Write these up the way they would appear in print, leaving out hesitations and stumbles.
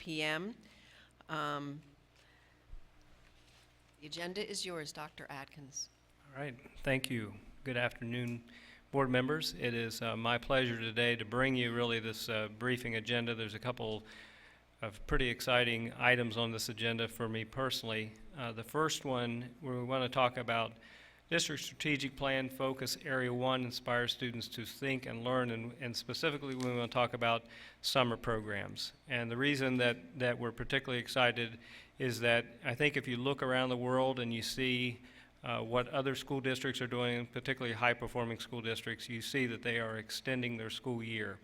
p.m. The agenda is yours, Dr. Atkins. All right, thank you. Good afternoon, board members. It is my pleasure today to bring you really this briefing agenda. There's a couple of pretty exciting items on this agenda for me personally. The first one, where we want to talk about District Strategic Plan Focus Area 1 inspires students to think and learn, and specifically we want to talk about summer programs. And the reason that we're particularly excited is that I think if you look around the world and you see what other school districts are doing, particularly high-performing school districts, you see that they are extending their school year.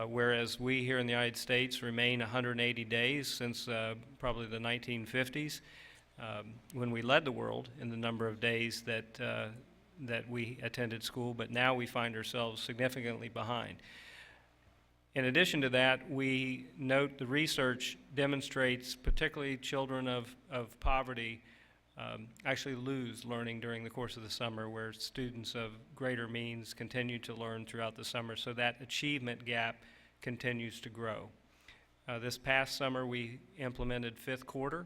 Whereas we here in the United States remain 180 days since probably the 1950s, when we led the world in the number of days that we attended school, but now we find ourselves significantly behind. In addition to that, we note the research demonstrates particularly children of poverty actually lose learning during the course of the summer, where students of greater means continue to learn throughout the summer, so that achievement gap continues to grow. This past summer we implemented fifth quarter,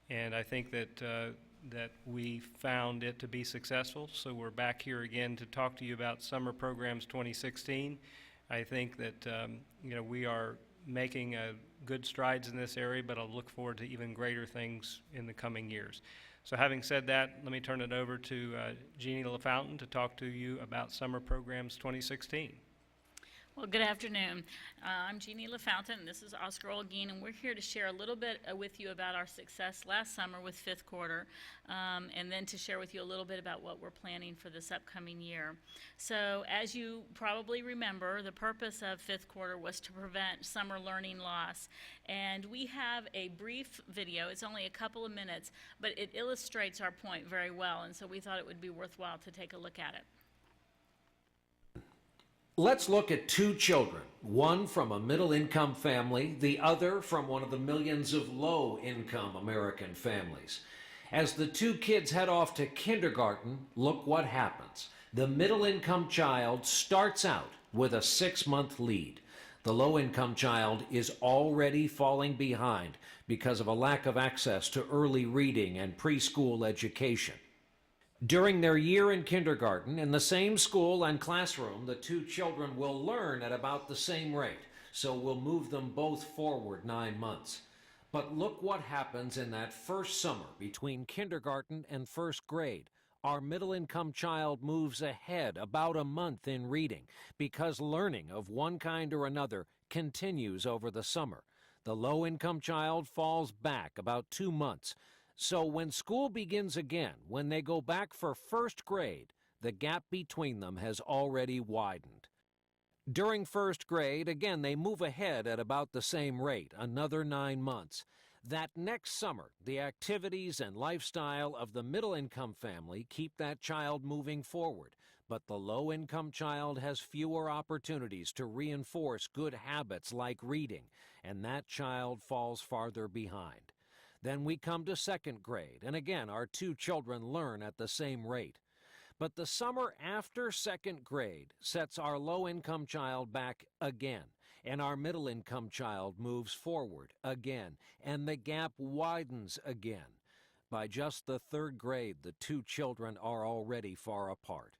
and I think that we found it to be successful, so we're back here again to talk to you about Summer Programs 2016. I think that we are making good strides in this area, but I'll look forward to even greater things in the coming years. So having said that, let me turn it over to Jeannie LaFountain to talk to you about Summer Programs 2016. Well, good afternoon. I'm Jeannie LaFountain, and this is Oscar Olguin, and we're here to share a little bit with you about our success last summer with fifth quarter, and then to share with you a little bit about what we're planning for this upcoming year. So, as you probably remember, the purpose of fifth quarter was to prevent summer learning loss. And we have a brief video, it's only a couple of minutes, but it illustrates our point very well, and so we thought it would be worthwhile to take a look at it. Let's look at two children, one from a middle-income family, the other from one of the millions of low-income American families. As the two kids head off to kindergarten, look what happens. The middle-income child starts out with a 6-month lead. The low-income child is already falling behind because of a lack of access to early reading and preschool education. During their year in kindergarten, in the same school and classroom, the two children will learn at about the same rate, so we'll move them both forward 9 months. But look what happens in that first summer between kindergarten and first grade. Our middle-income child moves ahead about a month in reading because learning of one kind or another continues over the summer. The low-income child falls back about 2 months. So when school begins again, when they go back for first grade, the gap between them has already widened. During first grade, again, they move ahead at about the same rate, another 9 months. That next summer, the activities and lifestyle of the middle-income family keep that child moving forward, but the low-income child has fewer opportunities to reinforce good habits like reading, and that child falls farther behind. Then we come to second grade, and again, our two children learn at the same rate. But the summer after second grade sets our low-income child back again, and our middle-income child moves forward again, and the gap widens again. By just the third grade, the two children are already far apart.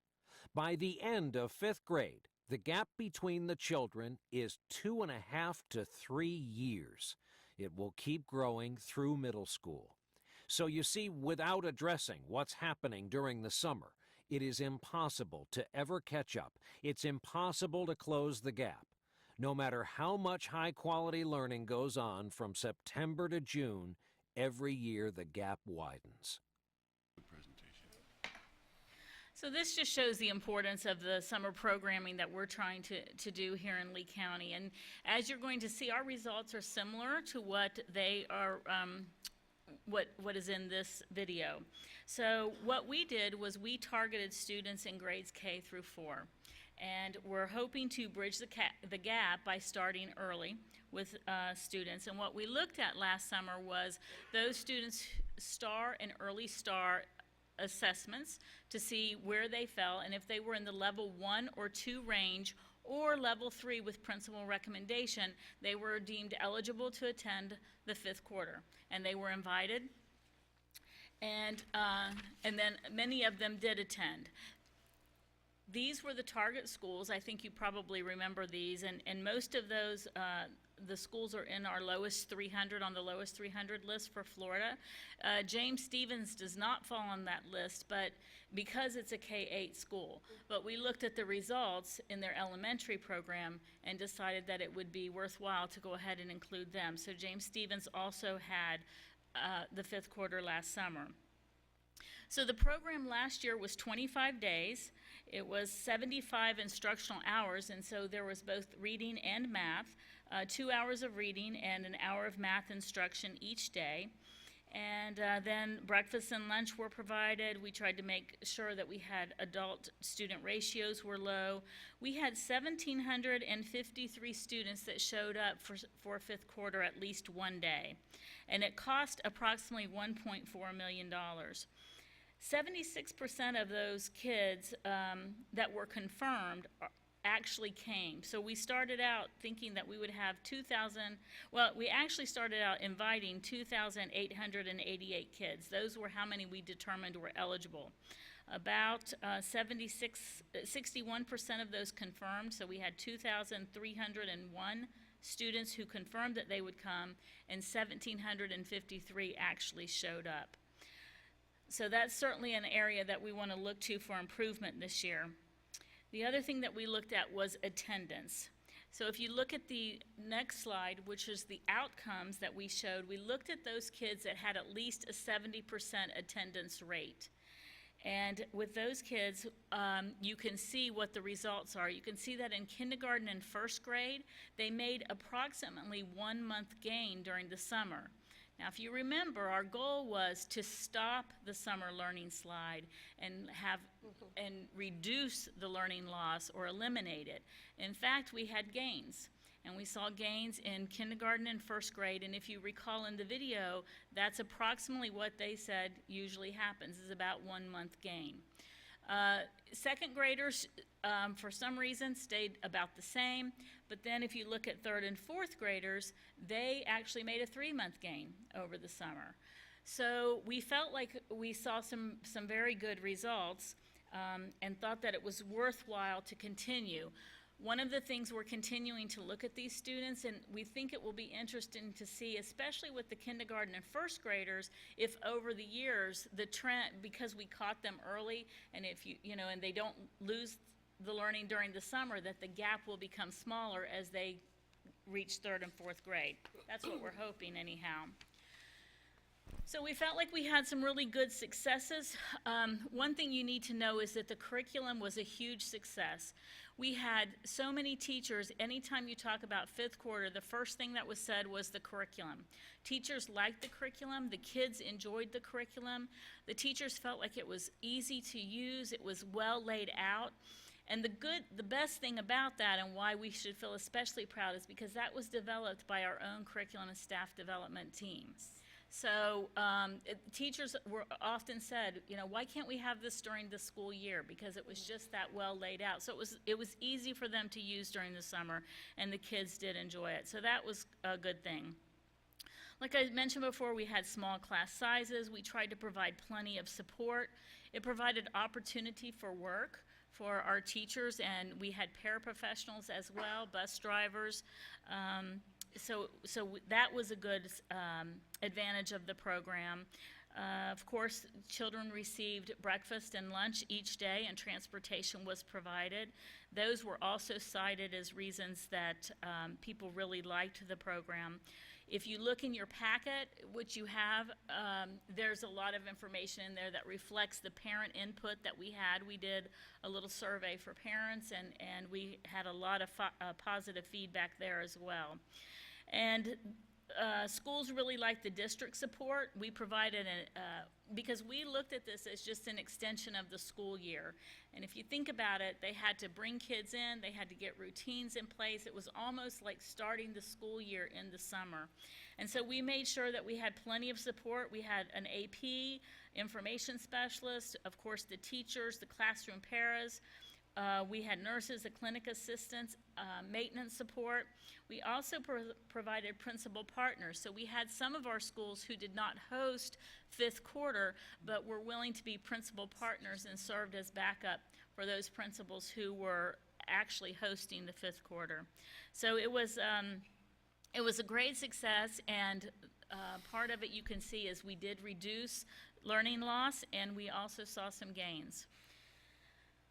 By the end of fifth grade, the gap between the children is 2.5 to 3 years. It will keep growing through middle school. So you see, without addressing what's happening during the summer, it is impossible to ever catch up. It's impossible to close the gap. No matter how much high-quality learning goes on from September to June, every year the gap widens. So this just shows the importance of the summer programming that we're trying to do here in Lee County. And as you're going to see, our results are similar to what they are, what is in this video. So what we did was we targeted students in grades K through 4. And we're hoping to bridge the gap by starting early with students. And what we looked at last summer was those students STAR and early STAR assessments to see where they fell and if they were in the level 1 or 2 range or level 3 with principal recommendation, they were deemed eligible to attend the 5th quarter, and they were invited. And then many of them did attend. These were the target schools. I think you probably remember these, and most of those, the schools are in our lowest 300, on the lowest 300 list for Florida. James Stevens does not fall on that list, but because it's a K-8 school. But we looked at the results in their elementary program and decided that it would be worthwhile to go ahead and include them. So James Stevens also had the 5th quarter last summer. So the program last year was 25 days. It was 75 instructional hours, and so there was both reading and math, 2 hours of reading and an hour of math instruction each day. And then breakfast and lunch were provided. We tried to make sure that we had adult-student ratios were low. We had 1,753 students that showed up for 5th quarter at least one day, and it cost approximately $1.4 million. 76% of those kids that were confirmed actually came. So we started out thinking that we would have 2,000, well, we actually started out inviting 2,888 kids. Those were how many we determined were eligible. About 61% of those confirmed, so we had 2,301 students who confirmed that they would come, and 1,753 actually showed up. So that's certainly an area that we want to look to for improvement this year. The other thing that we looked at was attendance. So if you look at the next slide, which is the outcomes that we showed, we looked at those kids that had at least a 70% attendance rate. And with those kids, you can see what the results are. You can see that in kindergarten and 1st grade, they made approximately 1 month gain during the summer. Now, if you remember, our goal was to stop the summer learning slide and reduce the learning loss or eliminate it. In fact, we had gains, and we saw gains in kindergarten and 1st grade, and if you recall in the video, that's approximately what they said usually happens, is about 1 month gain. 2nd graders, for some reason, stayed about the same, but then if you look at 3rd and 4th graders, they actually made a 3-month gain over the summer. So we felt like we saw some very good results and thought that it was worthwhile to continue. One of the things we're continuing to look at these students, and we think it will be interesting to see, especially with the kindergarten and 1st graders, if over the years the trend, because we caught them early, and if and they don't lose the learning during the summer, that the gap will become smaller as they reach 3rd and 4th grade. That's what we're hoping anyhow. So we felt like we had some really good successes. One thing you need to know is that the curriculum was a huge success. We had so many teachers, anytime you talk about 5th quarter, the first thing that was said was the curriculum. Teachers liked the curriculum, the kids enjoyed the curriculum, the teachers felt like it was easy to use, it was well laid out. And the best thing about that, and why we should feel especially proud, is because that was developed by our own curriculum and staff development teams. So teachers were often said, why can't we have this during the school year? Because it was just that well laid out. So it was easy for them to use during the summer, and the kids did enjoy it. So that was a good thing. Like I mentioned before, we had small class sizes. We tried to provide plenty of support. It provided opportunity for work for our teachers, and we had paraprofessionals as well, bus drivers. So that was a good advantage of the program. Of course, children received breakfast and lunch each day, and transportation was provided. Those were also cited as reasons that people really liked the program. If you look in your packet, which you have, there's a lot of information in there that reflects the parent input that we had. We did a little survey for parents, and we had a lot of positive feedback there as well. And schools really liked the district support. We provided, because we looked at this as just an extension of the school year. And if you think about it, they had to bring kids in, they had to get routines in place. It was almost like starting the school year in the summer. And so we made sure that we had plenty of support. We had an AP, information specialist, of course the teachers, the classroom paras. We had nurses, a clinic assistants, maintenance support. We also provided principal partners. So we had some of our schools who did not host fifth quarter, but were willing to be principal partners and served as backup for those principals who were actually hosting the fifth quarter. So it was a great success, and part of it you can see is we did reduce learning loss, and we also saw some gains.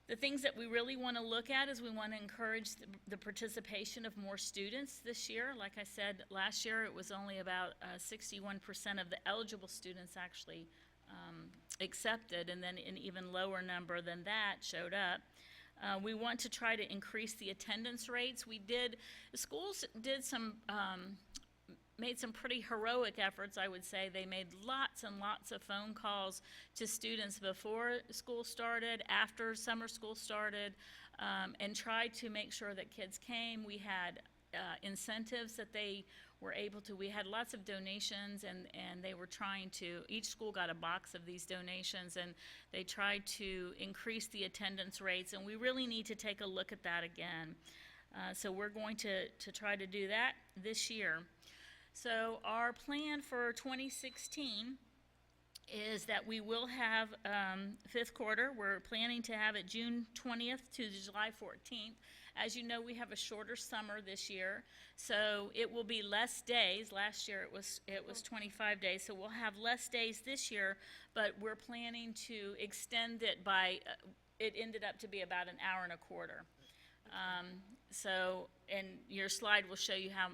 The things that we really want to look at is we want to encourage the participation of more students this year. Like I said, last year it was only about 61% of the eligible students actually accepted, and then an even lower number than that showed up. We want to try to increase the attendance rates. The schools did made some pretty heroic efforts, I would say. They made lots and lots of phone calls to students before school started, after summer school started, and tried to make sure that kids came. We had incentives that they were able to. We had lots of donations, and they were trying to, each school got a box of these donations, and they tried to increase the attendance rates, and we really need to take a look at that again. So we're going to try to do that this year. So our plan for 2016 is that we will have fifth quarter. We're planning to have it June 20th to July 14th. As you know, we have a shorter summer this year, so it will be less days. Last year it was 25 days, so we'll have less days this year, but we're planning to extend it by, it ended up to be about an hour and a quarter. And your slide will show you how,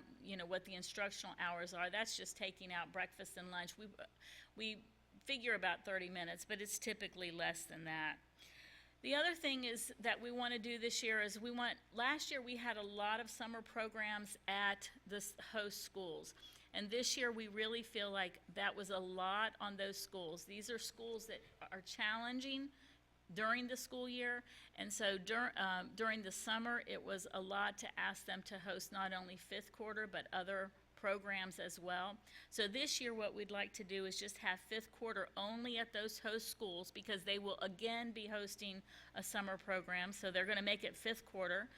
what the instructional hours are. That's just taking out breakfast and lunch. We figure about 30 minutes, but it's typically less than that. The other thing is that we want to do this year is last year we had a lot of summer programs at the host schools. And this year we really feel like that was a lot on those schools. These are schools that are challenging during the school year, and so during the summer it was a lot to ask them to host not only fifth quarter but other programs as well. So this year what we'd like to do is just have fifth quarter only at those host schools, because they will again be hosting a summer program, so they're going to make it fifth quarter.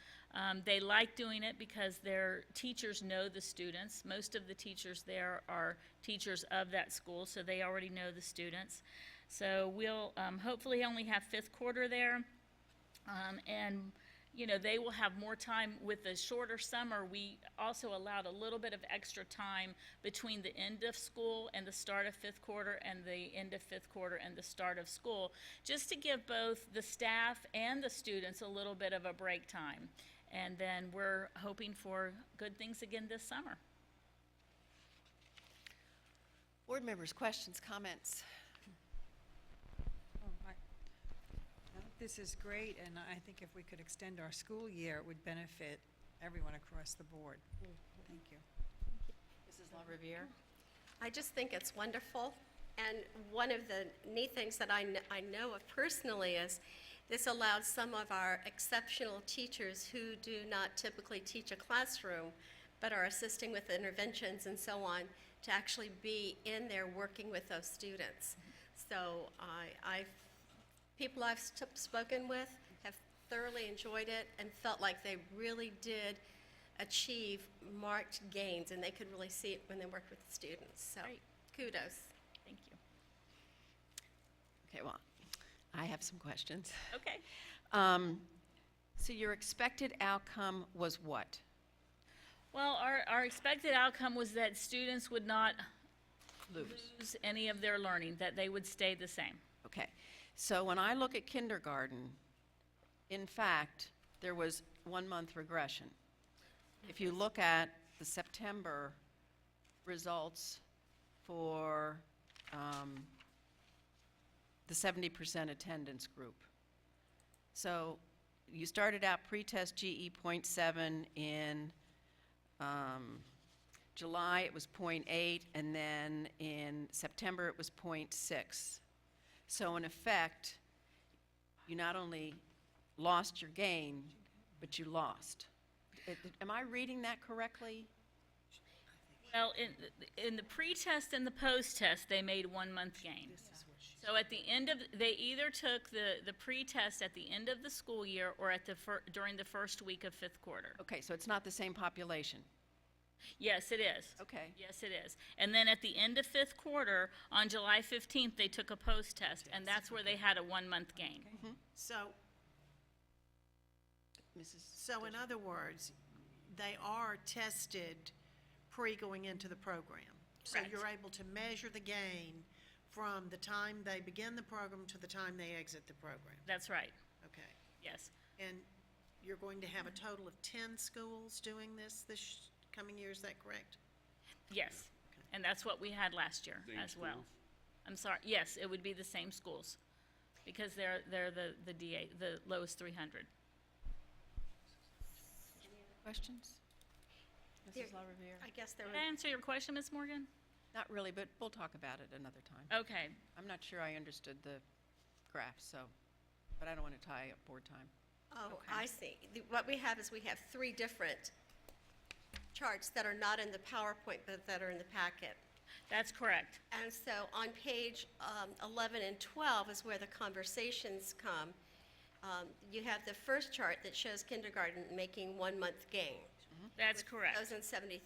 They like doing it because their teachers know the students. Most of the teachers there are teachers of that school, so they already know the students. So we'll hopefully only have fifth quarter there, and they will have more time with the shorter summer. We also allowed a little bit of extra time between the end of school and the start of fifth quarter, and the end of fifth quarter and the start of school, just to give both the staff and the students a little bit of a break time. And then we're hoping for good things again this summer. Board members, questions, comments? This is great, and I think if we could extend our school year, it would benefit everyone across the board. Thank you. Mrs. LaRiviere? I just think it's wonderful, and one of the neat things that I know of personally is this allows some of our exceptional teachers who do not typically teach a classroom but are assisting with interventions and so on to actually be in there working with those students. So people I've spoken with have thoroughly enjoyed it and felt like they really did achieve marked gains, and they could really see it when they worked with the students. So Great. Kudos. Thank you. Okay, well, I have some questions. Okay. So your expected outcome was what? Well, our expected outcome was that students would not lose any of their learning, that they would stay the same. Okay, so when I look at kindergarten, in fact, there was 1 month regression. If you look at the September results for the 70% attendance group. So you started out pretest GE 0.7 in July, it was 0.8, and then in September it was 0.6. So in effect, you not only lost your gain, but you lost. Am I reading that correctly? Well, in the pre-test and the post-test, they made 1 month gain. So at the end of, they either took the pre-test at the end of the school year or at during the first week of fifth quarter. Okay, so it's not the same population. Yes, it is. Okay. Yes, it is. And then at the end of fifth quarter, on July 15th, they took a post-test, and that's where they had a 1-month gain. So, Mrs. in other words, they are tested pre-going into the program. So Correct. you're able to measure the gain from the time they begin the program to the time they exit the program. That's right, Okay. yes. And you're going to have a total of 10 schools doing this coming year, is that correct? Yes, and that's what we had last year as well. I'm sorry, yes, it would be the same schools, because they're the DA, the lowest 300. Questions? There- Mrs. LaRiviere? I guess there Did I were, answer your question, Ms. Morgan? Not really, but we'll talk about it another time. Okay, I'm not sure I understood the graph, so, but I don't want to tie up board time. oh, I see. What we have is we have 3 different charts that are not in the PowerPoint, but that are in the packet. that's correct. And so on page 11 and 12 is where the conversations come. You have the first chart that shows kindergarten making 1-month gain. That's correct. 70%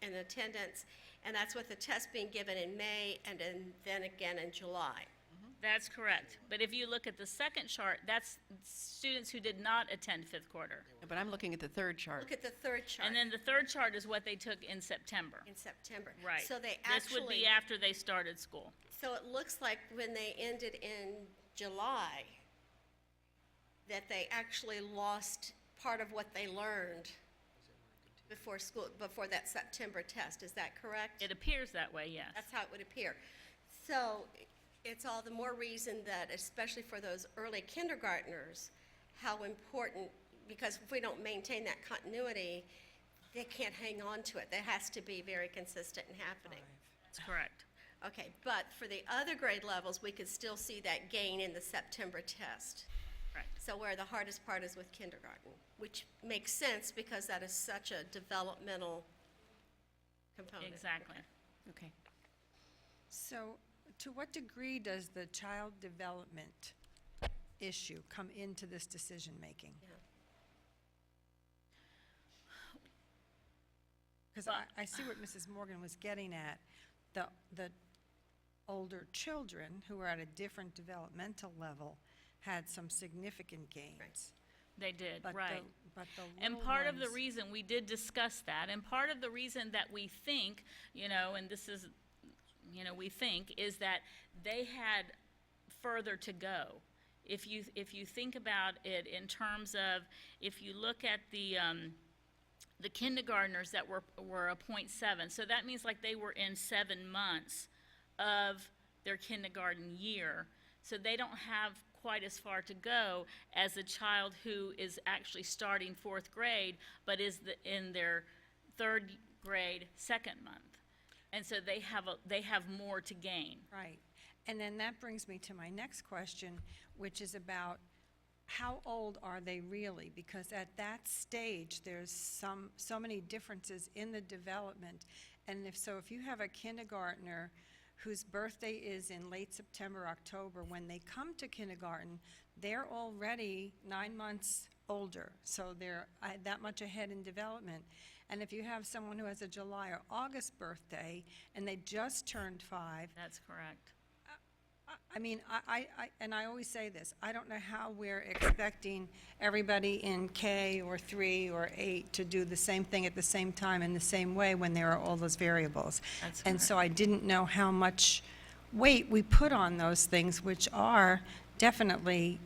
in attendance, and that's with the test being given in May and then again in July. That's correct. But if you look at the second chart, that's students who did not attend fifth quarter. But I'm looking at the third chart. Look at the third chart And then the third chart is what they took in September. in September. Right. So they This would actually, be after they started school. so it looks like when they ended in July, that they actually lost part of what they learned before school, before that September test. Is that correct? It appears that way, yes. That's how it would appear. So it's all the more reason that, especially for those early kindergartners, how important, because if we don't maintain that continuity, they can't hang on to it. That has to be very consistent and happening. That's correct. Okay, but for the other grade levels, we could still see that gain in the September test. Correct. So where the hardest part is with kindergarten, which makes sense because that is such a developmental component. Exactly. Okay. So, to what degree does the child development issue come into this decision-making? Yeah. Because I see what Mrs. Morgan was getting at. The older children who are at a different developmental level had some significant gains. They did, But right. But the And little part of the ones- reason, we did discuss that, and part of the reason that we think, and this is, we think, is that they had further to go. If you think about it in terms of, if you look at the kindergartners that were a .7, so that means like they were in 7 months of their kindergarten year, so they don't have quite as far to go as a child who is actually starting 4th grade, but is in their 3rd grade 2nd month. And so they have more to gain. Right. And then that brings me to my next question, which is about how old are they really? Because at that stage, there's so many differences in the development. And if you have a kindergartner whose birthday is in late September, October, when they come to kindergarten, they're already 9 months older. So they're that much ahead in development. And if you have someone who has a July or August birthday and they just turned 5, That's correct. I always say this, I don't know how we're expecting everybody in K or 3 or 8 to do the same thing at the same time in the same way when there are all those variables. That's And correct. so I didn't know how much weight we put on those things, which are definitely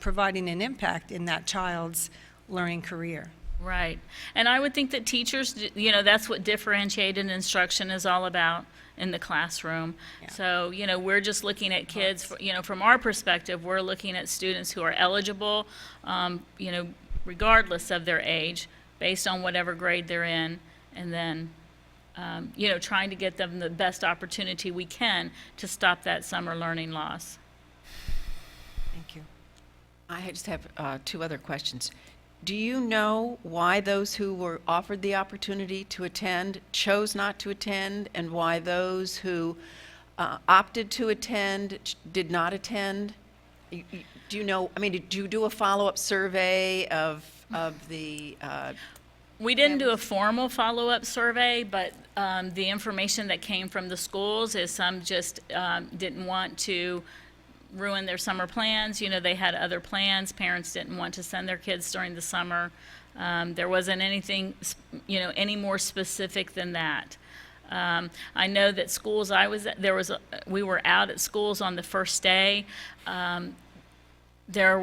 providing an impact in that child's learning career. Right. And I would think that teachers, that's what differentiated instruction is all about in the classroom. Yeah. So, we're just looking at kids, from our perspective, we're looking at students who are eligible, regardless of their age, based on whatever grade they're in, and then, trying to get them the best opportunity we can to stop that summer learning loss. Thank you. I just have 2 other questions. Do you know why those who were offered the opportunity to attend chose not to attend, and why those who opted to attend, did not attend? Do you know, I mean, did you do a follow-up survey of the, We didn't do a formal follow-up survey, but the information that came from the schools is some just didn't want to ruin their summer plans. You know, they had other plans. Parents didn't want to send their kids during the summer. There wasn't anything, any more specific than that. I know that schools I was at, we were out at schools on the first day. There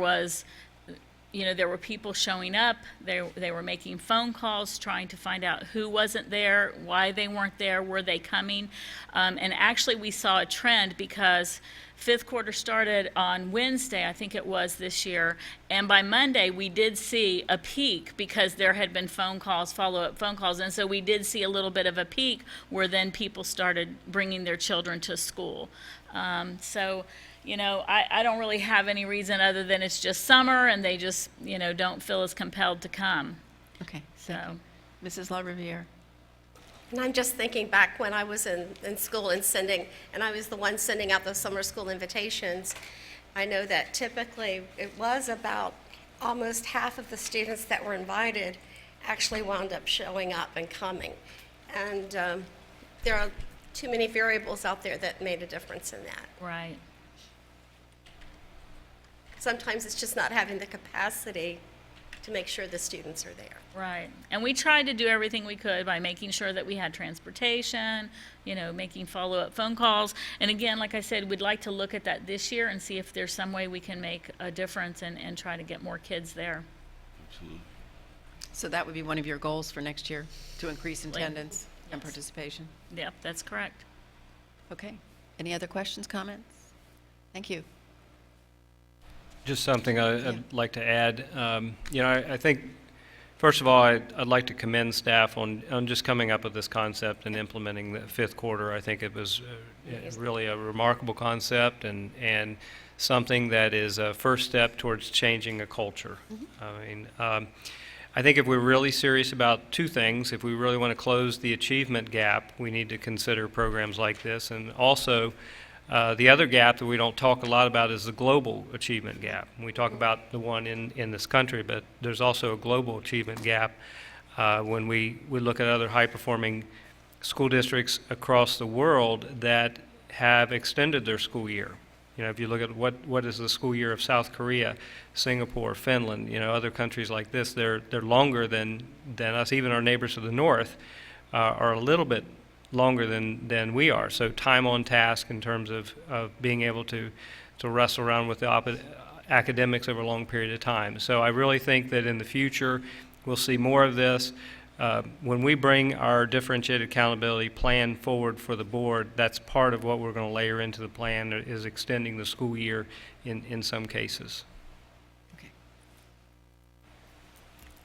were people showing up. They were making phone calls, trying to find out who wasn't there, why they weren't there, were they coming. And actually, we saw a trend because fifth quarter started on Wednesday, I think it was this year, and by Monday, we did see a peak because there had been phone calls, follow-up phone calls, and so we did see a little bit of a peak where then people started bringing their children to school. I don't really have any reason other than it's just summer and they just, don't feel as compelled to come, okay, so. Mrs. La Riviere? And I'm just thinking back when I was in school and I was the one sending out those summer school invitations. I know that typically it was about almost half of the students that were invited actually wound up showing up and coming. And there are too many variables out there that made a difference in that. Right. Sometimes it's just not having the capacity to make sure the students are there. Right, and we tried to do everything we could by making sure that we had transportation, making follow-up phone calls. And again, like I said, we'd like to look at that this year and see if there's some way we can make a difference and try to get more kids there. So that would be one of your goals for next year, to increase attendance and participation? Yep, that's correct. Okay. Any other questions, comments? Thank you. Just something I'd like to add. I think, first of all, I'd like to commend staff on just coming up with this concept and implementing the fifth quarter. I think it was really a remarkable concept and something that is a first step towards changing a culture. I think if we're really serious about two things, if we really want to close the achievement gap, we need to consider programs like this. And also, the other gap that we don't talk a lot about is the global achievement gap. We talk about the one in this country, but there's also a global achievement gap when we look at other high-performing school districts across the world that have extended their school year. If you look at what is the school year of South Korea, Singapore, Finland, other countries like this, they're longer than us. Even our neighbors to the north are a little bit longer than we are. So time on task in terms of being able to wrestle around with the academics over a long period of time. So I really think that in the future we'll see more of this. When we bring our differentiated accountability plan forward for the board, that's part of what we're going to layer into the plan, is extending the school year in some cases. Okay.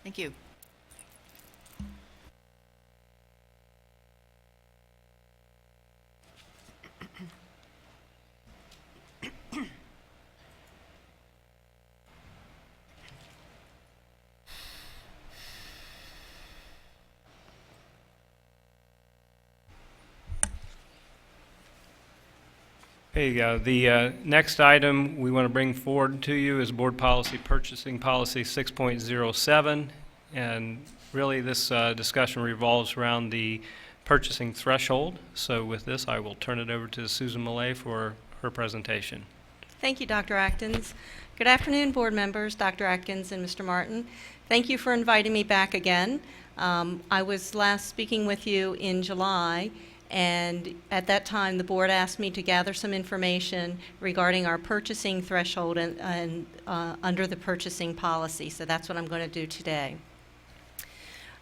Thank you. There you go. The next item we want to bring forward to you is Board Policy Purchasing Policy 6.07. And really this discussion revolves around the purchasing threshold. So with this, I will turn it over to Susan Millay for her presentation. Thank you, Dr. Atkins. Good afternoon, board members, Dr. Atkins and Mr. Martin. Thank you for inviting me back again. I was last speaking with you in July, and at that time, the board asked me to gather some information regarding our purchasing threshold and under the purchasing policy. So that's what I'm going to do today.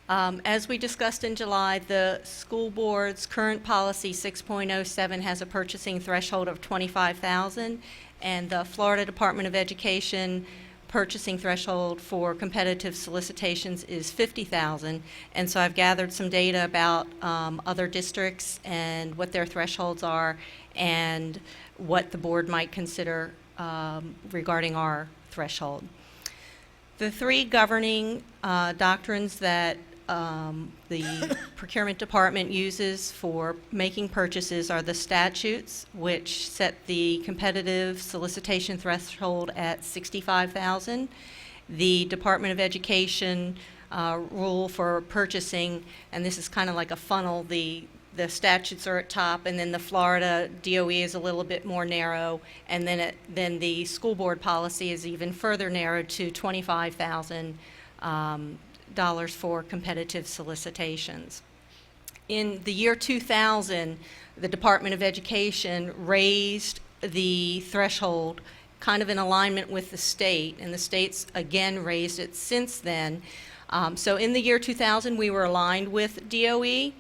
As we discussed in July, the school board's current policy 6.07 has a purchasing threshold of $25,000, and the Florida Department of Education purchasing threshold for competitive solicitations is $50,000. And so I've gathered some data about other districts and what their thresholds are and what the board might consider regarding our threshold. The three governing doctrines that the procurement department uses for making purchases are the statutes, which set the competitive solicitation threshold at $65,000. The Department of Education rule for purchasing, and this is kind of like a funnel, the statutes are at top, and then the Florida DOE is a little bit more narrow, and then the school board policy is even further narrowed to $25,000 for competitive solicitations. In the year 2000, the Department of Education raised the threshold kind of in alignment with the state, and the state's again raised it since then. So in the year 2000, we were aligned with DOE,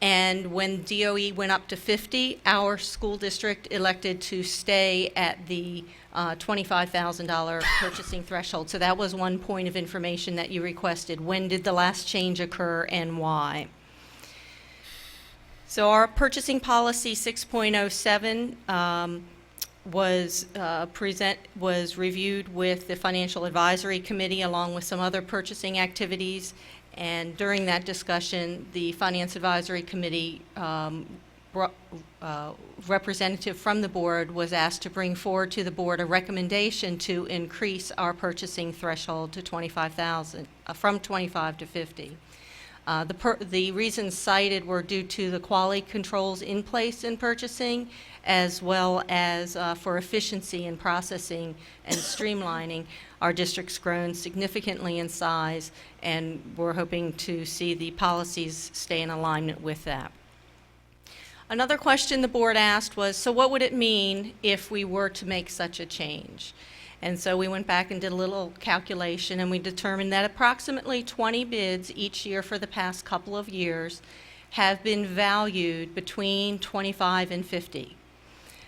and when DOE went up to 50, our school district elected to stay at the $25,000 purchasing threshold. So that was one point of information that you requested. When did the last change occur and why? So our purchasing policy 6.07 was reviewed with the Financial Advisory Committee along with some other purchasing activities. And during that discussion, the Finance Advisory Committee representative from the board was asked to bring forward to the board a recommendation to increase our purchasing threshold to $25,000, from $25,000 to $50,000. The reasons cited were due to the quality controls in place in purchasing, as well as for efficiency in processing and streamlining. Our district's grown significantly in size, and we're hoping to see the policies stay in alignment with that. Another question the board asked was, so what would it mean if we were to make such a change? And so we went back and did a little calculation, and we determined that approximately 20 bids each year for the past couple of years have been valued between 25 and 50.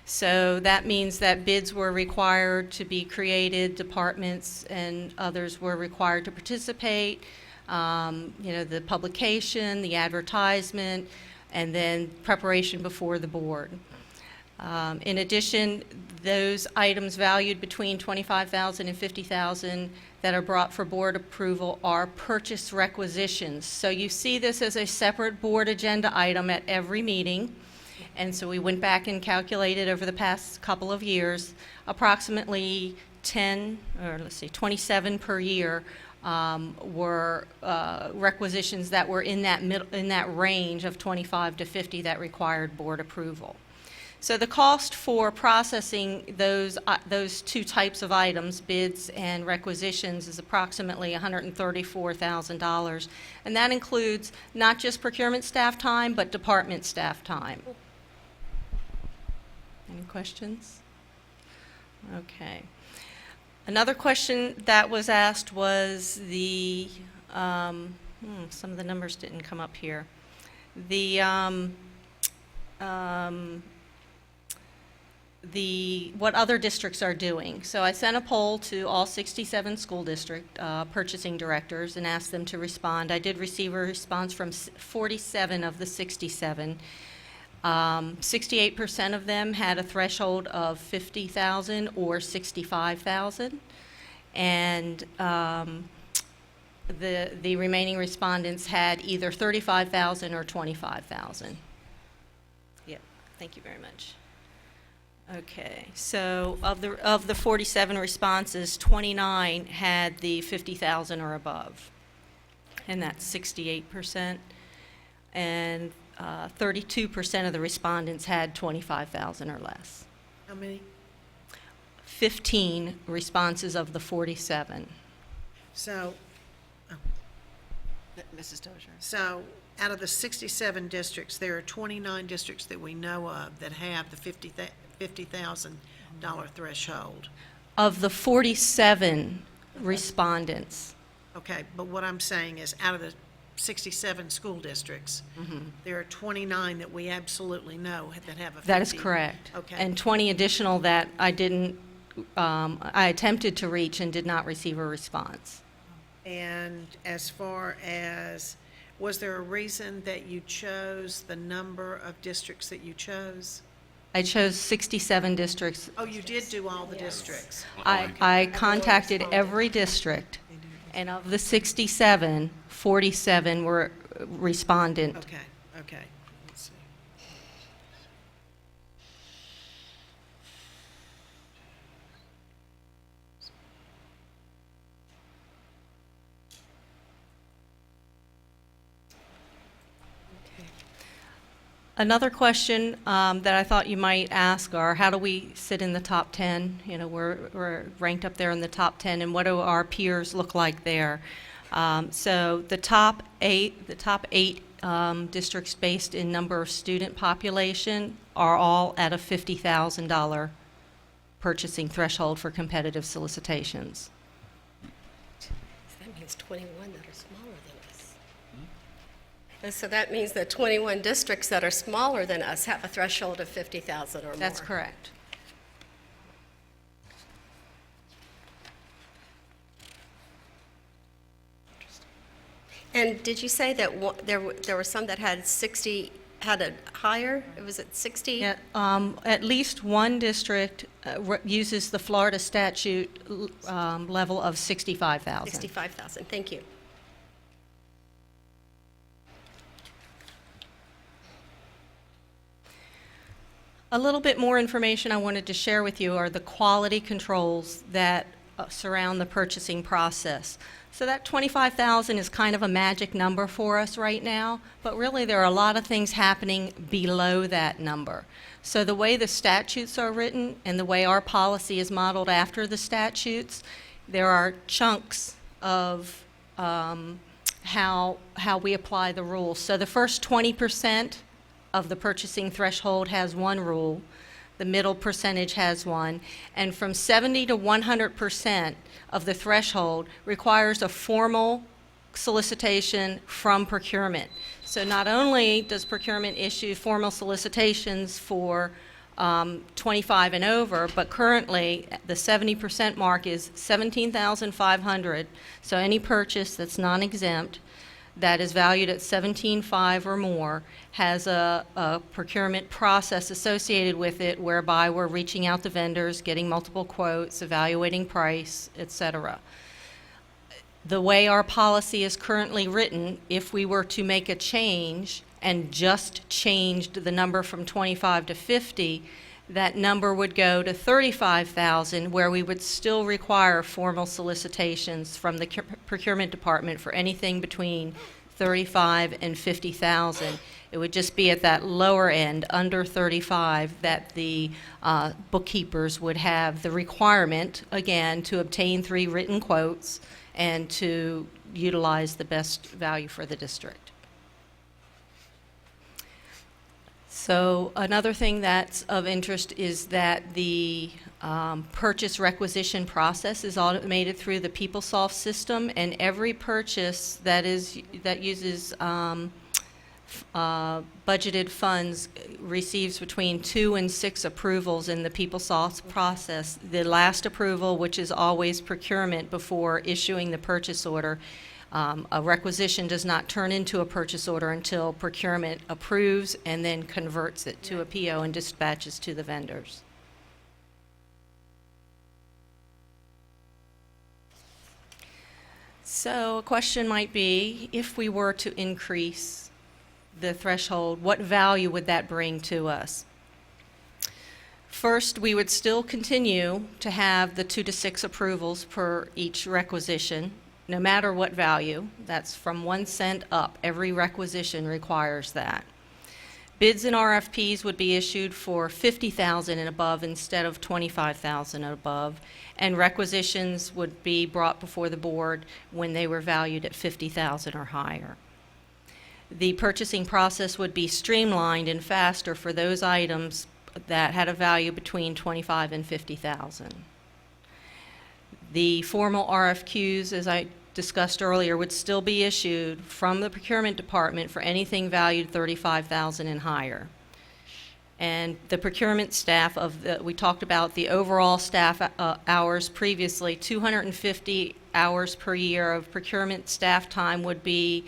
So that means that bids were required to be created, departments and others were required to participate, the publication, the advertisement, and then preparation before the board. In addition, those items valued between $25,000 and $50,000 that are brought for board approval are purchase requisitions. So you see this as a separate board agenda item at every meeting. And so we went back and calculated over the past couple of years, approximately 27 per year were requisitions that were in that range of 25 to 50 that required board approval. So the cost for processing those two types of items, bids and requisitions, is approximately $134,000, and that includes not just procurement staff time, but department staff time. Any questions? Okay. Another question that was asked was the, some of the numbers didn't come up here. What other districts are doing. So I sent a poll to all 67 school district purchasing directors and asked them to respond. I did receive a response from 47 of the 67. 68% of them had a threshold of $50,000 or $65,000, and the remaining respondents had either $35,000 or $25,000. Yep, thank you very much. Okay, so of the 47 responses, 29 had the 50,000 or above, and that's 68%, and 32% of the respondents had 25,000 or less. How many? 15 responses of the 47. So, Mrs. Dozier. so out of the 67 districts, there are 29 districts that we know of that have the $50,000 threshold. Of the 47 respondents, Okay, but what I'm saying is, out of the 67 school districts, there are 29 that we absolutely know that have a 50. that is correct. Okay. And 20 additional that I didn't, I attempted to reach and did not receive a response. And as far as, was there a reason that you chose the number of districts that you chose? I chose 67 districts. Oh, you did do all the districts. I contacted every district And of the 67, 47 were respondent. Okay, okay. Let's see. Another question that I thought you might ask are, how do we sit in the top 10? You know, we're ranked up there in the top 10, and what do our peers look like there? So the top eight districts based in number of student population are all at a $50,000 purchasing threshold for competitive solicitations. That means 21 that are smaller than us. And so that means that 21 districts that are smaller than us have a threshold of 50,000 or more. That's correct. And did you say that there were some that had 60, had a higher? Was it 60? Yeah, at least one district uses the Florida statute level of 65,000. 65,000, thank you. A little bit more information I wanted to share with you are the quality controls that surround the purchasing process. So that 25,000 is kind of a magic number for us right now, but really there are a lot of things happening below that number. So the way the statutes are written and the way our policy is modeled after the statutes, there are chunks of how we apply the rules. So the first 20% of the purchasing threshold has one rule, the middle percentage has one, and from 70 to 100% of the threshold requires a formal solicitation from procurement. So not only does procurement issue formal solicitations for 25 and over, but currently the 70% mark is 17,500. So any purchase that's non-exempt that is valued at 17.5 or more has a procurement process associated with it whereby we're reaching out to vendors, getting multiple quotes, evaluating price, et cetera. The way our policy is currently written, if we were to make a change and just changed the number from 25 to 50, that number would go to 35,000, where we would still require formal solicitations from the procurement department for anything between 35 and 50,000. It would just be at that lower end, under 35, that the bookkeepers would have the requirement, again, to obtain 3 written quotes and to utilize the best value for the district. So another thing that's of interest is that the purchase requisition process is automated through the PeopleSoft system, and every purchase that uses budgeted funds receives between 2 and 6 approvals in the PeopleSoft process. The last approval, which is always procurement before issuing the purchase order, a requisition does not turn into a purchase order until procurement approves and then converts it to a PO and dispatches to the vendors. So a question might be, if we were to increase the threshold, what value would that bring to us? First, we would still continue to have the 2 to 6 approvals per each requisition, no matter what value. That's from 1 cent up. Every requisition requires that. Bids and RFPs would be issued for 50,000 and above instead of 25,000 and above, and requisitions would be brought before the board when they were valued at 50,000 or higher. The purchasing process would be streamlined and faster for those items that had a value between 25 and 50,000. The formal RFQs, as I discussed earlier, would still be issued from the procurement department for anything valued 35,000 and higher. And the procurement staff we talked about the overall staff hours previously, 250 hours per year of procurement staff time would be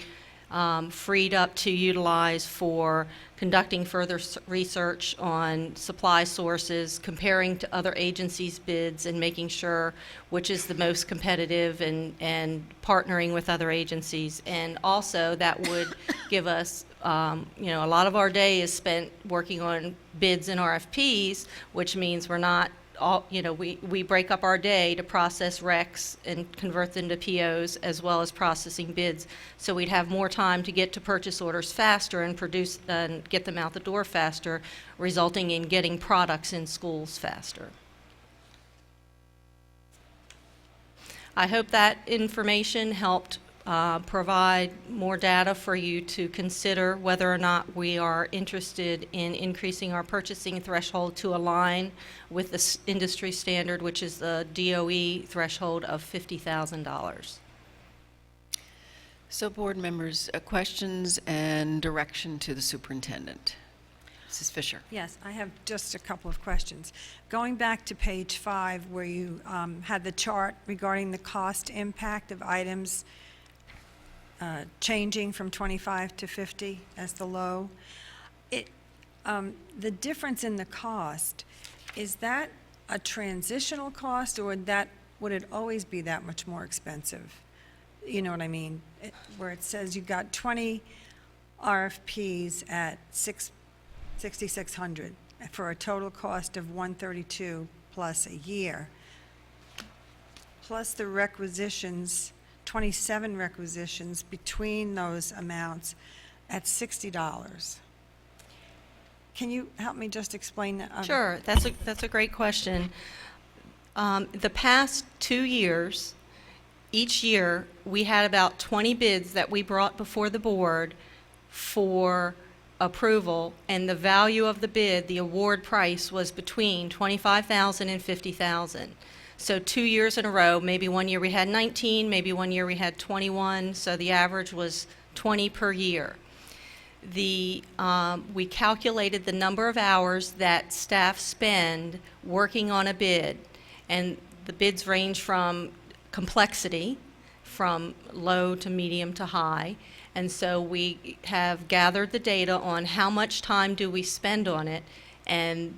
freed up to utilize for conducting further research on supply sources, comparing to other agencies' bids, and making sure which is the most competitive, and partnering with other agencies. And also, that would give us, a lot of our day is spent working on bids and RFPs, which means we're not all, we break up our day to process recs and convert them to POs, as well as processing bids. So we'd have more time to get to purchase orders faster and produce and get them out the door faster, resulting in getting products in schools faster. I hope that information helped provide more data for you to consider whether or not we are interested in increasing our purchasing threshold to align with the industry standard, which is the DOE threshold of $50,000. So board members, questions and direction to the superintendent. Mrs. Fisher. Yes, I have just a couple of questions. Going back to page 5, where you had the chart regarding the cost impact of items changing from 25 to 50 as the low, the difference in the cost, is that a transitional cost, or would it always be that much more expensive? You know what I mean? Where it says you got 20 RFPs at $6,600 for a total cost of $132 plus a year, plus the requisitions, 27 requisitions between those amounts at $60. Can you help me just explain that? Sure, that's a great question. The past 2 years, each year, we had about 20 bids that we brought before the board for approval, and the value of the bid, the award price, was between $25,000 and $50,000. So 2 years in a row, maybe one year we had 19, maybe one year we had 21, so the average was 20 per year. We calculated the number of hours that staff spend working on a bid, and the bids range from complexity, from low to medium to high. And so we have gathered the data on how much time do we spend on it, and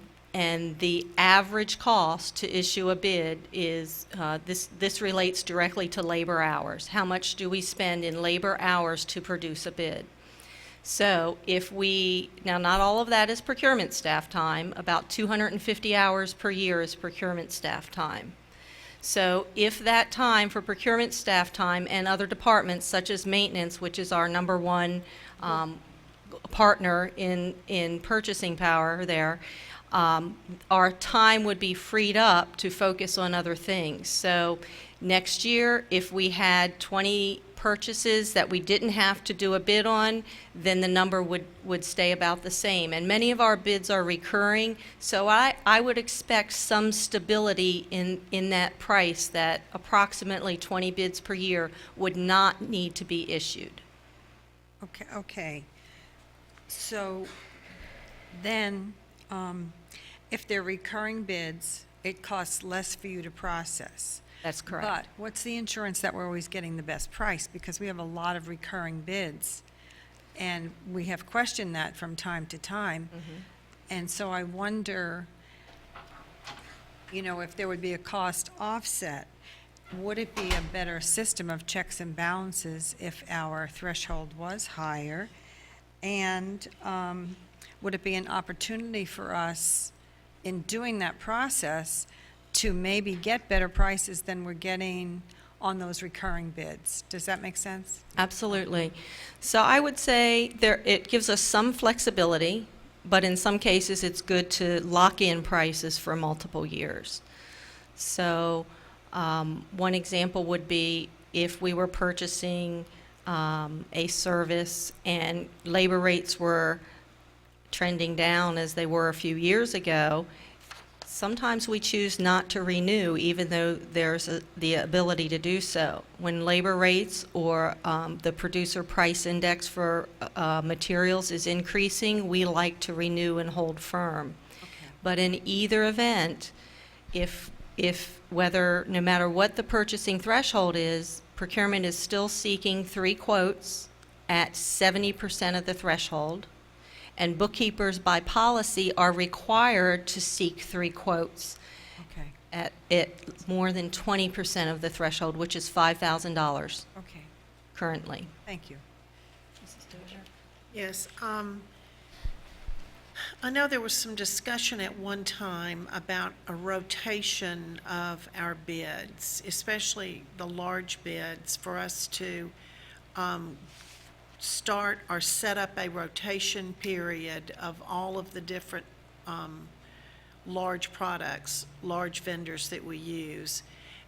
the average cost to issue a bid is, this relates directly to labor hours. How much do we spend in labor hours to produce a bid? So now not all of that is procurement staff time, about 250 hours per year is procurement staff time. So if that time for procurement staff time and other departments such as maintenance, which is our number one partner in purchasing power there, our time would be freed up to focus on other things. So next year, if we had 20 purchases that we didn't have to do a bid on, then the number would stay about the same. And many of our bids are recurring, so I would expect some stability in that price, that approximately 20 bids per year would not need to be issued. Okay. So then, if they're recurring bids, it costs less for you to process. That's correct. But what's the insurance that we're always getting the best price? Because we have a lot of recurring bids, and we have questioned that from time to time. And so I wonder, if there would be a cost offset, would it be a better system of checks and balances if our threshold was higher? And would it be an opportunity for us in doing that process to maybe get better prices than we're getting on those recurring bids? Does that make sense? Absolutely. So I would say it gives us some flexibility, but in some cases it's good to lock in prices for multiple years. So one example would be if we were purchasing a service and labor rates were trending down as they were a few years ago. Sometimes we choose not to renew, even though there's the ability to do so. When labor rates or the producer price index for materials is increasing, we like to renew and hold firm. But in either event, no matter what the purchasing threshold is, procurement is still seeking 3 quotes at 70% of the threshold, and bookkeepers by policy are required to seek 3 quotes Okay, at more than 20% of the threshold, which is $5,000 okay, currently. thank you. Yes, I know there was some discussion at one time about a rotation of our bids, especially the large bids, for us to start or set up a rotation period of all of the different large products, large vendors that we use.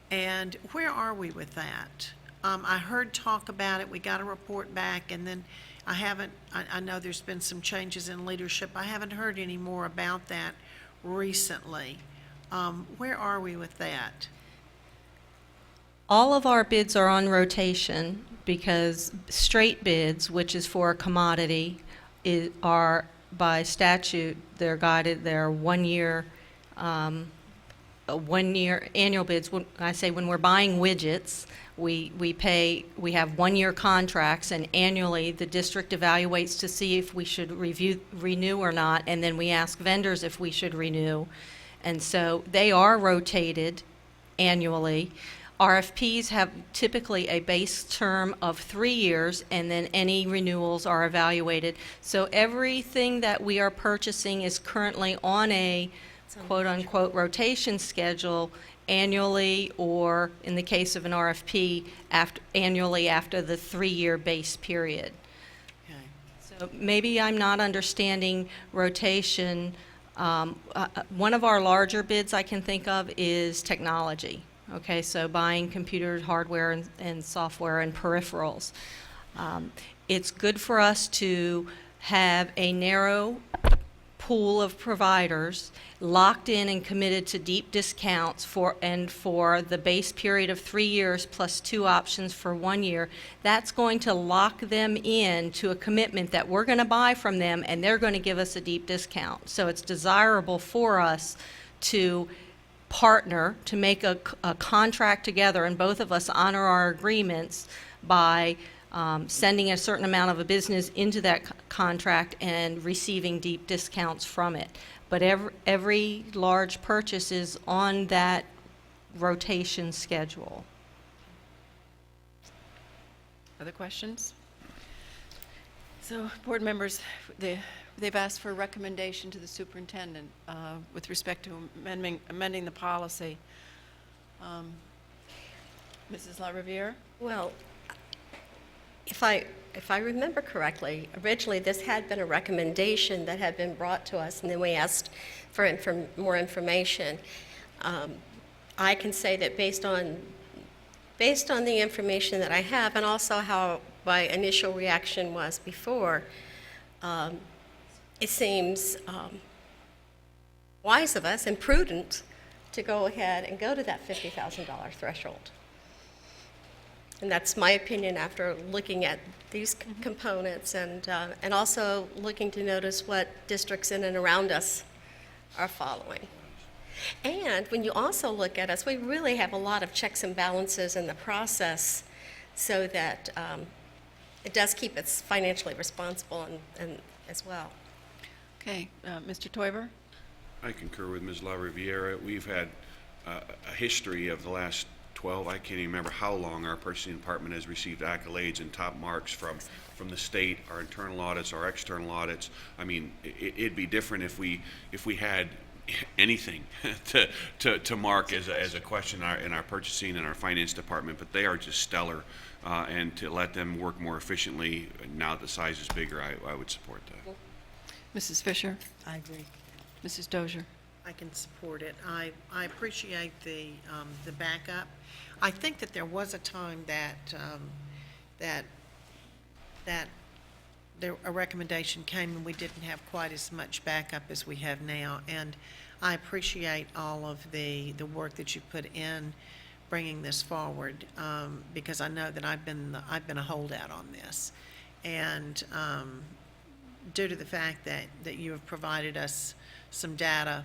And where are we with that? I heard talk about it, we got a report back, and then I know there's been some changes in leadership. I haven't heard any more about that recently. Where are we with that? All of our bids are on rotation because straight bids, which is for a commodity, are by statute, they're guided, they're 1 year, 1 year annual bids. When I say when we're buying widgets, we have 1 year contracts, and annually the district evaluates to see if we should renew or not, and then we ask vendors if we should renew. And so they are rotated annually. RFPs have typically a base term of 3 years, and then any renewals are evaluated. So everything that we are purchasing is currently on a quote-unquote rotation schedule annually, or in the case of an RFP, annually after the 3-year base period. Okay. So maybe I'm not understanding rotation. One of our larger bids I can think of is technology. Okay, so buying computers, hardware, and software and peripherals. It's good for us to have a narrow pool of providers locked in and committed to deep discounts for the base period of 3 years plus 2 options for 1 year. That's going to lock them in to a commitment that we're going to buy from them, and they're going to give us a deep discount. So it's desirable for us to partner, to make a contract together, and both of us honor our agreements by sending a certain amount of a business into that contract and receiving deep discounts from it. But every large purchase is on that rotation schedule. Other questions? So, board members, they've asked for a recommendation to the superintendent with respect to amending the policy. Mrs. LaRiviere? Well, if I remember correctly, originally this had been a recommendation that had been brought to us, and then we asked for more information. I can say that based on the information that I have, and also how my initial reaction was before, it seems wise of us and prudent to go ahead and go to that $50,000 threshold. And that's my opinion after looking at these components and also looking to notice what districts in and around us are following. And when you also look at us, we really have a lot of checks and balances in the process so that it does keep us financially responsible and as well. Okay, Mr. Toiver? I concur with Ms. LaRiviere. We've had a history of the last 12, I can't even remember how long our purchasing department has received accolades and top marks from the state, our internal audits, our external audits. I mean, it'd be different if we had anything to mark as a question in our purchasing and our finance department, but they are just stellar, and to let them work more efficiently now that the size is bigger, I would support that. Mrs. Fisher? I agree. Mrs. Dozier? I can support it. I appreciate the backup. I think that there was a time that a recommendation came and we didn't have quite as much backup as we have now. And I appreciate all of the work that you put in bringing this forward, because I know that I've been a holdout on this. And due to the fact that you have provided us some data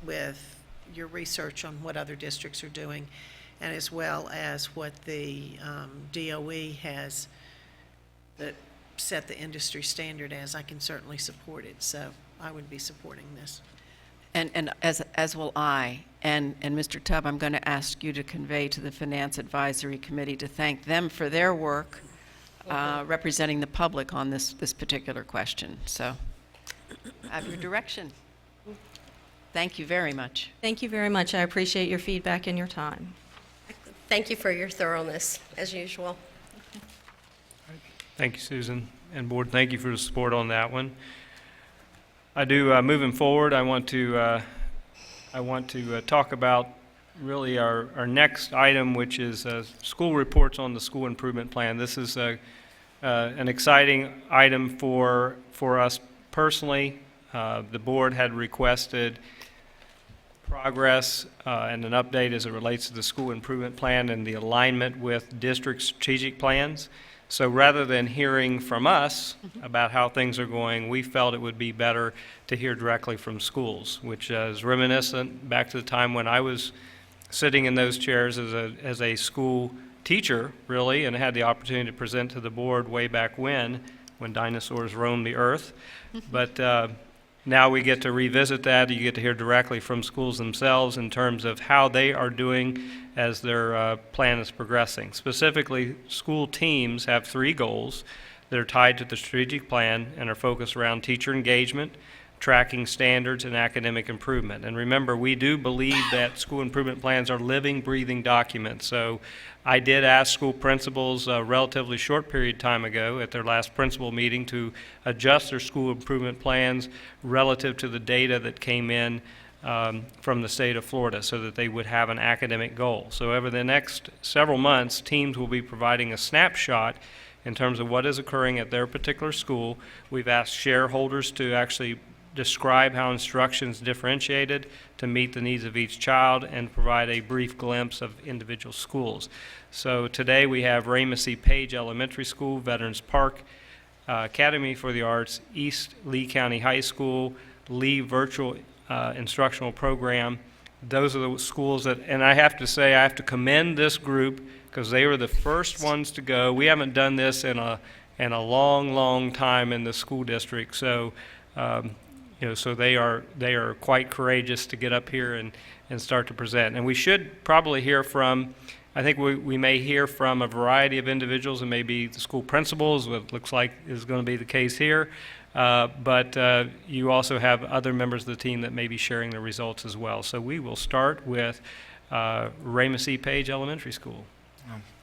with your research on what other districts are doing, and as well as what the DOE has that set the industry standard as, I can certainly support it. So I would be supporting this. And as will I. And Mr. Tubb, I'm going to ask you to convey to the Finance Advisory Committee to thank them for their work representing the public on this particular question. So I have your direction. Thank you very much. Thank you very much. I appreciate your feedback and your time. Thank you for your thoroughness, as usual. Thank you, Susan. And Board, thank you for the support on that one. I do, moving forward, I want to talk about really our next item, which is school reports on the school improvement plan. This is an exciting item for us personally. The board had requested progress and an update as it relates to the school improvement plan and the alignment with district strategic plans. So rather than hearing from us about how things are going, we felt it would be better to hear directly from schools, which is reminiscent back to the time when I was sitting in those chairs as a school teacher, really, and had the opportunity to present to the board way back when dinosaurs roamed the earth. But now we get to revisit that. You get to hear directly from schools themselves in terms of how they are doing as their plan is progressing. Specifically, school teams have 3 goals that are tied to the strategic plan and are focused around teacher engagement, tracking standards, and academic improvement. And remember, we do believe that school improvement plans are living, breathing documents. So I did ask school principals a relatively short period of time ago at their last principal meeting to adjust their school improvement plans relative to the data that came in from the state of Florida so that they would have an academic goal. So over the next several months, teams will be providing a snapshot in terms of what is occurring at their particular school. We've asked shareholders to actually describe how instruction is differentiated to meet the needs of each child and provide a brief glimpse of individual schools. So today we have Raymond C. Page Elementary School, Veterans Park Academy for the Arts, East Lee County High School, Lee Virtual Instructional Program. Those are the schools that, and I have to say, I have to commend this group because they were the first ones to go. We haven't done this in a long, long time in the school district. So, so they are quite courageous to get up here and start to present. And we should probably hear from, I think we may hear from a variety of individuals, and maybe the school principals, what looks like is going to be the case here. But you also have other members of the team that may be sharing the results as well. So we will start with Raymond C. Page Elementary School.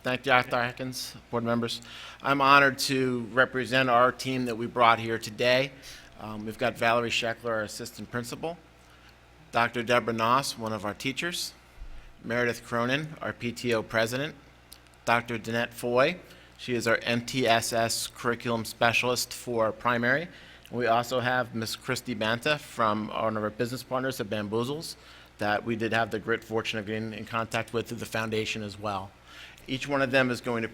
Thank you, Dr. Atkins, board members. I'm honored to represent our team that we brought here today. We've got Valerie Scheckler, our assistant principal, Dr. Deborah Noss, one of our teachers, Meredith Cronin, our PTO president, Dr. Danette Foy, she is our MTSS curriculum specialist for primary. And we also have Ms. Christy Banta from one of our business partners at Bamboozles that we did have the great fortune of getting in contact with through the foundation as well. Each one of them is going to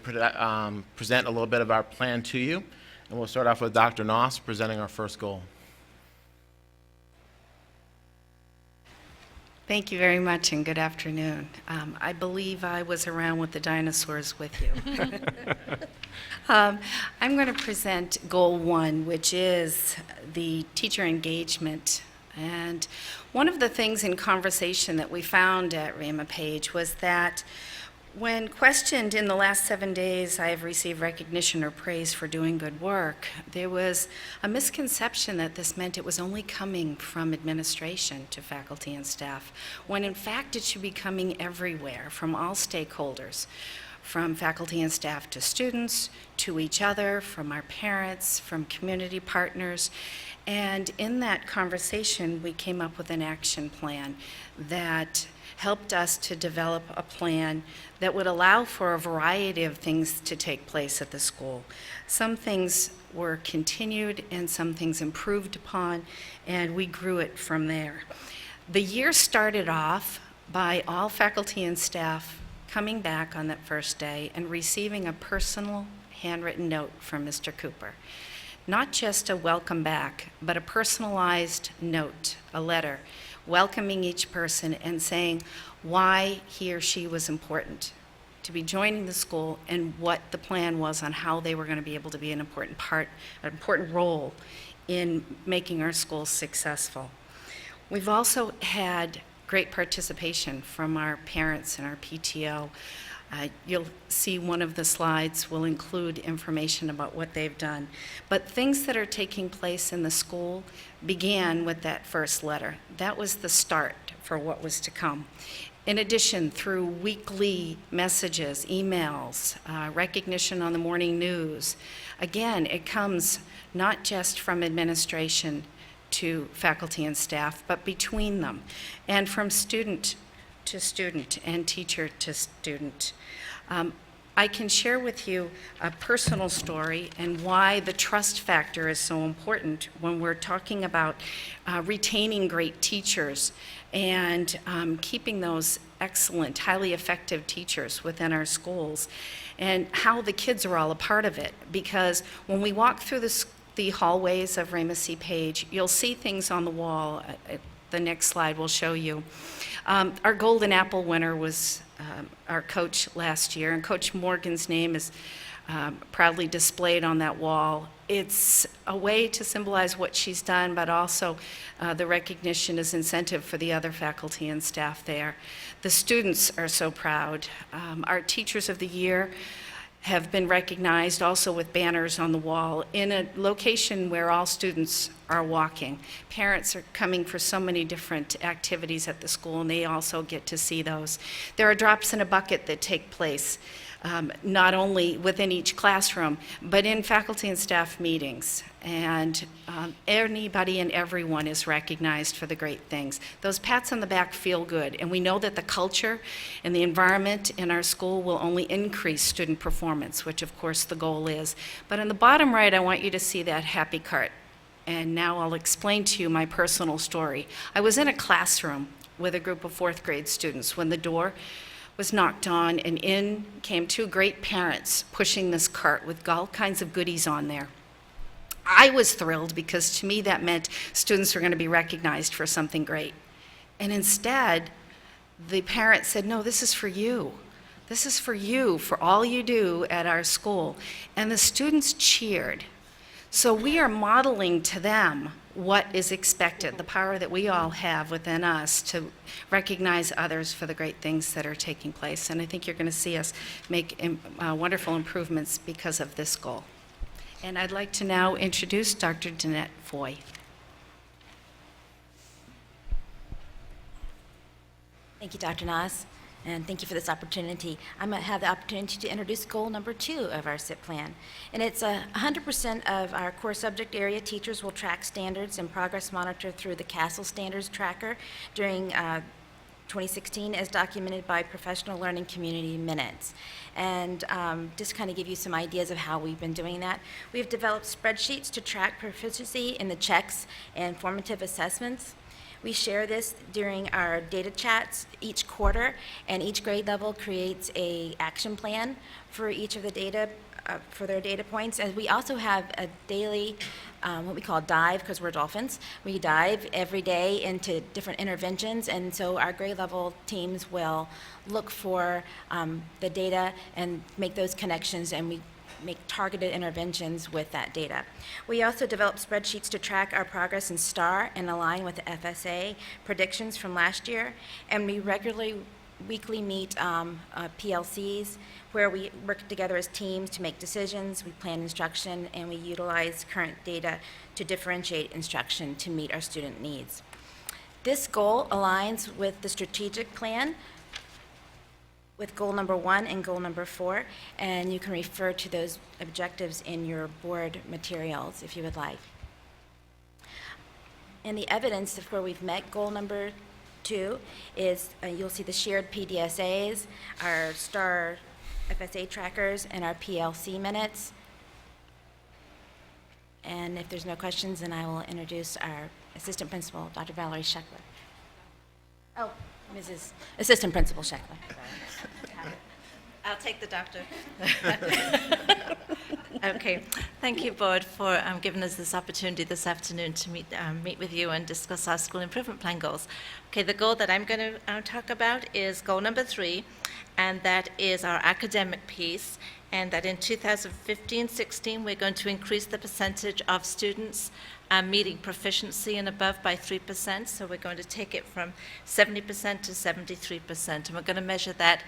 present a little bit of our plan to you. And we'll start off with Dr. Noss presenting our first goal. Thank you very much and good afternoon. I believe I was around with the dinosaurs with you. I'm going to present Goal 1, which is the teacher engagement. And one of the things in conversation that we found at Raymond Page was that when questioned in the last 7 days, I have received recognition or praise for doing good work, there was a misconception that this meant it was only coming from administration to faculty and staff, when in fact it should be coming everywhere from all stakeholders, from faculty and staff to students, to each other, from our parents, from community partners. And in that conversation, we came up with an action plan that helped us to develop a plan that would allow for a variety of things to take place at the school. Some things were continued and some things improved upon, and we grew it from there. The year started off by all faculty and staff coming back on that first day and receiving a personal handwritten note from Mr. Cooper. Not just a welcome back, but a personalized note, a letter, welcoming each person and saying why he or she was important to be joining the school and what the plan was on how they were going to be able to be an important part, an important role in making our schools successful. We've also had great participation from our parents and our PTO. You'll see one of the slides will include information about what they've done. But things that are taking place in the school began with that first letter. That was the start for what was to come. In addition, through weekly messages, emails, recognition on the morning news, again, it comes not just from administration to faculty and staff, but between them, and from student to student and teacher to student. I can share with you a personal story and why the trust factor is so important when we're talking about retaining great teachers and keeping those excellent, highly effective teachers within our schools, and how the kids are all a part of it. Because when we walk through the hallways of Raymond Page, you'll see things on the wall. The next slide will show you. Our Golden Apple winner was our coach last year, and Coach Morgan's name is proudly displayed on that wall. It's a way to symbolize what she's done, but also the recognition is incentive for the other faculty and staff there. The students are so proud. Our Teachers of the Year have been recognized also with banners on the wall in a location where all students are walking. Parents are coming for so many different activities at the school, and they also get to see those. There are drops in a bucket that take place, not only within each classroom, but in faculty and staff meetings. And anybody and everyone is recognized for the great things. Those pats on the back feel good, and we know that the culture and the environment in our school will only increase student performance, which of course the goal is. But on the bottom right, I want you to see that happy cart. And now I'll explain to you my personal story. I was in a classroom with a group of 4th grade students when the door was knocked on, and in came 2 great parents pushing this cart with all kinds of goodies on there. I was thrilled because to me that meant students were going to be recognized for something great. And instead, the parents said, "No, this is for you. This is for you, for all you do at our school." And the students cheered. So we are modeling to them what is expected, the power that we all have within us to recognize others for the great things that are taking place. And I think you're going to see us make wonderful improvements because of this goal. And I'd like to now introduce Dr. Danette Foy. Thank you, Dr. Nas, and thank you for this opportunity. I'm going to have the opportunity to introduce goal number 2 of our SIP plan. And it's 100% of our core subject area teachers will track standards and progress monitor through the CASEL Standards Tracker during 2016 as documented by professional learning community minutes. And just kind of give you some ideas of how we've been doing that. We've developed spreadsheets to track proficiency in the checks and formative assessments. We share this during our data chats each quarter, and each grade level creates an action plan for each of the data, for their data points. And we also have a daily, what we call dive, because we're dolphins. We dive every day into different interventions, and so our grade level teams will look for the data and make those connections, and we make targeted interventions with that data. We also develop spreadsheets to track our progress in STAR and align with the FSA predictions from last year, and we regularly weekly meet PLCs where we work together as teams to make decisions, we plan instruction, and we utilize current data to differentiate instruction to meet our student needs. This goal aligns with the strategic plan with goal number 1 and goal number 4, and you can refer to those objectives in your board materials if you would like. And the evidence of where we've met goal number 2 is you'll see the shared PDSAs, our STAR FSA trackers, and our PLC minutes. And if there's no questions, then I will introduce our assistant principal, Dr. Valerie Scheckler. Oh, Mrs. Assistant Principal Scheckler. I'll take the doctor. Okay, thank you, Board, for giving us this opportunity this afternoon to meet with you and discuss our school improvement plan goals. Okay, the goal that I'm going to talk about is goal number 3, and that is our academic piece, and that in 2015-16, we're going to increase the percentage of students meeting proficiency and above by 3%, so we're going to take it from 70% to 73%, and we're going to measure that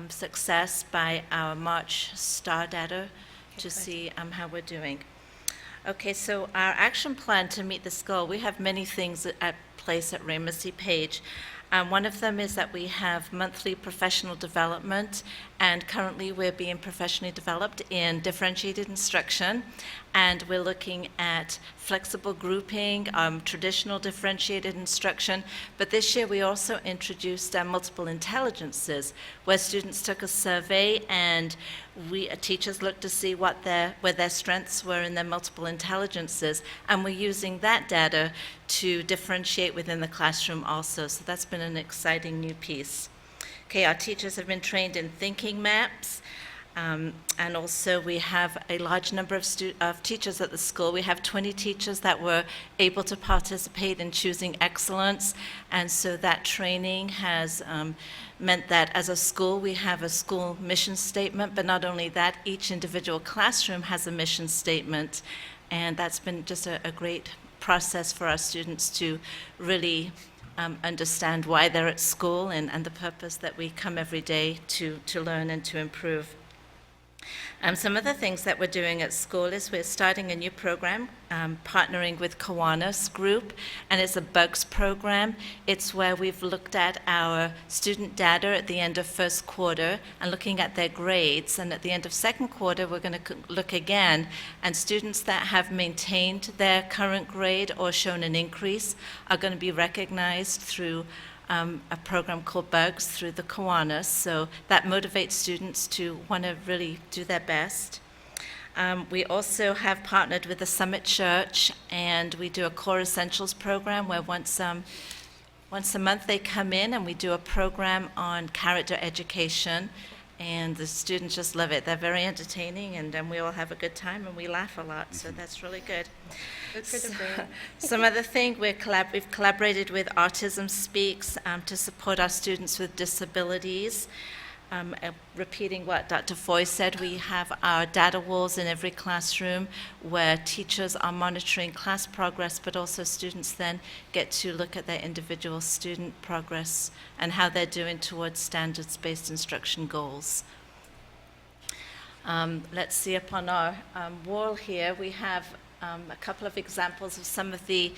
success by our March STAR data to see how we're doing. Okay, so our action plan to meet this goal, we have many things at place at Ramsey Page. One of them is that we have monthly professional development, and currently we're being professionally developed in differentiated instruction, and we're looking at flexible grouping, traditional differentiated instruction, but this year we also introduced multiple intelligences, where students took a survey and teachers looked to see where their strengths were in their multiple intelligences, and we're using that data to differentiate within the classroom also. So that's been an exciting new piece. Okay, our teachers have been trained in thinking maps, and also we have a large number of teachers at the school. We have 20 teachers that were able to participate in choosing excellence, and so that training has meant that as a school, we have a school mission statement, but not only that, each individual classroom has a mission statement, and that's been just a great process for our students to really understand why they're at school and the purpose that we come every day to learn and to improve. Some of the things that we're doing at school is we're starting a new program, partnering with Kiwanis Group, and it's a BUGS program. It's where we've looked at our student data at the end of first quarter and looking at their grades, and at the end of second quarter, we're going to look again, and students that have maintained their current grade or shown an increase are going to be recognized through a program called BUGS through the Kiwanis, so that motivates students to want to really do their best. We also have partnered with the Summit Church, and we do a Core Essentials program where once a month they come in and we do a program on character education, and the students just love it. They're very entertaining, and we all have a good time and we laugh a lot, so that's really good. Some other thing, we've collaborated with Autism Speaks to support our students with disabilities. Repeating what Dr. Foy said, we have our data walls in every classroom where teachers are monitoring class progress, but also students then get to look at their individual student progress and how they're doing towards standards-based instruction goals. Let's see, up on our wall here, we have a couple of examples of some of the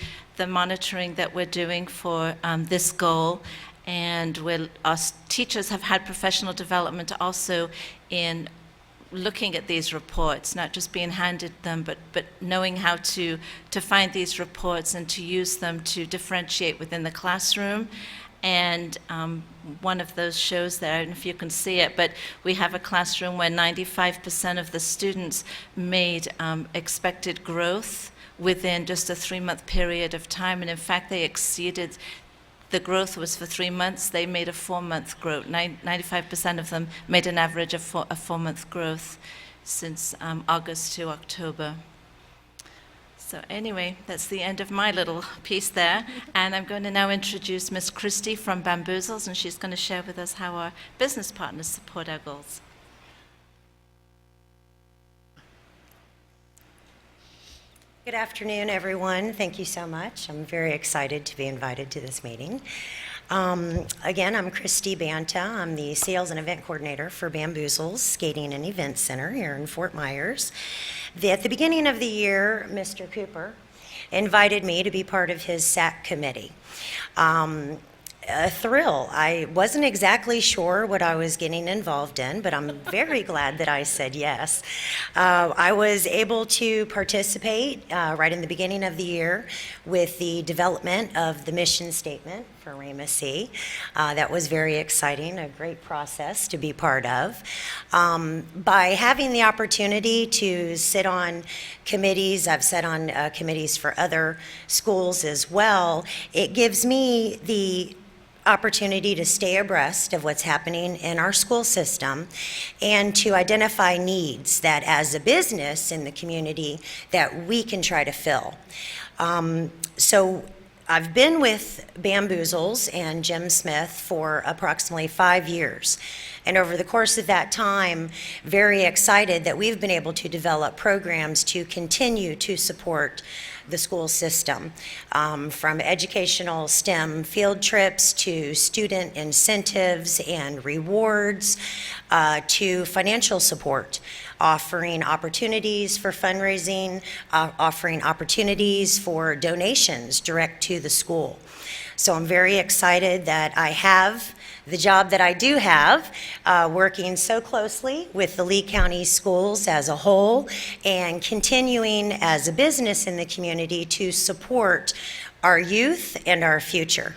monitoring that we're doing for this goal. And our teachers have had professional development also in looking at these reports, not just being handed them, but knowing how to find these reports and to use them to differentiate within the classroom. And one of those shows there, I don't know if you can see it, but we have a classroom where 95% of the students made expected growth within just a 3-month period of time. And in fact, they exceeded. The growth was for 3 months. They made a 4-month growth. 95% of them made an average of a 4-month growth since August to October. So anyway, that's the end of my little piece there. And I'm going to now introduce Miss Christie from Bamboozles, and she's going to share with us how our business partners support our goals. Good afternoon, everyone. Thank you so much. I'm very excited to be invited to this meeting. Again, I'm Christy Banta. I'm the Sales and Event Coordinator for Bamboozles Skating and Event Center here in Fort Myers. At the beginning of the year, Mr. Cooper invited me to be part of his SAC committee. A thrill. I wasn't exactly sure what I was getting involved in, but I'm very glad that I said yes. I was able to participate right in the beginning of the year with the development of the mission statement for Ramsey. That was very exciting, a great process to be part of. By having the opportunity to sit on committees, I've sat on committees for other schools as well, it gives me the opportunity to stay abreast of what's happening in our school system and to identify needs that as a business in the community that we can try to fill. So I've been with Bamboozles and Jim Smith for approximately 5 years. And over the course of that time, very excited that we've been able to develop programs to continue to support the school system, from educational STEM field trips to student incentives and rewards, to financial support, offering opportunities for fundraising, offering opportunities for donations direct to the school. So I'm very excited that I have the job that I do have, working so closely with the Lee County schools as a whole and continuing as a business in the community to support our youth and our future.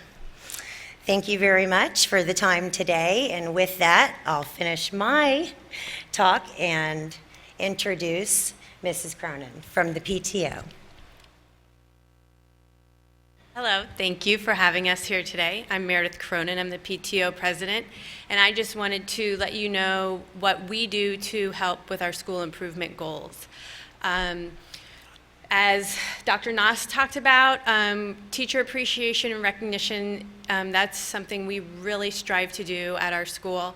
Thank you very much for the time today, and with that, I'll finish my talk and introduce Mrs. Cronin from the PTO. Hello, thank you for having us here today. I'm Meredith Cronin, I'm the PTO president, and I just wanted to let you know what we do to help with our school improvement goals. As Dr. Noss talked about, teacher appreciation and recognition, that's something we really strive to do at our school.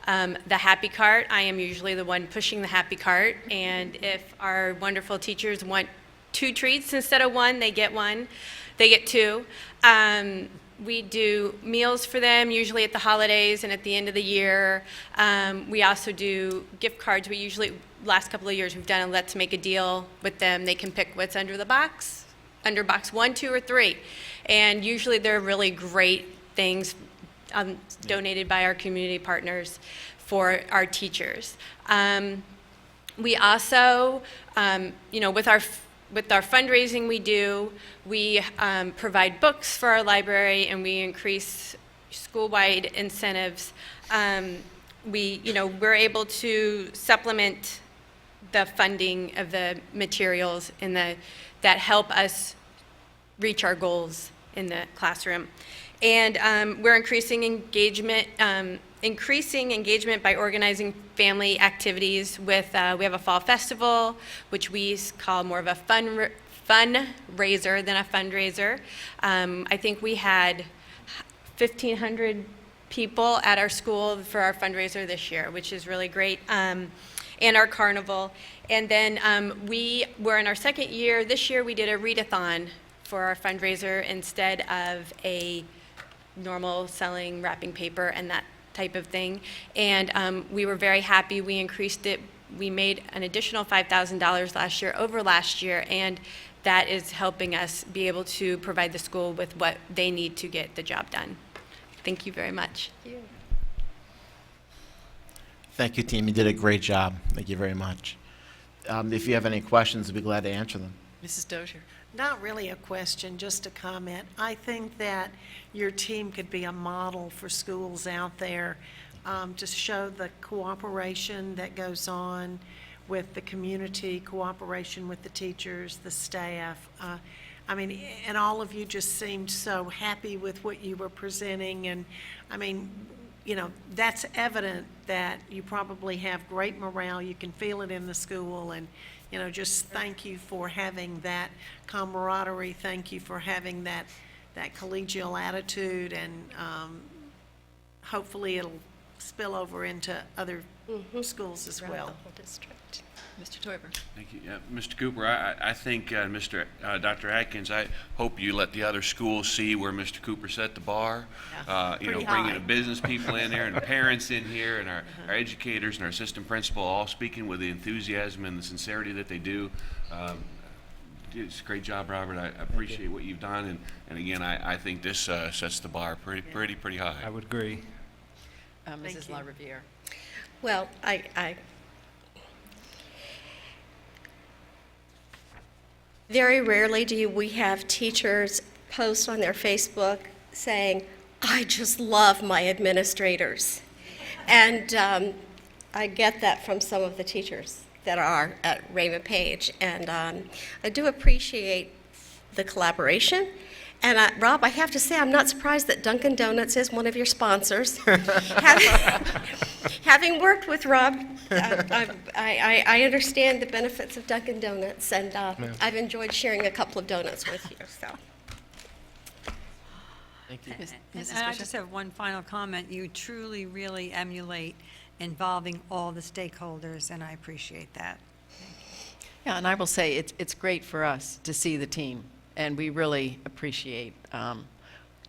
The happy cart, I am usually the one pushing the happy cart, and if our wonderful teachers want 2 treats instead of 1, they get 1. They get 2. We do meals for them, usually at the holidays and at the end of the year. We also do gift cards. We usually, last couple of years, we've done a let's make a deal with them. They can pick what's under the box, under box 1, 2, or 3. And usually they're really great things donated by our community partners for our teachers. We also, with our fundraising we provide books for our library, and we increase school-wide incentives. We're able to supplement the funding of the materials that help us reach our goals in the classroom. And we're increasing engagement by organizing family activities with, we have a fall festival, which we call more of a fundraiser than a fundraiser. I think we had 1,500 people at our school for our fundraiser this year, which is really great, and our carnival. And then we're in our 2nd year. This year we did a readathon for our fundraiser instead of a normal selling wrapping paper and that type of thing. And we were very happy. We increased it. We made an additional $5,000 last year over last year, and that is helping us be able to provide the school with what they need to get the job done. Thank you very much. Thank you, team. You did a great job. Thank you very much. If you have any questions, I'd be glad to answer them. Mrs. Dozier. Not really a question, just a comment. I think that your team could be a model for schools out there to show the cooperation that goes on with the community, cooperation with the teachers, the staff. And all of you just seemed so happy with what you were presenting. And, that's evident that you probably have great morale. You can feel it in the school. And, just thank you for having that camaraderie. Thank you for having that collegial attitude. And hopefully it'll spill over into other schools as well. Mr. Toiber. Thank you. Mr. Cooper, I think, Dr. Atkins, I hope you let the other schools see where Mr. Cooper set the bar. Bringing the business people in there and the parents in here and our educators and our assistant principal all speaking with the enthusiasm and the sincerity that they do. It's a great job, Robert. I appreciate what you've done. And again, I think this sets the bar pretty high. I would agree. Mrs. LaRiviere. Well, very rarely do we have teachers post on their Facebook saying, "I just love my administrators." And I get that from some of the teachers that are at Raymond Page. And I do appreciate the collaboration. And Rob, I have to say, I'm not surprised that Dunkin' Donuts is one of your sponsors. Having worked with Rob, I understand the benefits of Dunkin' Donuts, and I've enjoyed sharing a couple of donuts with you. So, Thank you. And I just have one final comment. You truly, really emulate involving all the stakeholders, and I appreciate that. Yeah, and I will say, it's great for us to see the team, and we really appreciate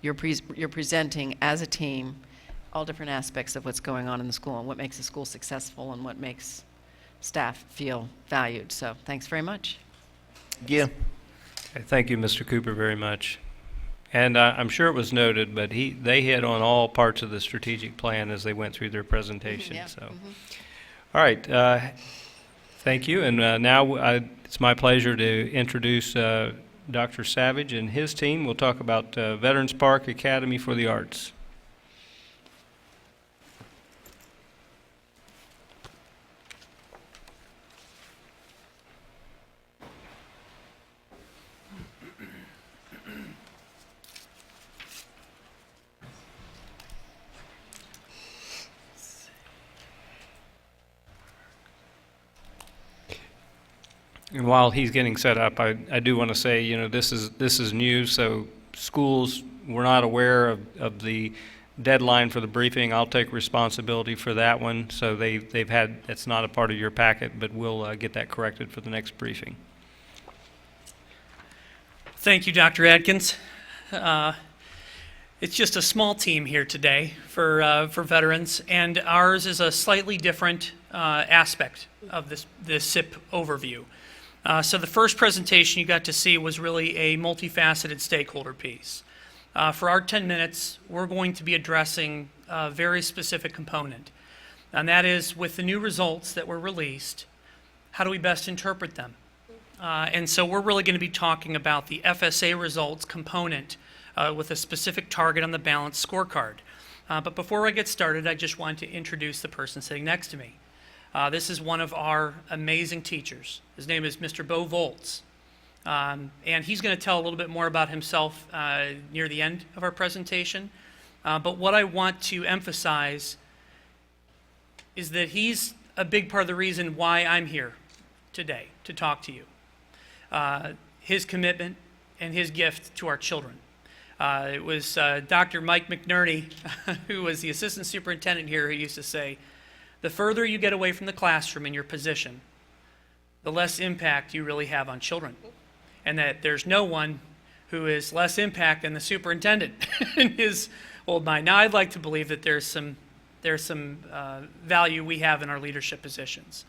your presenting as a team all different aspects of what's going on in the school and what makes the school successful and what makes staff feel valued. So thanks very much. Thank you. Okay, thank you, Mr. Cooper, very much. And I'm sure it was noted, but they hit on all parts of the strategic plan as they went through their presentation. Yeah. So, all right, thank you. And now it's my pleasure to introduce Dr. Savage and his team. We'll talk about Veterans Park Academy for the Arts. And while he's getting set up, I do want to say, you know, this is new, so schools were not aware of the deadline for the briefing. I'll take responsibility for that one. So they've had, it's not a part of your packet, but we'll get that corrected for the next briefing. Thank you, Dr. Adkins. It's just a small team here today for veterans, and ours is a slightly different aspect of this SIP overview. So the first presentation you got to see was really a multifaceted stakeholder piece. For our 10 minutes, we're going to be addressing a very specific component, and that is, with the new results that were released, how do we best interpret them? And so we're really going to be talking about the FSA results component with a specific target on the balanced scorecard. But before I get started, I just want to introduce the person sitting next to me. This is one of our amazing teachers. His name is Mr. Bo Volz. And he's going to tell a little bit more about himself near the end of our presentation. But what I want to emphasize is that he's a big part of the reason why I'm here today to talk to you. His commitment and his gift to our children. It was Dr. Mike McNerney, who was the assistant superintendent here, who used to say, the further you get away from the classroom in your position, the less impact you really have on children. And that there's no one who is less impact than the superintendent in his old mind. Now, I'd like to believe that there's some value we have in our leadership positions.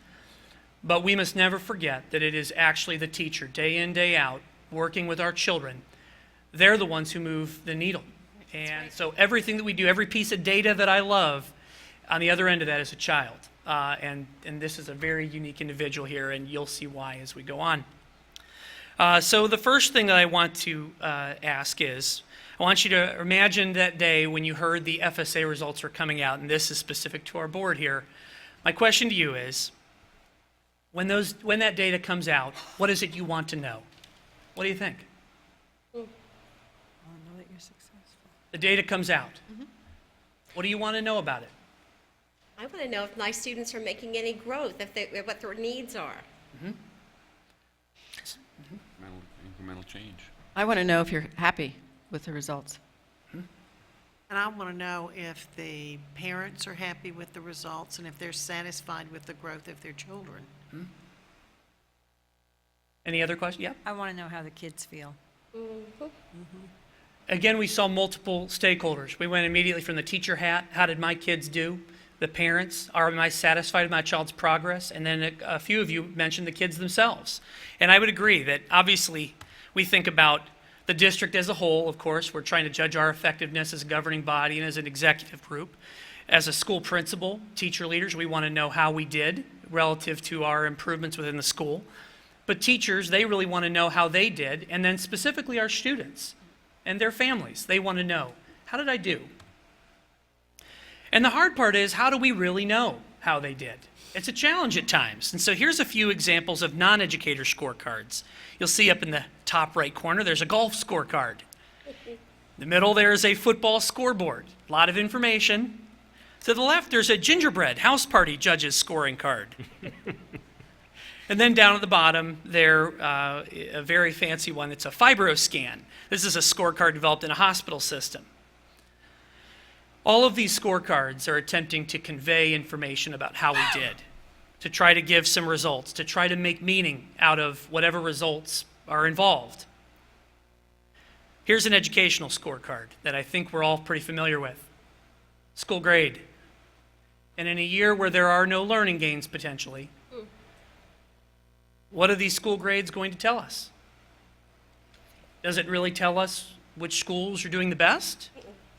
But we must never forget that it is actually the teacher, day in, day out, working with our children. They're the ones who move the needle. And so everything that we do, every piece of data that I love, on the other end of that is a child. And this is a very unique individual here, and you'll see why as we go on. So the first thing that I want to ask is, I want you to imagine that day when you heard the FSA results were coming out, and this is specific to our board here. My question to you is, when that data comes out, what is it you want to know? What do you think? I want to know that you're successful. The data comes out. Mm-hmm. What do you want to know about it? I want to know if my students are making any growth, what their needs are. Mm-hmm. Incremental change. I want to know if you're happy with the results. And I want to know if the parents are happy with the results and if they're satisfied with the growth of their children. Hmm? Any other questions? Yeah. I want to know how the kids feel. Mm-hmm. Again, we saw multiple stakeholders. We went immediately from the teacher hat, how did my kids do? The parents, am I satisfied with my child's progress? And then a few of you mentioned the kids themselves. And I would agree that obviously we think about the district as a whole, of course. We're trying to judge our effectiveness as a governing body and as an executive group. As a school principal, teacher leaders, we want to know how we did relative to our improvements within the school. But teachers, they really want to know how they did. And then specifically our students and their families, they want to know, how did I do? And the hard part is, how do we really know how they did? It's a challenge at times. And so here's a few examples of non-educator scorecards. You'll see up in the top right corner, there's a golf scorecard. In the middle, there is a football scoreboard. A lot of information. To the left, there's a gingerbread house party judges scoring card. And then down at the bottom, there a very fancy one. It's a FibroScan. This is a scorecard developed in a hospital system. All of these scorecards are attempting to convey information about how we did, to try to give some results, to try to make meaning out of whatever results are involved. Here's an educational scorecard that I think we're all pretty familiar with. School grade. And in a year where there are no learning gains potentially, what are these school grades going to tell us? Does it really tell us which schools are doing the best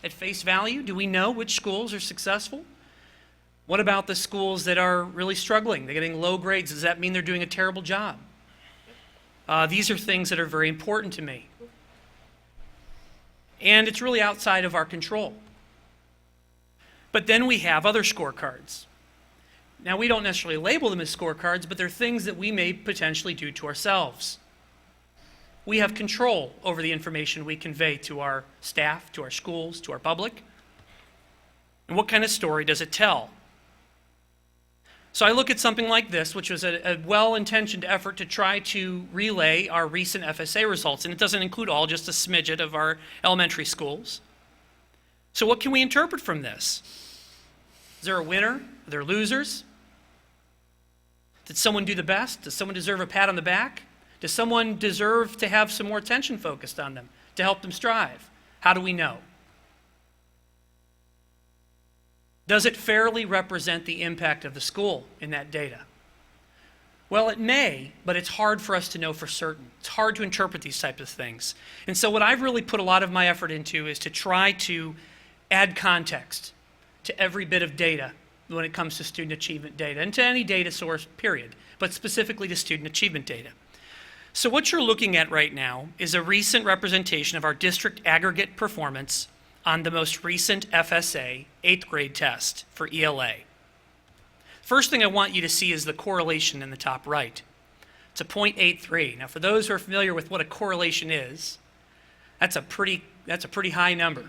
at face value? Do we know which schools are successful? What about the schools that are really struggling? They're getting low grades. Does that mean they're doing a terrible job? These are things that are very important to me. And it's really outside of our control. But then we have other scorecards. Now, we don't necessarily label them as scorecards, but they're things that we may potentially do to ourselves. We have control over the information we convey to our staff, to our schools, to our public. And what kind of story does it tell? So I look at something like this, which was a well-intentioned effort to try to relay our recent FSA results, and it doesn't include all, just a smidget of our elementary schools. So what can we interpret from this? Is there a winner? Are there losers? Did someone do the best? Does someone deserve a pat on the back? Does someone deserve to have some more attention focused on them to help them strive? How do we know? Does it fairly represent the impact of the school in that data? Well, it may, but it's hard for us to know for certain. It's hard to interpret these types of things. And so what I've really put a lot of my effort into is to try to add context to every bit of data when it comes to student achievement data, and to any data source, period, but specifically to student achievement data. So what you're looking at right now is a recent representation of our district aggregate performance on the most recent FSA 8th grade test for ELA. First thing I want you to see is the correlation in the top right. It's a 0.83. Now, for those who are familiar with what a correlation is, that's a pretty high number.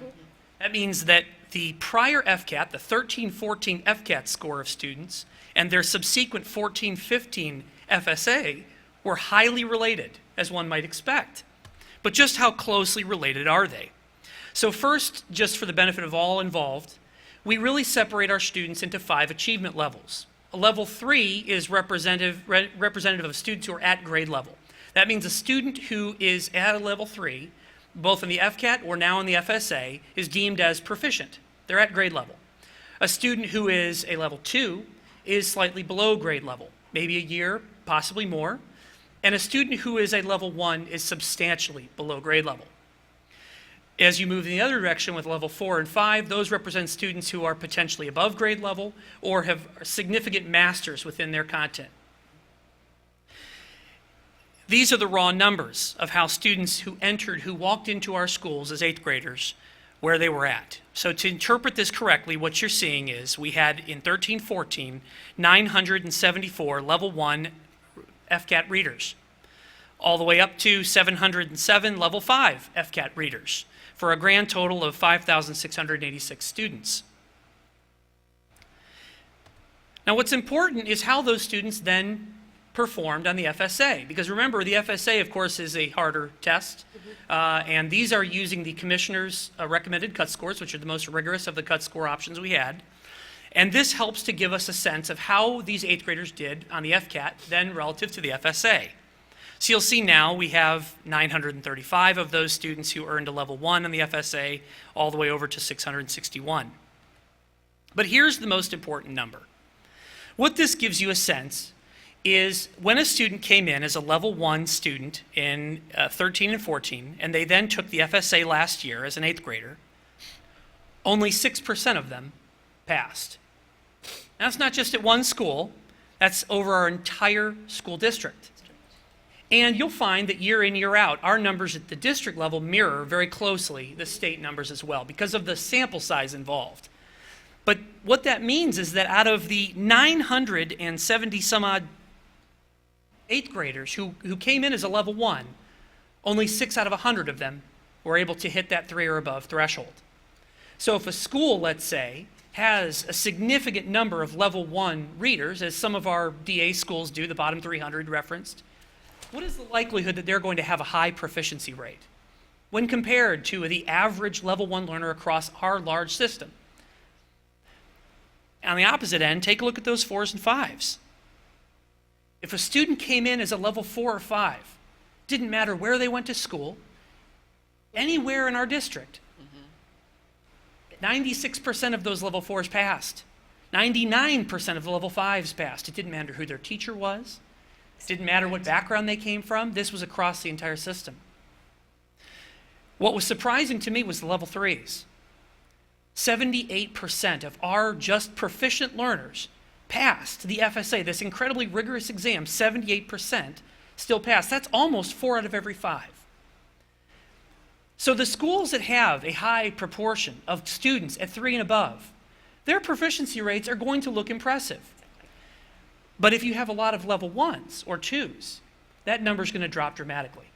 That means that the prior FCAT, the 13-14 FCAT score of students, and their subsequent 14-15 FSA were highly related, as one might expect. But just how closely related are they? So first, just for the benefit of all involved, we really separate our students into 5 achievement levels. A level 3 is representative of students who are at grade level. That means a student who is at a level 3, both in the FCAT or now in the FSA, is deemed as proficient. They're at grade level. A student who is a level 2 is slightly below grade level, maybe a year, possibly more. And a student who is a level 1 is substantially below grade level. As you move in the other direction with level 4 and 5, those represent students who are potentially above grade level or have significant masters within their content. These are the raw numbers of how students who walked into our schools as 8th graders, where they were at. So to interpret this correctly, what you're seeing is we had in 13-14, 974 level 1 FCAT readers, all the way up to 707 level 5 FCAT readers, for a grand total of 5,686 students. Now, what's important is how those students then performed on the FSA, because remember, the FSA, of course, is a harder test, and these are using the commissioner's recommended cut scores, which are the most rigorous of the cut score options we had. And this helps to give us a sense of how these 8th graders did on the FCAT then relative to the FSA. So you'll see now we have 935 of those students who earned a level 1 on the FSA, all the way over to 661. But here's the most important number. What this gives you a sense is when a student came in as a level 1 student in 13 and 14, and they then took the FSA last year as an 8th grader, only 6% of them passed. Now, that's not just at one school, that's over our entire school district. And you'll find that year in, year out, our numbers at the district level mirror very closely the state numbers as well because of the sample size involved. But what that means is that out of the 970 some odd 8th graders who came in as a level 1, only 6 out of 100 of them were able to hit that 3 or above threshold. So if a school, let's say, has a significant number of level 1 readers, as some of our DA schools do, the bottom 300 referenced, what is the likelihood that they're going to have a high proficiency rate when compared to the average level 1 learner across our large system? On the opposite end, take a look at those 4s and 5s. If a student came in as a level 4 or 5, didn't matter where they went to school, anywhere in our district, 96% of those level 4s passed. 99% of the level 5s passed. It didn't matter who their teacher was. It didn't matter what background they came from. This was across the entire system. What was surprising to me was the level 3s. 78% of our just proficient learners passed the FSA, this incredibly rigorous exam. 78% still passed. That's almost 4 out of every 5. So the schools that have a high proportion of students at 3 and above, their proficiency rates are going to look impressive. But if you have a lot of level 1s or 2s, that number is going to drop dramatically.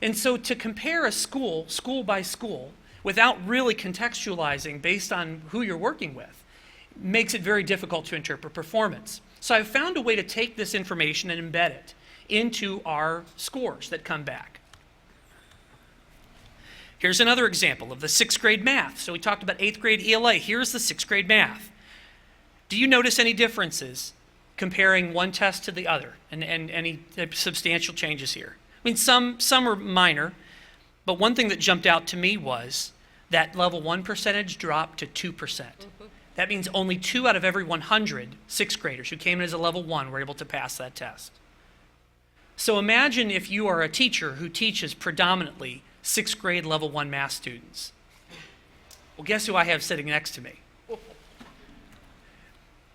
And so to compare a school by school, without really contextualizing based on who you're working with, makes it very difficult to interpret performance. So I've found a way to take this information and embed it into our scores that come back. Here's another example of the 6th grade math. So we talked about 8th grade ELA. Here's the 6th grade math. Do you notice any differences comparing one test to the other, and any substantial changes here? I mean, some are minor, but one thing that jumped out to me was that level 1 percentage dropped to 2%. That means only 2 out of every 100 6th graders who came in as a level 1 were able to pass that test. So imagine if you are a teacher who teaches predominantly 6th grade level 1 math students. Well, guess who I have sitting next to me?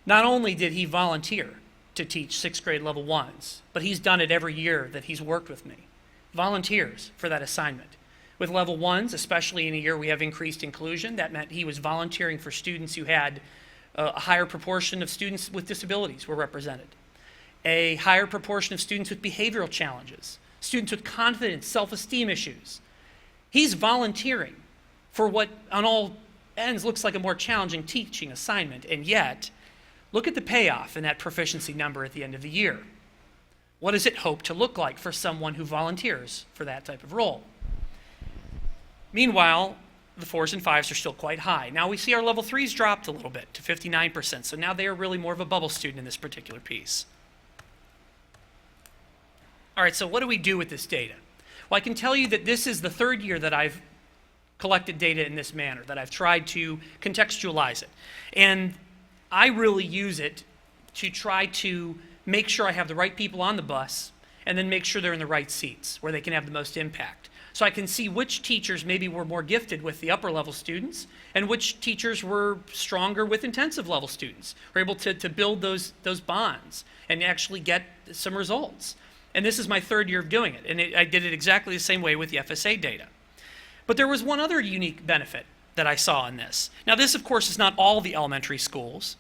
Not only did he volunteer to teach 6th grade level 1s, but he's done it every year that he's worked with me. Volunteers for that assignment. With level 1s, especially in a year we have increased inclusion, that meant he was volunteering for students who had a higher proportion of students with disabilities were represented. A higher proportion of students with behavioral challenges, students with confidence, self-esteem issues. He's volunteering for what on all ends looks like a more challenging teaching assignment, and yet, look at the payoff in that proficiency number at the end of the year. What does it hope to look like for someone who volunteers for that type of role? Meanwhile, the 4s and 5s are still quite high. Now we see our level 3s dropped a little bit to 59%, so now they are really more of a bubble student in this particular piece. All right, so what do we do with this data? Well, I can tell you that this is the 3rd year that I've collected data in this manner, that I've tried to contextualize it. And I really use it to try to make sure I have the right people on the bus and then make sure they're in the right seats where they can have the most impact. So I can see which teachers maybe were more gifted with the upper level students and which teachers were stronger with intensive level students, were able to build those bonds and actually get some results. And this is my 3rd year of doing it, and I did it exactly the same way with the FSA data. But there was one other unique benefit that I saw in this. Now this, of course, is not all the elementary schools,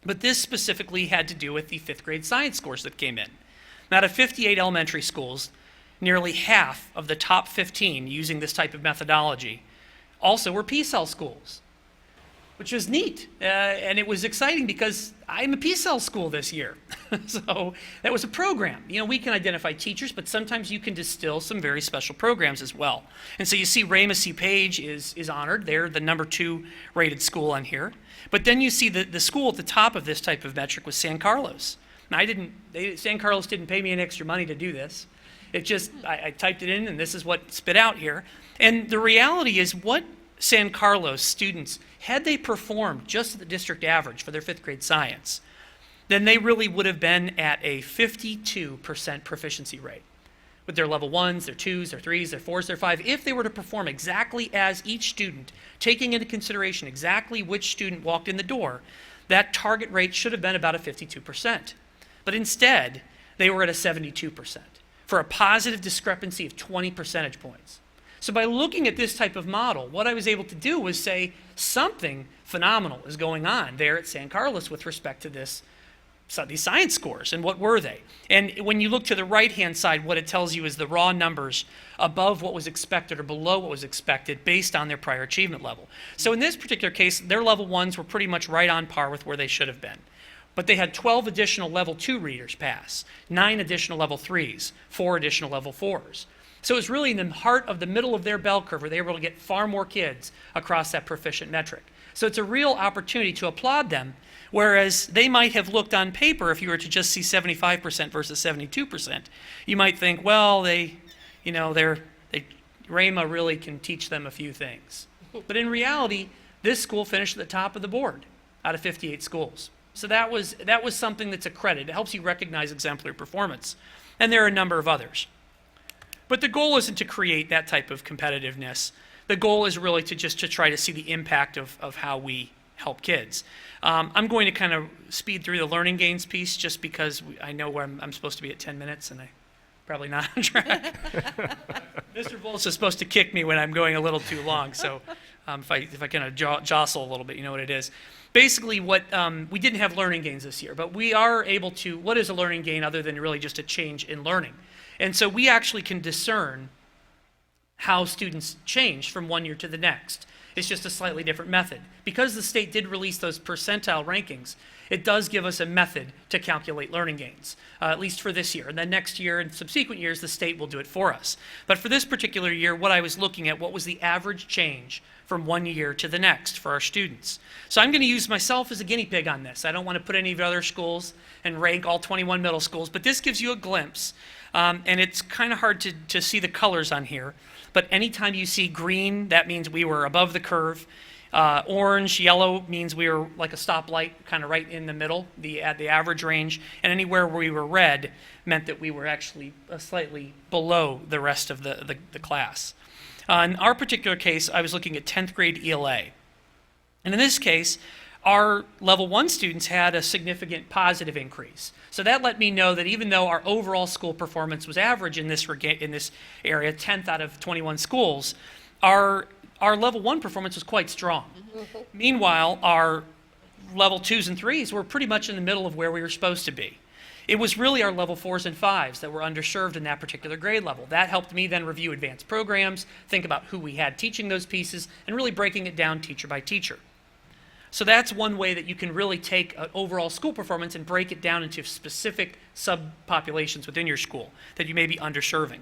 but this specifically had to do with the 5th grade science scores that came in. Now, out of 58 elementary schools, nearly half of the top 15 using this type of methodology also were P-cell schools, which was neat. And it was exciting because I'm a P-cell school this year. So that was a program. You know, we can identify teachers, but sometimes you can distill some very special programs as well. And so you see Ramus Page is honored. They're the number 2 rated school on here. But then you see the school at the top of this type of metric was San Carlos. Now San Carlos didn't pay me any extra money to do this. It just, I typed it in and this is what spit out here. And the reality is what San Carlos students, had they performed just at the district average for their 5th grade science, then they really would have been at a 52% proficiency rate with their level 1s, their 2s, their 3s, their 4s, their 5s, if they were to perform exactly as each student, taking into consideration exactly which student walked in the door, that target rate should have been about a 52%. But instead, they were at a 72% for a positive discrepancy of 20 percentage points. So by looking at this type of model, what I was able to do was say something phenomenal is going on there at San Carlos with respect to these science scores, and what were they? And when you look to the right-hand side, what it tells you is the raw numbers above what was expected or below what was expected based on their prior achievement level. So in this particular case, their level 1s were pretty much right on par with where they should have been. But they had 12 additional level 2 readers pass, 9 additional level 3s, 4 additional level 4s. So it's really in the heart of the middle of their bell curve where they were able to get far more kids across that proficient metric. So it's a real opportunity to applaud them, whereas they might have looked on paper, if you were to just see 75% versus 72%, you might think, well, Rhema really can teach them a few things. But in reality, this school finished at the top of the board out of 58 schools. So that was something that's a credit. It helps you recognize exemplary performance. And there are a number of others. But the goal isn't to create that type of competitiveness. The goal is really to try to see the impact of how we help kids. I'm going to kind of speed through the learning gains piece just because I know where I'm supposed to be at 10 minutes and I'm probably not on track. Mr. Volz is supposed to kick me when I'm going a little too long, so if I kind of jostle a little bit, you know what it is. Basically, we didn't have learning gains this year, but we are able to, what is a learning gain other than really just a change in learning? And so we actually can discern how students change from one year to the next. It's just a slightly different method. Because the state did release those percentile rankings, it does give us a method to calculate learning gains, at least for this year. And then next year and subsequent years, the state will do it for us. But for this particular year, what I was looking at, what was the average change from one year to the next for our students. So I'm going to use myself as a guinea pig on this. I don't want to put any of the other schools and rank all 21 middle schools, but this gives you a glimpse. And it's kind of hard to see the colors on here. But anytime you see green, that means we were above the curve. Orange, yellow means we were like a stoplight, kind of right in the middle, at the average range. And anywhere where we were red meant that we were actually slightly below the rest of the class. In our particular case, I was looking at 10th grade ELA. And in this case, our level 1 students had a significant positive increase. So that let me know that even though our overall school performance was average in this area, 10th out of 21 schools, our level 1 performance was quite strong. Meanwhile, our level 2s and 3s were pretty much in the middle of where we were supposed to be. It was really our level 4s and 5s that were underserved in that particular grade level. That helped me then review advanced programs, think about who we had teaching those pieces, and really breaking it down teacher by teacher. So that's one way that you can really take an overall school performance and break it down into specific subpopulations within your school that you may be underserving.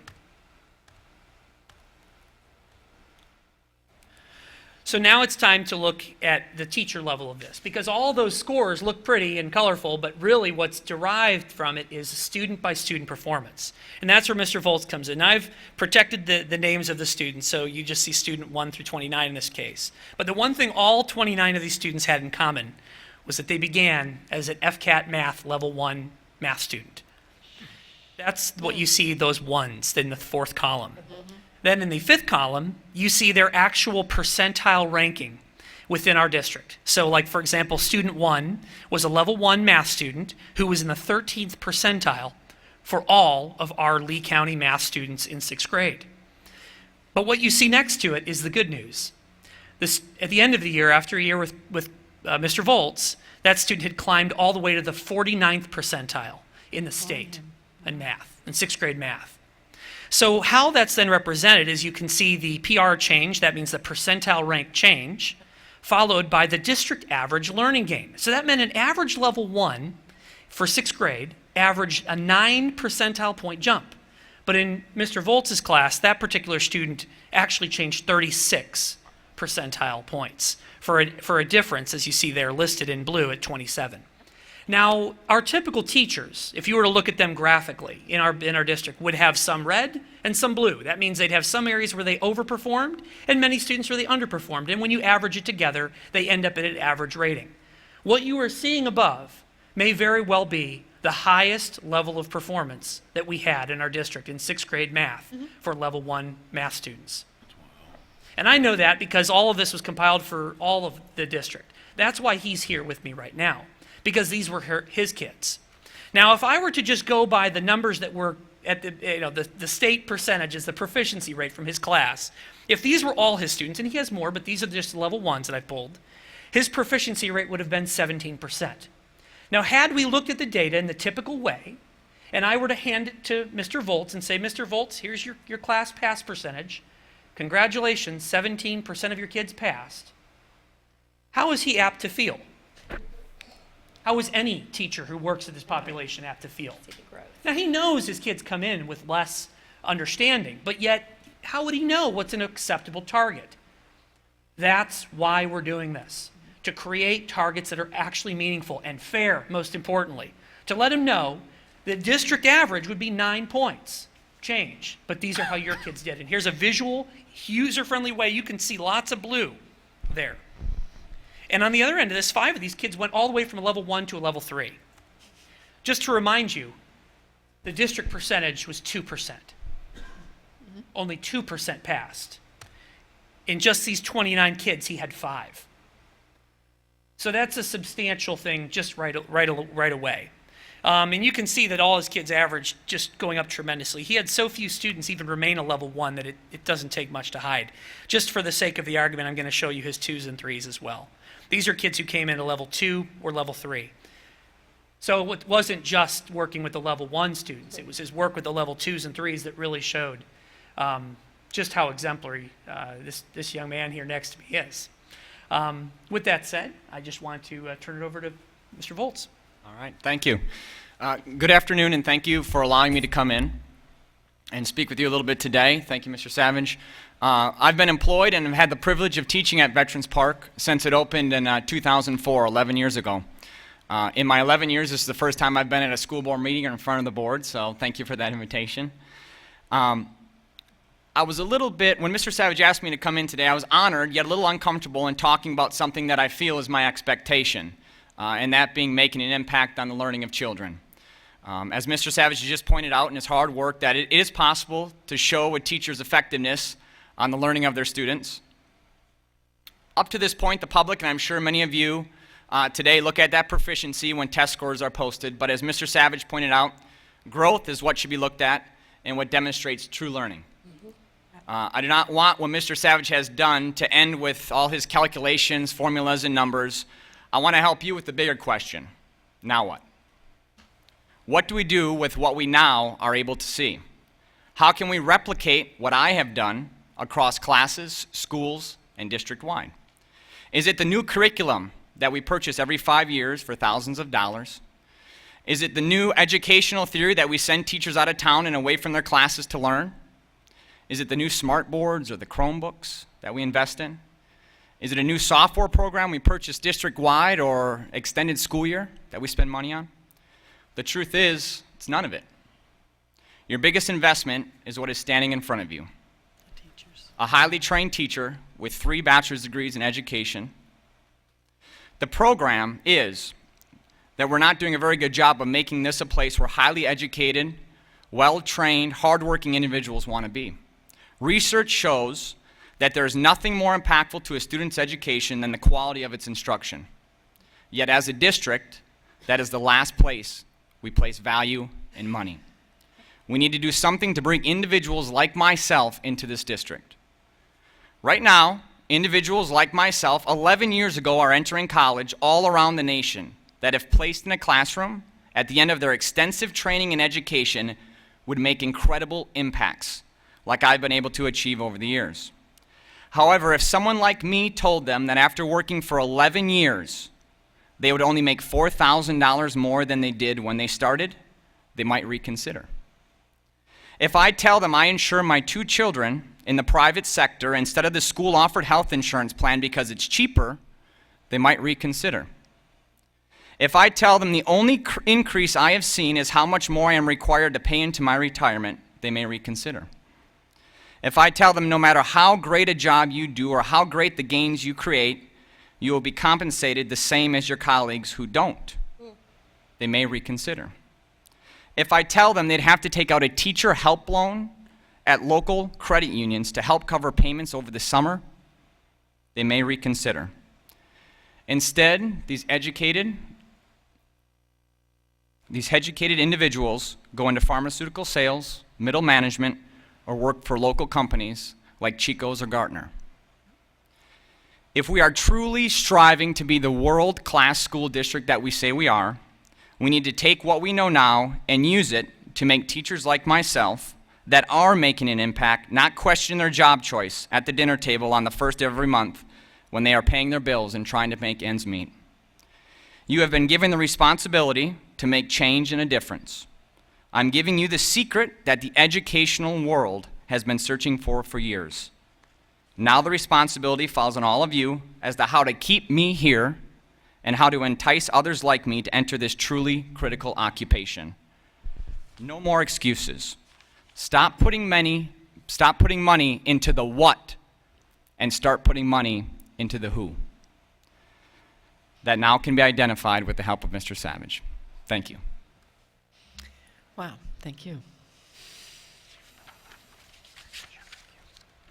So now it's time to look at the teacher level of this, because all those scores look pretty and colorful, but really what's derived from it is student by student performance. And that's where Mr. Volz comes in. I've protected the names of the students, so you just see student 1 through 29 in this case. But the one thing all 29 of these students had in common was that they began as an FCAT Math Level 1 math student. That's what you see, those ones in the 4th column. Then in the 5th column, you see their actual percentile ranking within our district. So like, for example, student 1 was a level 1 math student who was in the 13th percentile for all of our Lee County math students in 6th grade. But what you see next to it is the good news. At the end of the year, after a year with Mr. Volz, that student had climbed all the way to the 49th percentile in the state in math, in 6th grade math. So how that's then represented is you can see the PR change, that means the percentile rank change, followed by the district average learning gain. So that meant an average level 1 for 6th grade averaged a 9 percentile point jump. But in Mr. Volz's class, that particular student actually changed 36 percentile points for a difference, as you see there listed in blue, at 27. Now, our typical teachers, if you were to look at them graphically in our district, would have some red and some blue. That means they'd have some areas where they overperformed and many students where they underperformed. And when you average it together, they end up at an average rating. What you are seeing above may very well be the highest level of performance that we had in our district in 6th grade math for level 1 math students. And I know that because all of this was compiled for all of the district. That's why he's here with me right now, because these were his kids. Now, if I were to just go by the numbers that were at the state percentages, the proficiency rate from his class, if these were all his students, and he has more, but these are just level 1s that I pulled, his proficiency rate would have been 17%. Now, had we looked at the data in the typical way, and I were to hand it to Mr. Volz and say, Mr. Volz, here's your class pass percentage. Congratulations, 17% of your kids passed. How is he apt to feel? How is any teacher who works at this population apt to feel? Now, he knows his kids come in with less understanding. But yet, how would he know what's an acceptable target? That's why we're doing this, to create targets that are actually meaningful and fair, most importantly. To let him know the district average would be 9 points change, but these are how your kids did. And here's a visual, user-friendly way you can see lots of blue there. And on the other end of this, 5 of these kids went all the way from a level 1 to a level 3. Just to remind you, the district percentage was 2%. Only 2% passed. In just these 29 kids, he had 5. So that's a substantial thing just right away. And you can see that all his kids averaged just going up tremendously. He had so few students even remain a level 1 that it doesn't take much to hide. Just for the sake of the argument, I'm going to show you his 2s and 3s as well. These are kids who came into level 2 or level 3. So it wasn't just working with the level 1 students. It was his work with the level 2s and 3s that really showed just how exemplary this young man here next to me is. With that said, I just want to turn it over to Mr. Volz. All right, thank you. Good afternoon, and thank you for allowing me to come in and speak with you a little bit today. Thank you, Mr. Savage. I've been employed and have had the privilege of teaching at Veterans Park since it opened in 2004, 11 years ago. In my 11 years, this is the first time I've been at a school board meeting or in front of the board, so thank you for that invitation. I was a little bit, when Mr. Savage asked me to come in today, I was honored, yet a little uncomfortable in talking about something that I feel is my expectation, and that being making an impact on the learning of children. As Mr. Savage just pointed out in his hard work, that it is possible to show a teacher's effectiveness on the learning of their students. Up to this point, the public, and I'm sure many of you today, look at that proficiency when test scores are posted, but as Mr. Savage pointed out, growth is what should be looked at and what demonstrates true learning. I do not want what Mr. Savage has done to end with all his calculations, formulas, and numbers. I want to help you with the bigger question. Now what? What do we do with what we now are able to see? How can we replicate what I have done across classes, schools, and district-wide? Is it the new curriculum that we purchase every 5 years for thousands of dollars? Is it the new educational theory that we send teachers out of town and away from their classes to learn? Is it the new smart boards or the Chromebooks that we invest in? Is it a new software program we purchase district-wide or extended school year that we spend money on? The truth is, it's none of it. Your biggest investment is what is standing in front of you. A highly trained teacher with 3 bachelor's degrees in education. The program is that we're not doing a very good job of making this a place where highly educated, well-trained, hardworking individuals want to be. Research shows that there is nothing more impactful to a student's education than the quality of its instruction. Yet as a district, that is the last place we place value and money. We need to do something to bring individuals like myself into this district. Right now, individuals like myself 11 years ago are entering college all around the nation that, if placed in a classroom at the end of their extensive training and education, would make incredible impacts like I've been able to achieve over the years. However, if someone like me told them that after working for 11 years, they would only make $4,000 more than they did when they started, they might reconsider. If I tell them I insure my 2 children in the private sector instead of the school-offered health insurance plan because it's cheaper, they might reconsider. If I tell them the only increase I have seen is how much more I am required to pay into my retirement, they may reconsider. If I tell them no matter how great a job you do or how great the gains you create, you will be compensated the same as your colleagues who don't, they may reconsider. If I tell them they'd have to take out a teacher help loan at local credit unions to help cover payments over the summer, they may reconsider. Instead, these educated individuals go into pharmaceutical sales, middle management, or work for local companies like Chico's or Gartner. If we are truly striving to be the world-class school district that we say we are, we need to take what we know now and use it to make teachers like myself that are making an impact not question their job choice at the dinner table on the first of every month when they are paying their bills and trying to make ends meet. You have been given the responsibility to make change and a difference. I'm giving you the secret that the educational world has been searching for years. Now the responsibility falls on all of you as to how to keep me here and how to entice others like me to enter this truly critical occupation. No more excuses. Stop putting money into the what and start putting money into the who. That now can be identified with the help of Mr. Savage. Thank you. Wow, thank you.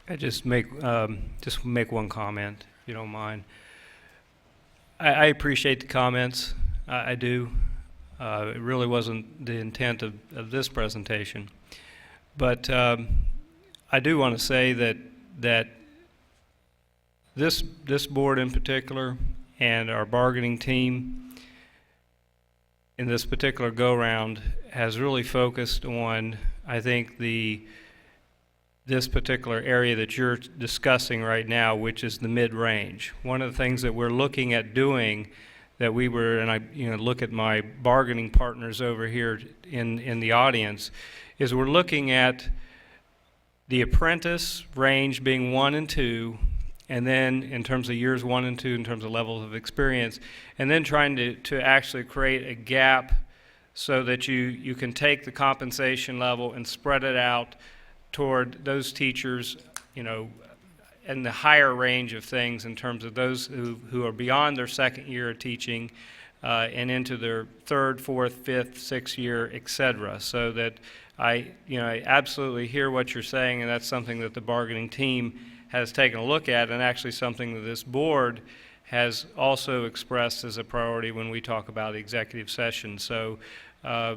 I just make one comment, if you don't mind. I appreciate the comments. I do. It really wasn't the intent of this presentation, but I do want to say that this board in particular and our bargaining team in this particular go-round has really focused on, I think, this particular area that you're discussing right now, which is the mid-range. One of the things that we're looking at doing that we were, and I look at my bargaining partners over here in the audience, is we're looking at the apprentice range being 1 and 2, and then in terms of years 1 and 2, in terms of levels of experience, and then trying to actually create a gap so that you can take the compensation level and spread it out toward those teachers, in the higher range of things in terms of those who are beyond their second year of teaching and into their third, fourth, fifth, sixth year, etc. So that I absolutely hear what you're saying, and that's something that the bargaining team has taken a look at, and actually something that this board has also expressed as a priority when we talk about the executive session. So, I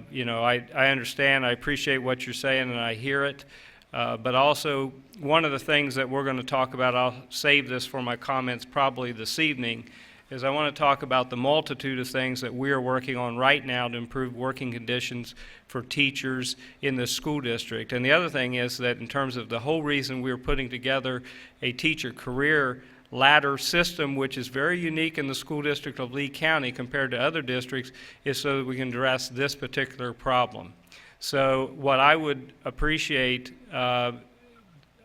understand, I appreciate what you're saying, and I hear it. But also, one of the things that we're going to talk about, I'll save this for my comments probably this evening, is I want to talk about the multitude of things that we are working on right now to improve working conditions for teachers in the school district. And the other thing is that in terms of the whole reason we're putting together a teacher career ladder system, which is very unique in the school district of Lee County compared to other districts, is so that we can address this particular problem. So what I would appreciate all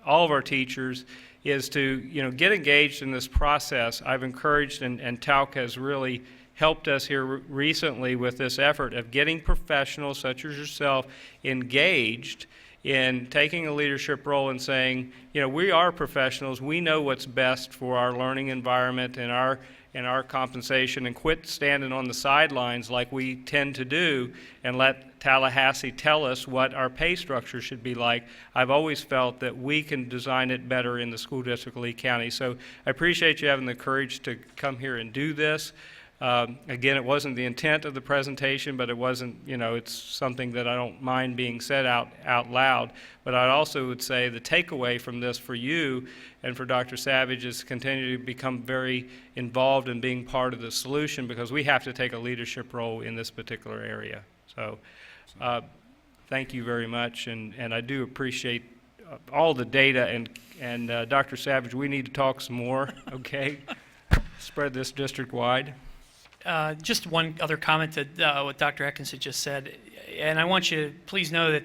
of our teachers is to get engaged in this process. I've encouraged, and TALC has really helped us here recently with this effort of getting professionals such as yourself engaged in taking a leadership role and saying, we are professionals, we know what's best for our learning environment and our compensation, and quit standing on the sidelines like we tend to do and let Tallahassee tell us what our pay structure should be like. I've always felt that we can design it better in the school district of Lee County. So I appreciate you having the courage to come here and do this. Again, it wasn't the intent of the presentation, but it wasn't, it's something that I don't mind being said out loud. But I also would say the takeaway from this for you and for Dr. Savage is to continue to become very involved in being part of the solution, because we have to take a leadership role in this particular area. So thank you very much, and I do appreciate all the data, and Dr. Savage, we need to talk some more, okay? Spread this district-wide. Just one other comment to what Dr. Ekins had just said, and I want you to please know that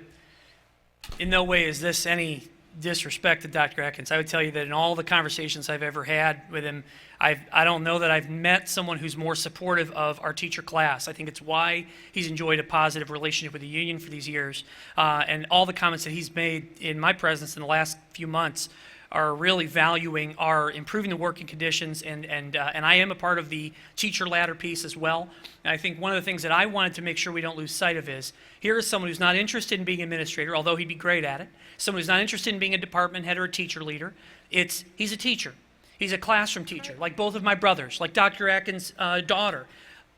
in no way is this any disrespect to Dr. Ekins. I would tell you that in all the conversations I've ever had with him, I don't know that I've met someone who's more supportive of our teacher class. I think it's why he's enjoyed a positive relationship with the union for these years, and all the comments that he's made in my presence in the last few months are really valuing our improving the working conditions, and I am a part of the teacher ladder piece as well. And I think one of the things that I wanted to make sure we don't lose sight of is, here is someone who's not interested in being an administrator, although he'd be great at it, someone who's not interested in being a department head or a teacher leader. He's a teacher. He's a classroom teacher, like both of my brothers, like Dr. Atkins' daughter.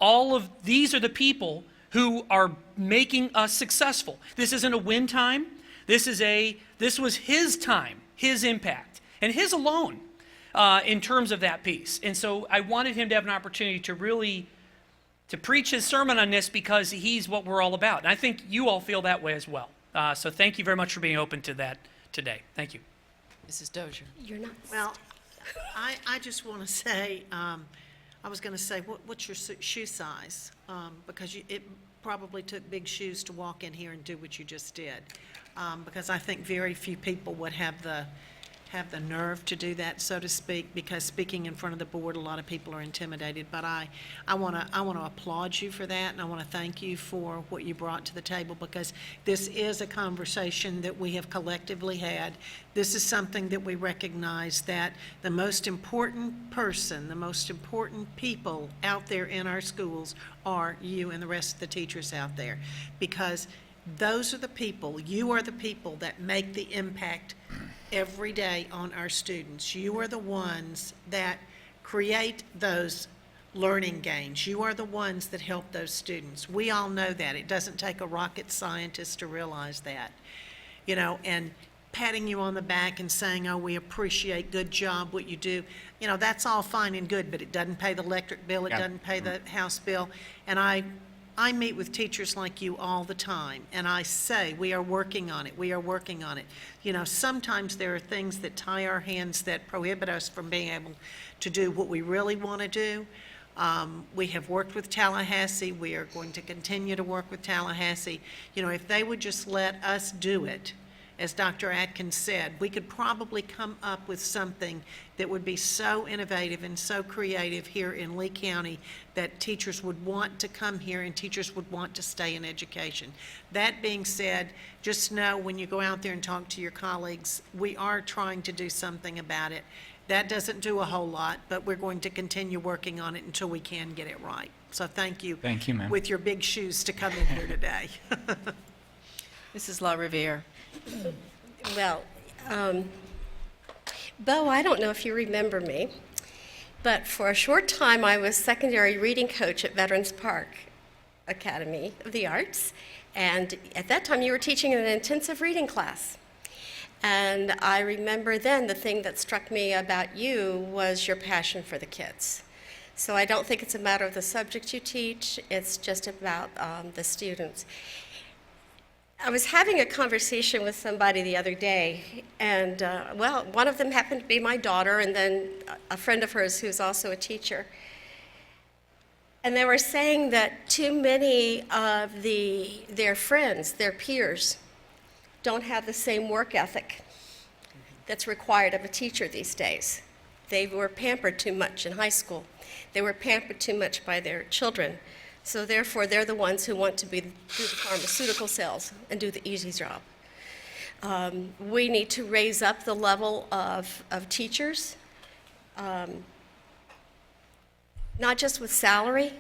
All of these are the people who are making us successful. This isn't a win time. This was his time, his impact, and his alone in terms of that piece. And so I wanted him to have an opportunity to really preach his sermon on this, because he's what we're all about. And I think you all feel that way as well. So thank you very much for being open to that today. Thank you. Mrs. Dozier. You're not. Well, I just want to say, I I was going to say, what's your shoe size? Because it probably took big shoes to walk in here and do what you just did. Because I think very few people would have the nerve to do that, so to speak, because speaking in front of the board, a lot of people are intimidated. But I want to applaud you for that, and I want to thank you for what you brought to the table, because this is a conversation that we have collectively had. This is something that we recognize, that the most important person, the most important people out there in our schools are you and the rest of the teachers out there, because those are the people, you are the people that make the impact every day on our students. You are the ones that create those learning gains. You are the ones that help those students. We all know that. It doesn't take a rocket scientist to realize that. You know, and patting you on the back and saying, oh, we appreciate, good job, what you do, you know, that's all fine and good, but it doesn't pay the electric bill, it doesn't pay the house bill. And I meet with teachers like you all the time, and I say, we are working on it, we are working on it. You know, sometimes there are things that tie our hands that prohibit us from being able to do what we really want to do. We have worked with Tallahassee, we are going to continue to work with Tallahassee. You know, if they would just let us do it, as Dr. Atkins said, we could probably come up with something that would be so innovative and so creative here in Lee County that teachers would want to come here and teachers would want to stay in education. That being said, just know when you go out there and talk to your colleagues, we are trying to do something about it. That doesn't do a whole lot, but we're going to continue working on it until we can get it right. So thank you. Thank you, ma'am. With your big shoes to come in here today. Mrs. La Riviere. Well, Bo, I don't know if you remember me, but for a short time I was secondary reading coach at Veterans Park Academy of the Arts, and at that time you were teaching an intensive reading class. And I remember then the thing that struck me about you was your passion for the kids. So I don't think it's a matter of the subject you teach, it's just about the students. I was having a conversation with somebody the other day, and well, one of them happened to be my daughter, and then a friend of hers who's also a teacher. And they were saying that too many of their friends, their peers, don't have the same work ethic that's required of a teacher these days. They were pampered too much in high school. They were pampered too much by their children. So therefore, they're the ones who want to do the pharmaceutical sales and do the easy job. We need to raise up the level of teachers, not just with salary,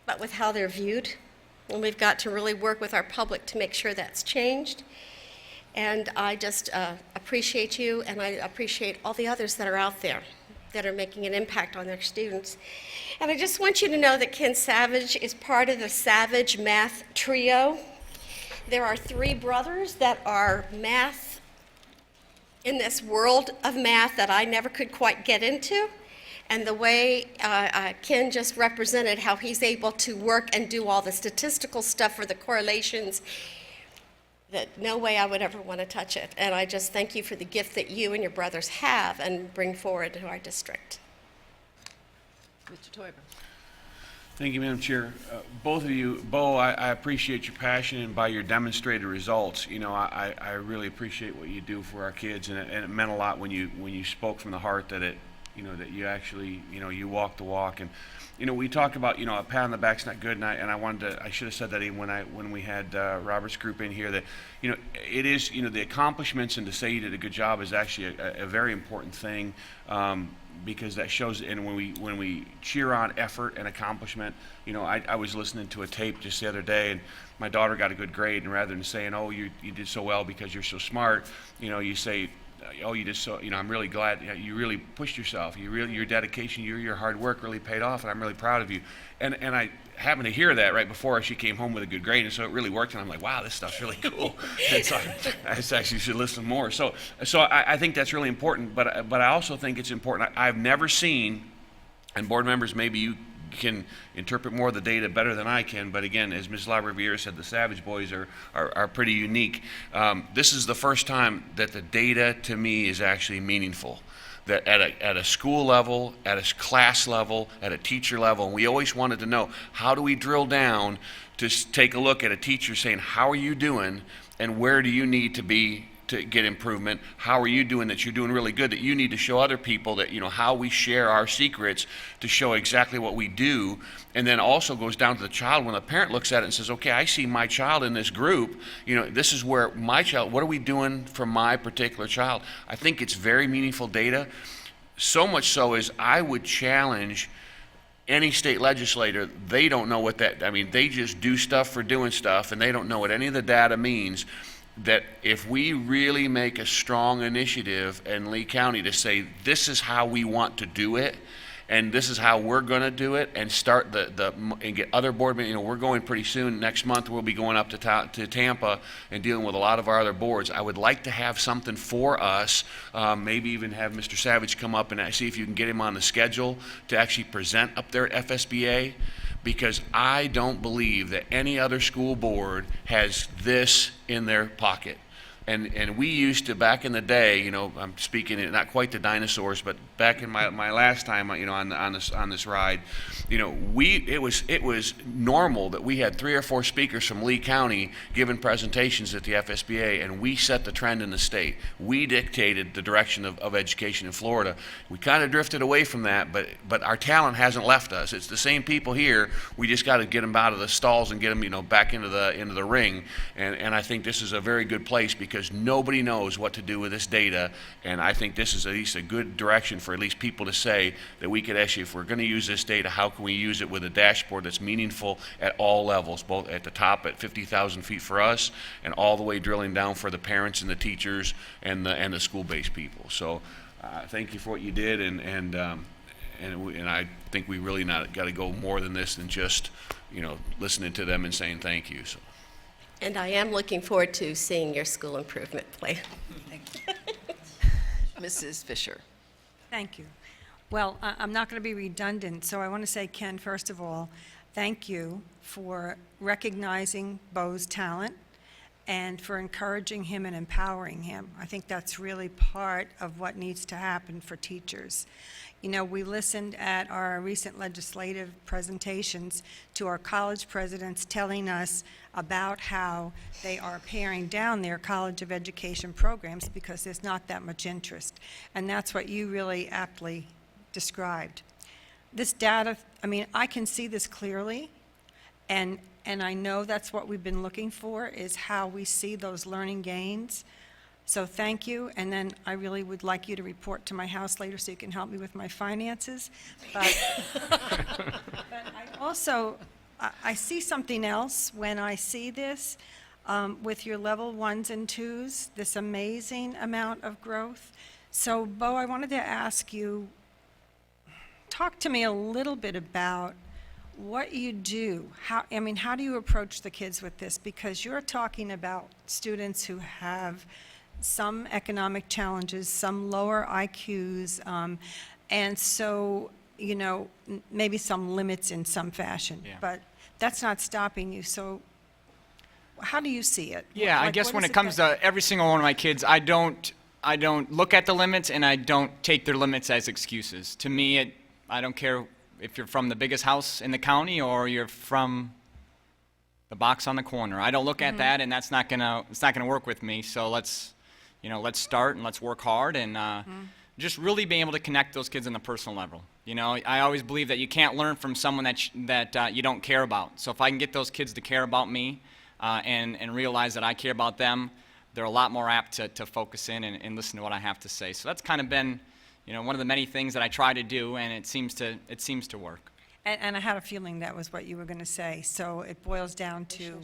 but with how they're viewed. And we've got to really work with our public to make sure that's changed. And I just appreciate you, and I appreciate all the others that are out there that are making an impact on their students. And I just want you to know that Ken Savage is part of the Savage Math Trio. There are 3 brothers that are math in this world of math that I never could quite get into. And the way Ken just represented how he's able to work and do all the statistical stuff for the correlations, that no way I would ever want to touch it. And I just thank you for the gift that you and your brothers have and bring forward to our district. Mr. Toiber. Thank you, Madam Chair. Both of you, Bo, I appreciate your passion and by your demonstrated results. You know, I really appreciate what you do for our kids, and it meant a lot when you spoke from the heart that it, you know, that you actually, you know, you walk the walk. And you know, we talk about, you know, a pat on the back's not good, and I should have said that even when we had Robert's group in here, that, you know, it is, you know, the accomplishments and to say you did a good job is actually a very important thing, because that shows. And when we cheer on effort and accomplishment, you know, I was listening to a tape just the other day, and my daughter got a good grade, and rather than saying, oh, you did so well because you're so smart, you know, you say, oh, you just so, you know, I'm really glad you really pushed yourself. Your dedication, your hard work really paid off, and I'm really proud of you. And I happened to hear that right before she came home with a good grade, and so it really worked. And I'm like, wow, this stuff's really cool. And so I actually should listen more. So I think that's really important. But I also think it's important. I've never seen, and board members, maybe you can interpret more of the data better than I can, but again, as Ms. La Riviere said, the Savage boys are pretty unique. This is the first time that the data to me is actually meaningful. that at a school level, at a class level, at a teacher level, and we always wanted to know, how do we drill down to take a look at a teacher saying, how are you doing, and where do you need to be to get improvement? How are you doing that you're doing really good, that you need to show other people that, how we share our secrets to show exactly what we do. And then also goes down to the child. When the parent looks at it and says, okay, I see my child in this group, this is where my child, what are we doing for my particular child? I think it's very meaningful data. So much so is I would challenge any state legislator. They don't know what they just do stuff for doing stuff, and they don't know what any of the data means. That if we really make a strong initiative in Lee County to say, this is how we want to do it, and this is how we're going to do it, and start and get other board members. We're going pretty soon. Next month we'll be going up to Tampa and dealing with a lot of our other boards. I would like to have something for us, maybe even have Mr. Savage come up and see if you can get him on the schedule to actually present up there at FSBA, because I don't believe that any other school board has this in their pocket. And we used to, back in the day, I'm speaking not quite the dinosaurs, but back in my last time, on this ride, it was normal that we had 3 or 4 speakers from Lee County giving presentations at the FSBA, and we set the trend in the state. We dictated the direction of education in Florida. We kind of drifted away from that, but our talent hasn't left us. It's the same people here. We just got to get them out of the stalls and get them, back into the ring. And I think this is a very good place, because nobody knows what to do with this data, and I think this is at least a good direction for at least people to say that we could actually, if we're going to use this data, how can we use it with a dashboard that's meaningful at all levels, both at the top at 50,000 feet for us, and all the way drilling down for the parents and the teachers and the school-based people. So thank you for what you did, and I think we really got to go more than this than just listening to them and saying thank you. So. And I am looking forward to seeing your school improvement plan. Mrs. Fisher. Thank you. Well, I'm not going to be redundant, so I want to say, Ken, first of all, thank you for recognizing Bo's talent and for encouraging him and empowering him. I think that's really part of what needs to happen for teachers. We listened at our recent legislative presentations to our college presidents telling us about how they are paring down their College of Education programs because there's not that much interest. And that's what you really aptly described. This data, I can see this clearly, and I know that's what we've been looking for, is how we see those learning gains. So thank you, and then I really would like you to report to my house later so you can help me with my finances. But I also, I see something else when I see this with your level 1s and 2s, this amazing amount of growth. So Bo, I wanted to ask you, talk to me a little bit about what you do. How do you approach the kids with this? Because you're talking about students who have some economic challenges, some lower IQs, and so, maybe some limits in some fashion. Yeah. But that's not stopping you. So how do you see it? Yeah, I guess when it comes to every single one of my kids, I don't look at the limits, and I don't take their limits as excuses. To me, I don't care if you're from the biggest house in the county or you're from the box on the corner. I don't look at that, and it's not gonna work with me. So let's start and let's work hard and just really being able to connect those kids on the personal level. I always believe that you can't learn from someone that you don't care about. So if I can get those kids to care about me and realize that I care about them, they're a lot more apt to focus in and listen to what I have to say. So that's kind of been, one of the many things that I try to do, and it seems to work. And I had a feeling that was what you were going to say. So it boils down to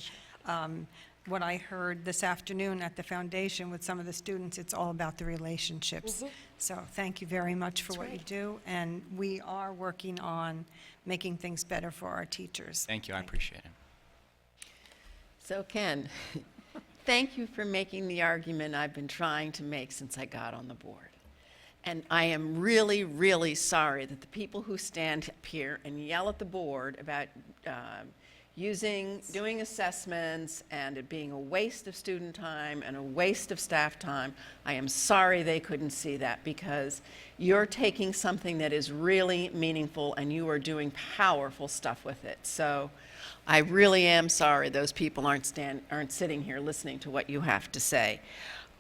what I heard this afternoon at the foundation with some of the students. It's all about the relationships. So thank you very much for what you do. And we are working on making things better for our teachers. Thank you. I appreciate it. So Ken, thank you for making the argument I've been trying to make since I got on the board. And I am really, really sorry that the people who stand up here and yell at the board about doing assessments and it being a waste of student time and a waste of staff time. I am sorry they couldn't see that, because you're taking something that is really meaningful and you are doing powerful stuff with it. So I really am sorry those people aren't sitting here listening to what you have to say.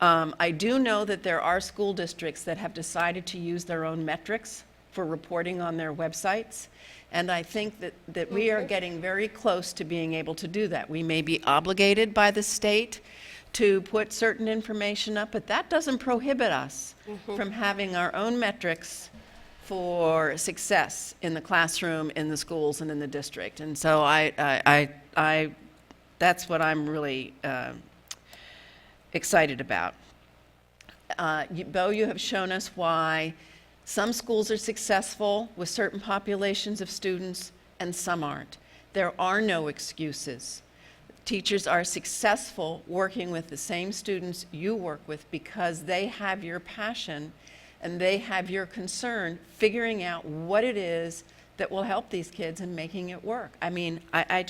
I do know that there are school districts that have decided to use their own metrics for reporting on their websites. And I think that we are getting very close to being able to do that. We may be obligated by the state to put certain information up, but that doesn't prohibit us from having our own metrics for success in the classroom, in the schools, and in the district. And so that's what I'm really excited about. Bo, you have shown us why some schools are successful with certain populations of students and some aren't. There are no excuses. Teachers are successful working with the same students you work with because they have your passion and they have your concern figuring out what it is that will help these kids and making it work. I mean, I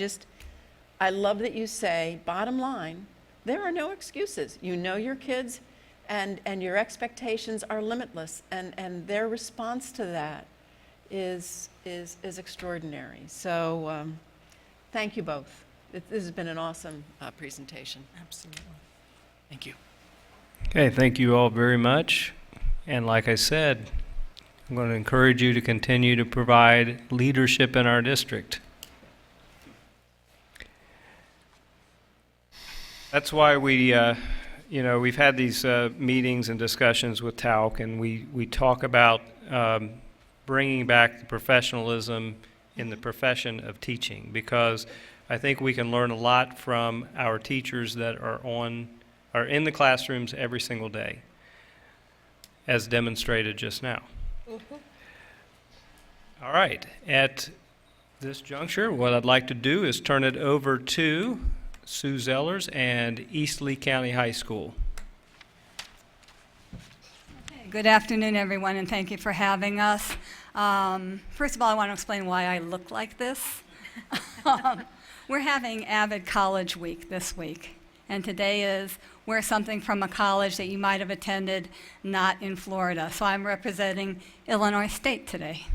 love that you say, bottom line, there are no excuses. You know your kids, and your expectations are limitless, and their response to that is extraordinary. So thank you both. This has been an awesome presentation. Absolutely. Thank you. Okay, thank you all very much. And like I said, I'm going to encourage you to continue to provide leadership in our district. That's why we've had these meetings and discussions with TALC, and we talk about bringing back the professionalism in the profession of teaching, because I think we can learn a lot from our teachers that are in the classrooms every single day, as demonstrated just now. All right, at this juncture, what I'd like to do is turn it over to Sue Zellers and East Lee County High School. Good afternoon, everyone, and thank you for having us. First of all, I want to explain why I look like this. We're having Avid College Week this week, and today is wear something from a college that you might have attended not in Florida. So I'm representing Illinois State today.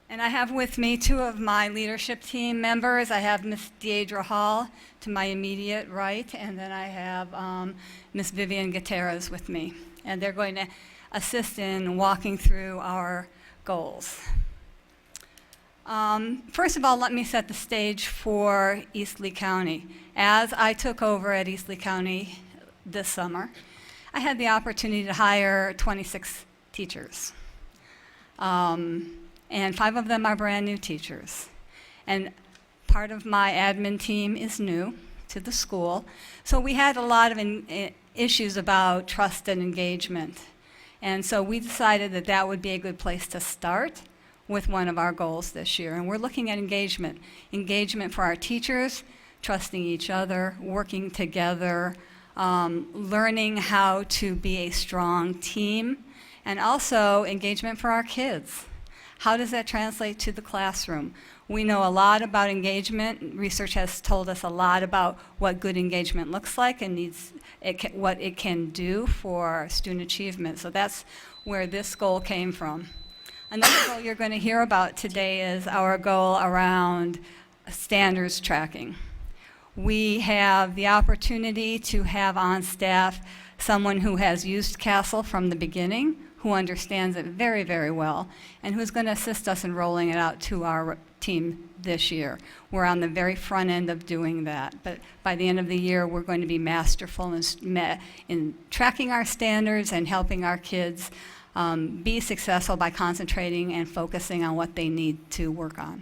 And I have with me two of my leadership team members. I have Miss Deidre Hall to my immediate right, and then I have Miss Vivian Gutierrez with me. And they're going to assist in walking through our goals. First of all, let me set the stage for East Lee County. As I took over at East Lee County this summer, I had the opportunity to hire 26 teachers. And 5 of them are brand new teachers. And part of my admin team is new to the school. So we had a lot of issues about trust and engagement. And so we decided that that would be a good place to start with one of our goals this year. And we're looking at engagement. Engagement for our teachers, trusting each other, working together, learning how to be a strong team, and also engagement for our kids. How does that translate to the classroom? We know a lot about engagement. Research has told us a lot about what good engagement looks like and what it can do for student achievement. So that's where this goal came from. Another goal you're going to hear about today is our goal around standards tracking. We have the opportunity to have on staff someone who has used CASEL from the beginning, who understands it very, very well, and who's going to assist us in rolling it out to our team this year. We're on the very front end of doing that, but by the end of the year, we're going to be masterful in tracking our standards and helping our kids be successful by concentrating and focusing on what they need to work on.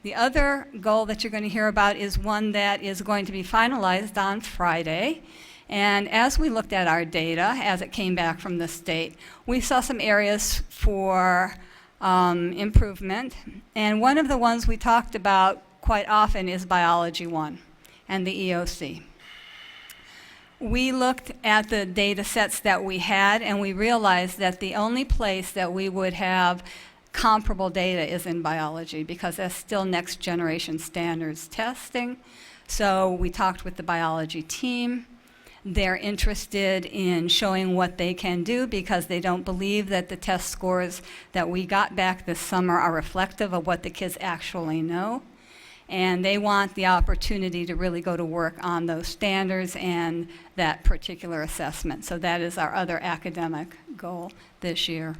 The other goal that you're going to hear about is one that is going to be finalized on Friday. And as we looked at our data, as it came back from the state, we saw some areas for improvement. And one of the ones we talked about quite often is Biology 1 and the EOC. We looked at the data sets that we had, and we realized that the only place that we would have comparable data is in biology, because that's still next generation standards testing. So we talked with the biology team. They're interested in showing what they can do because they don't believe that the test scores that we got back this summer are reflective of what the kids actually know. And they want the opportunity to really go to work on those standards and that particular assessment. So that is our other academic goal this year.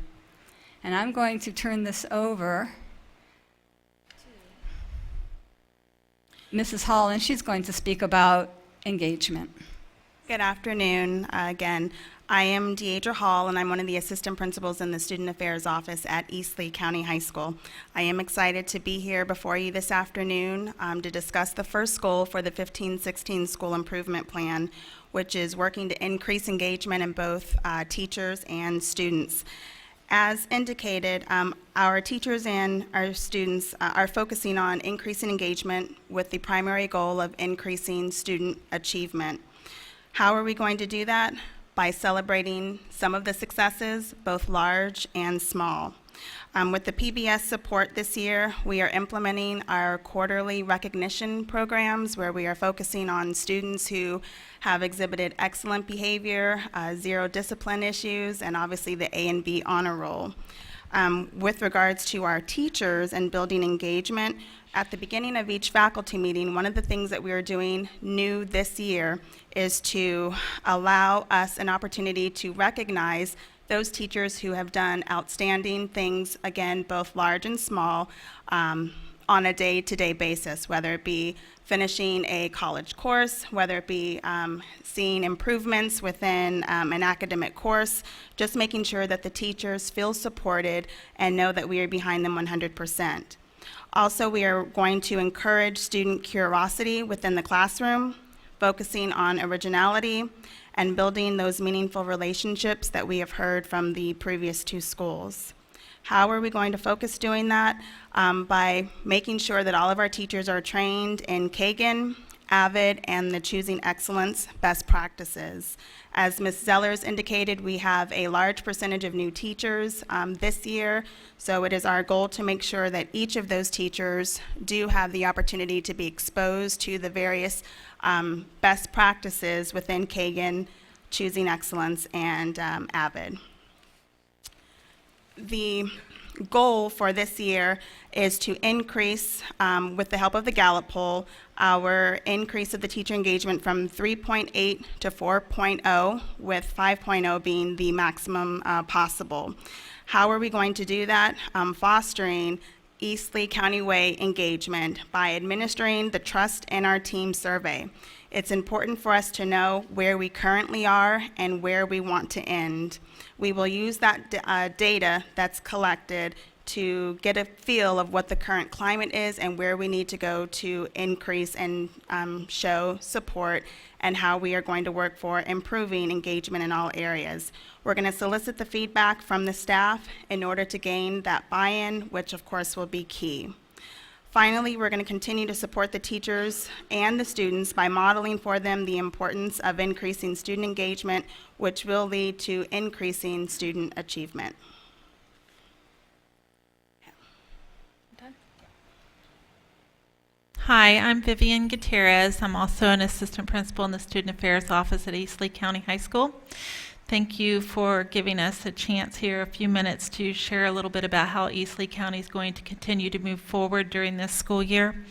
And I'm going to turn this over to Mrs. Hall, and she's going to speak about engagement. Good afternoon. Again, I am Deidre Hall, and I'm one of the assistant principals in the Student Affairs Office at East Lee County High School. I am excited to be here before you this afternoon to discuss the first goal for the 15-16 School Improvement Plan, which is working to increase engagement in both teachers and students. As indicated, our teachers and our students are focusing on increasing engagement with the primary goal of increasing student achievement. How are we going to do that? By celebrating some of the successes, both large and small. With the PBS support this year, we are implementing our quarterly recognition programs where we are focusing on students who have exhibited excellent behavior, zero discipline issues, and obviously the A and B honor roll. With regards to our teachers and building engagement, at the beginning of each faculty meeting, one of the things that we are doing new this year is to allow us an opportunity to recognize those teachers who have done outstanding things, again, both large and small, on a day-to-day basis, whether it be finishing a college course, whether it be seeing improvements within an academic course, just making sure that the teachers feel supported and know that we are behind them 100%. Also, we are going to encourage student curiosity within the classroom, focusing on originality and building those meaningful relationships that we have heard from the previous two schools. How are we going to focus doing that? By making sure that all of our teachers are trained in Kagan, AVID, and the Choosing Excellence best practices. As Ms. Zellers indicated, we have a large percentage of new teachers this year, so it is our goal to make sure that each of those teachers do have the opportunity to be exposed to the various best practices within Kagan, Choosing Excellence, and AVID. The goal for this year is to increase, with the help of the Gallup poll, our increase of the teacher engagement from 3.8 to 4.0, with 5.0 being the maximum possible. How are we going to do that? Fostering East Lee County Way engagement by administering the Trust in Our Team survey. It's important for us to know where we currently are and where we want to end. We will use that data that's collected to get a feel of what the current climate is and where we need to go to increase and show support, and how we are going to work for improving engagement in all areas. We're going to solicit the feedback from the staff in order to gain that buy-in, which of course will be key. Finally, we're going to continue to support the teachers and the students by modeling for them the importance of increasing student engagement, which will lead to increasing student achievement. Hi, I'm Vivian Gutierrez. I'm also an assistant principal in the Student Affairs Office at East Lee County High School. Thank you for giving us a chance here, a few minutes, to share a little bit about how East Lee County is going to continue to move forward during this school year.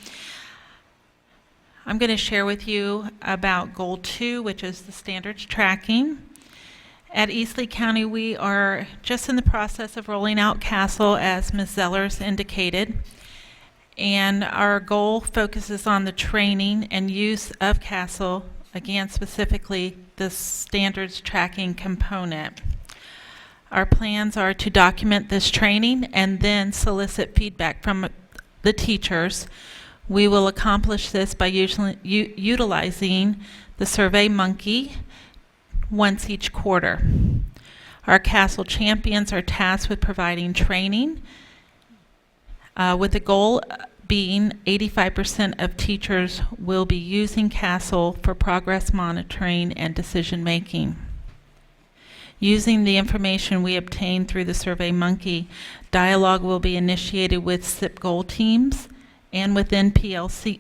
I'm going to share with you about Goal 2, which is the standards tracking. At East Lee County, we are just in the process of rolling out CASEL, as Ms. Zellers indicated. And our goal focuses on the training and use of CASEL, again, specifically the standards tracking component. Our plans are to document this training and then solicit feedback from the teachers. We will accomplish this by utilizing the SurveyMonkey once each quarter. Our CASEL champions are tasked with providing training, with the goal being 85% of teachers will be using CASEL for progress monitoring and decision making. Using the information we obtained through the SurveyMonkey, dialogue will be initiated with SIP goal teams and within PLCs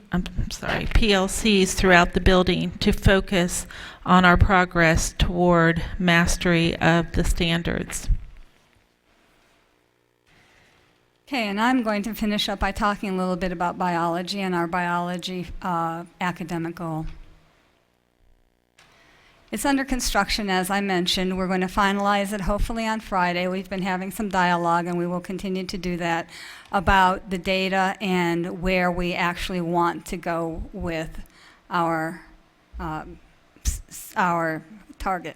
throughout the building to focus on our progress toward mastery of the standards. Okay, and I'm going to finish up by talking a little bit about biology and our biology academic goal. It's under construction, as I mentioned. We're going to finalize it hopefully on Friday. We've been having some dialogue, and we will continue to do that, about the data and where we actually want to go with our target.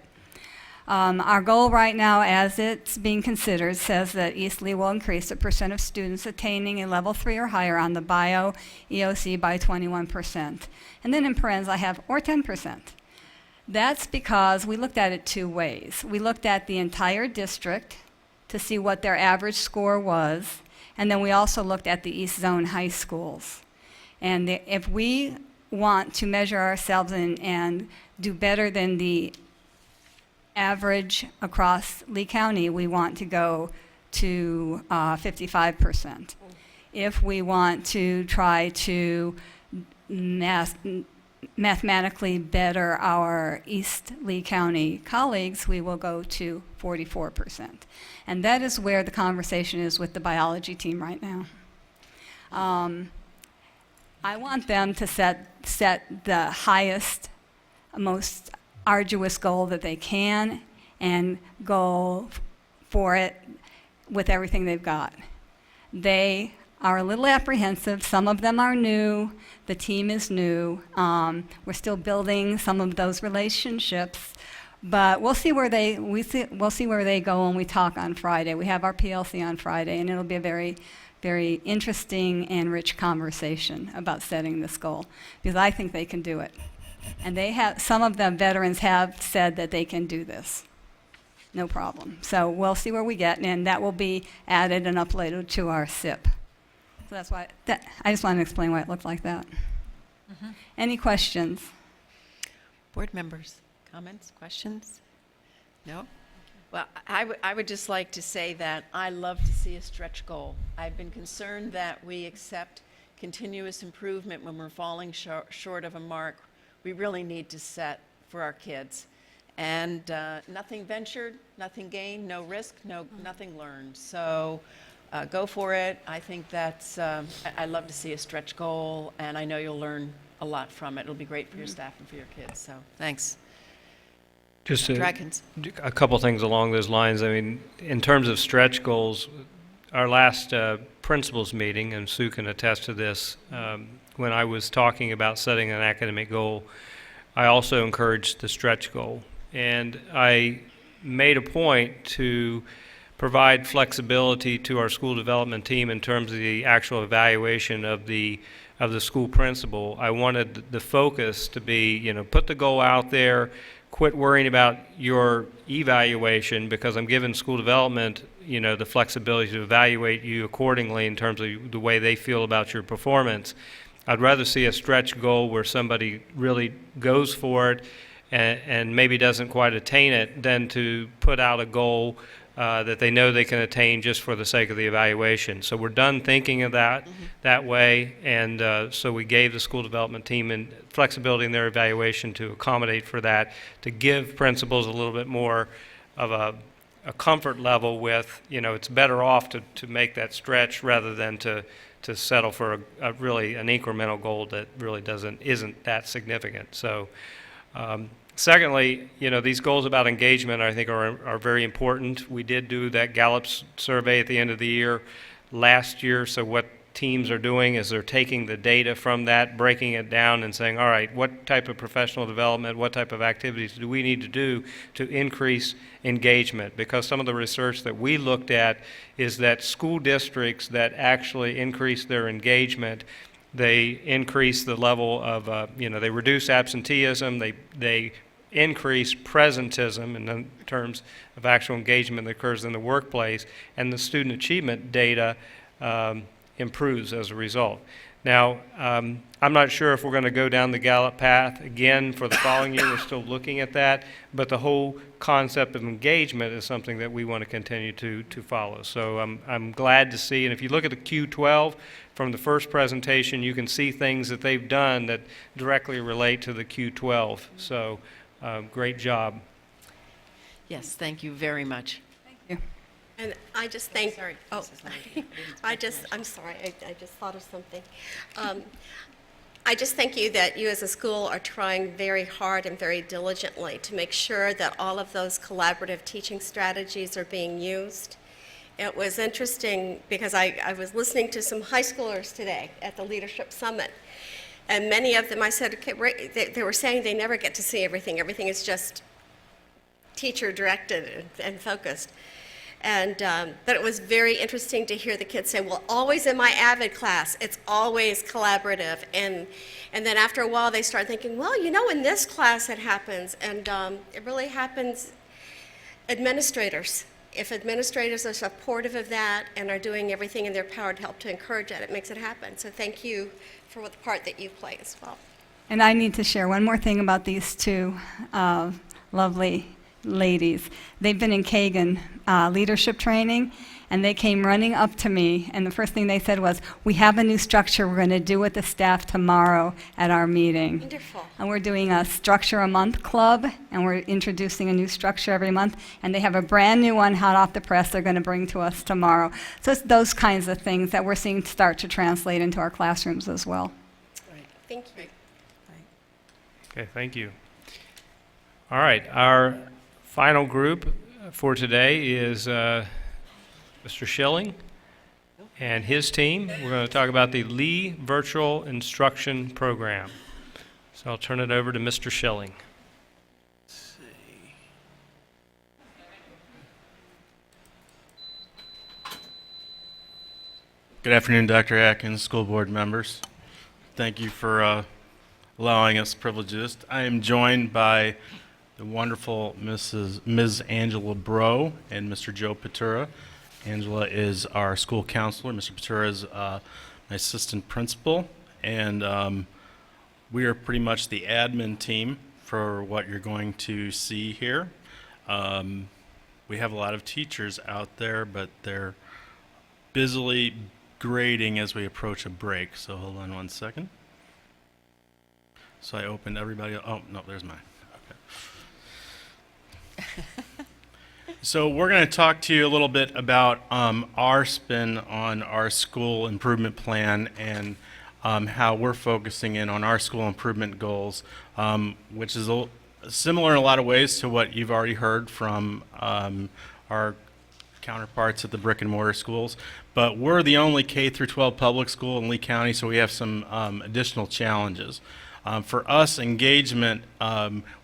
Our goal right now, as it's being considered, says that Eastleigh will increase the percent of students attaining a level 3 or higher on the bio EOC by 21%. And then in parentheses I have, or 10%. That's because we looked at it two ways. We looked at the entire district to see what their average score was, and then we also looked at the East Zone high schools. And if we want to measure ourselves and do better than the average across Lee County, we want to go to 55%. If we want to try to mathematically better our East Lee County colleagues, we will go to 44%. And that is where the conversation is with the biology team right now. I want them to set the highest, most arduous goal that they can and go for it with everything they've got. They are a little apprehensive. Some of them are new. The team is new. We're still building some of those relationships, but we'll see where they go when we talk on Friday. We have our PLC on Friday, and it'll be a very, very interesting and rich conversation about setting this goal, because I think they can do it. And some of the veterans have said that they can do this. No problem. So we'll see where we get, and that will be added and uploaded to our SIP. So that's why, I just wanted to explain why it looked like that. Mm-hmm. Any questions? Board members, comments, questions? No? Well, I would just like to say that I love to see a stretch goal. I've been concerned that we accept continuous improvement when we're falling short of a mark we really need to set for our kids. And nothing ventured, nothing gained, no risk, nothing learned. So go for it. I think that's, I love to see a stretch goal, and I know you'll learn a lot from it. It'll be great for your staff and for your kids, so thanks. Just Dragons. a couple things along those lines. I mean, in terms of stretch goals, our last principals meeting, and Sue can attest to this, when I was talking about setting an academic goal, I also encouraged the stretch goal. And I made a point to provide flexibility to our school development team in terms of the actual evaluation of the school principal. I wanted the focus to be, put the goal out there, quit worrying about your evaluation, because I'm giving school development, the flexibility to evaluate you accordingly in terms of the way they feel about your performance. I'd rather see a stretch goal where somebody really goes for it and maybe doesn't quite attain it than to put out a goal that they know they can attain just for the sake of the evaluation. So we're done thinking of that way, and so we gave the school development team flexibility in their evaluation to accommodate for that, to give principals a little bit more of a comfort level with, it's better off to make that stretch rather than to settle for a really an incremental goal that really isn't that significant. So secondly, these goals about engagement I think are very important. We did do that Gallup survey at the end of the year last year, so what teams are doing is they're taking the data from that, breaking it down and saying, all right, what type of professional development, what type of activities do we need to do to increase engagement? Because some of the research that we looked at is that school districts that actually increase their engagement, they increase the level of, they reduce absenteeism, they increase presentism in terms of actual engagement that occurs in the workplace, and the student achievement data improves as a result. Now, I'm not sure if we're going to go down the Gallup path again for the following year. We're still looking at that, but the whole concept of engagement is something that we want to continue to follow. So I'm glad to see, and if you look at the Q12 from the first presentation, you can see things that they've done that directly relate to the Q12. So great job. Yes, thank you very much. And I just thank, oh, I'm sorry, I just thought of something. I just thank you that you as a school are trying very hard and very diligently to make sure that all of those collaborative teaching strategies are being used. It was interesting because I was listening to some high schoolers today at the Leadership Summit, and many of them, I said, okay, they were saying they never get to see everything. Everything is just teacher-directed and focused. And, but it was very interesting to hear the kids say, well, always in my AVID class, it's always collaborative. And then after a while, they start thinking, well, you know, in this class it happens. And it really happens, administrators. If administrators are supportive of that and are doing everything in their power to help to encourage that, it makes it happen. So thank you for the part that you play as well. And I need to share one more thing about these two lovely ladies. They've been in Kagan leadership training, and they came running up to me, and the first thing they said was, we have a new structure we're going to do with the staff tomorrow at our meeting. Wonderful. And we're doing a structure a month club, and we're introducing a new structure every month, and they have a brand new one hot off the press they're going to bring to us tomorrow. So it's those kinds of things that we're seeing start to translate into our classrooms as well. Thank you. Okay, thank you. All right, our final group for today is Mr. Schilling and his team. We're going to talk about the Lee Virtual Instruction Program. So I'll turn it over to Mr. Schilling. Good afternoon, Dr. Atkins, school board members. Thank you for allowing us privileges. I am joined by the wonderful Ms. Angela Bro and Mr. Joe Patura. Angela is our school counselor. Mr. Patura is my assistant principal, and we are pretty much the admin team for what you're going to see here. We have a lot of teachers out there, but they're busily grading as we approach a break. So hold on one second. So I opened everybody. Oh, no, there's mine. So we're going to talk to you a little bit about our spin on our school improvement plan and how we're focusing in on our school improvement goals, which is similar in a lot of ways to what you've already heard from our counterparts at the brick and mortar schools. But we're the only K through 12 public school in Lee County, so we have some additional challenges. For us, engagement,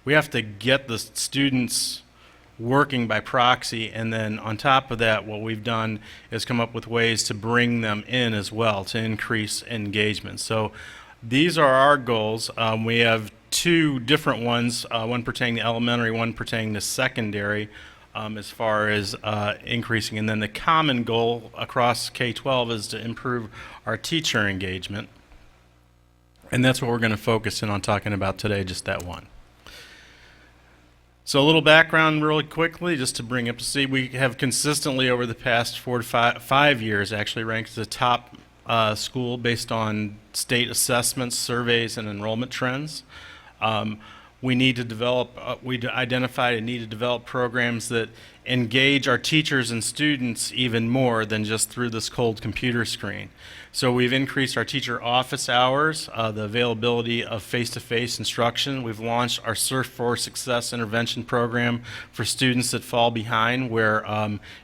we have to get the students working by proxy, and then on top of that, what we've done is come up with ways to bring them in as well to increase engagement. So these are our goals. We have two different ones, one pertaining to elementary, one pertaining to secondary, as far as increasing. And then the common goal across K-12 is to improve our teacher engagement. And that's what we're going to focus in on talking about today, just that one. So a little background really quickly, just to bring up to see, we have consistently over the past 4 to 5 years actually ranked as the top school based on state assessments, surveys, and enrollment trends. We need to develop, we identified a need to develop programs that engage our teachers and students even more than just through this cold computer screen. So we've increased our teacher office hours, the availability of face-to-face instruction. We've launched our Surf for Success intervention program for students that fall behind, where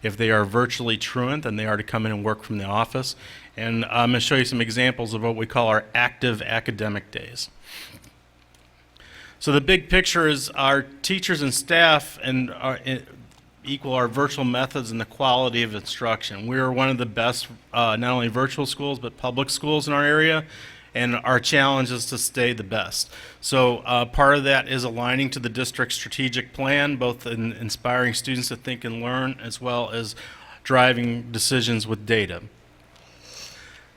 if they are virtually truant, then they are to come in and work from the office. And I'm going to show you some examples of what we call our active academic days. So the big picture is our teachers and staff and equal our virtual methods and the quality of instruction. We are one of the best, not only virtual schools, but public schools in our area, and our challenge is to stay the best. So part of that is aligning to the district's strategic plan, both in inspiring students to think and learn, as well as driving decisions with data.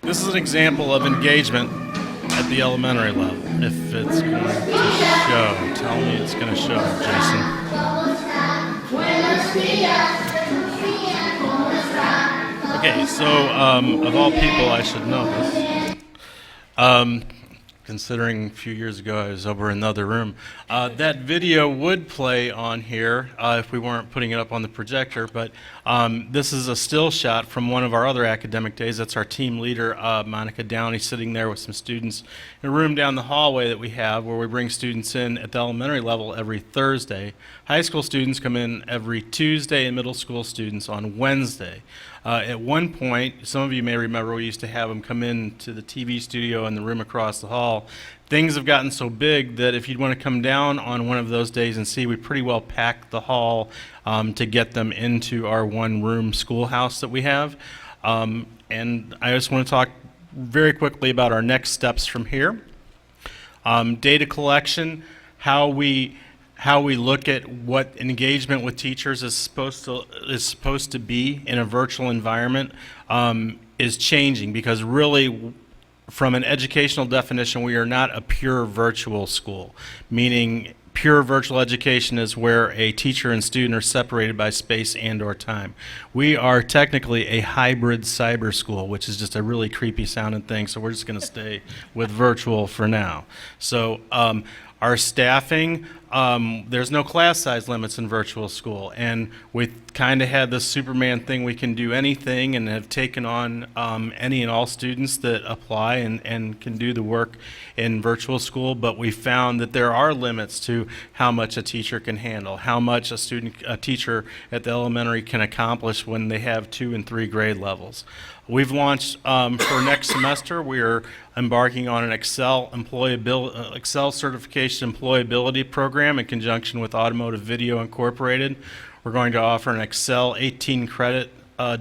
This is an example of engagement at the elementary level. If it's going to show, tell me it's going to show, Jason. Okay, so of all people, I should know this. Considering a few years ago I was over in another room. That video would play on here if we weren't putting it up on the projector, but this is a still shot from one of our other academic days. That's our team leader, Monica Downey, sitting there with some students in a room down the hallway that we have where we bring students in at the elementary level every Thursday. High school students come in every Tuesday and middle school students on Wednesday. At one point, some of you may remember we used to have them come in to the TV studio in the room across the hall. Things have gotten so big that if you'd want to come down on one of those days and see, we pretty well packed the hall to get them into our one-room schoolhouse that we have. And I just want to talk very quickly about our next steps from here. Data collection, how we look at what engagement with teachers is supposed to be in a virtual environment is changing, because really, from an educational definition, we are not a pure virtual school, meaning pure virtual education is where a teacher and student are separated by space and/or time. We are technically a hybrid cyber school, which is just a really creepy sounding thing, so we're just going to stay with virtual for now. So our staffing, there's no class size limits in virtual school, and we kind of had this Superman thing, we can do anything, and have taken on any and all students that apply and can do the work in virtual school, but we found that there are limits to how much a teacher can handle, how much a teacher at the elementary can accomplish when they have 2 and 3 grade levels. We've launched for next semester, we are embarking on an Excel certification employability program in conjunction with Automotive Video Incorporated. We're going to offer an Excel 18 credit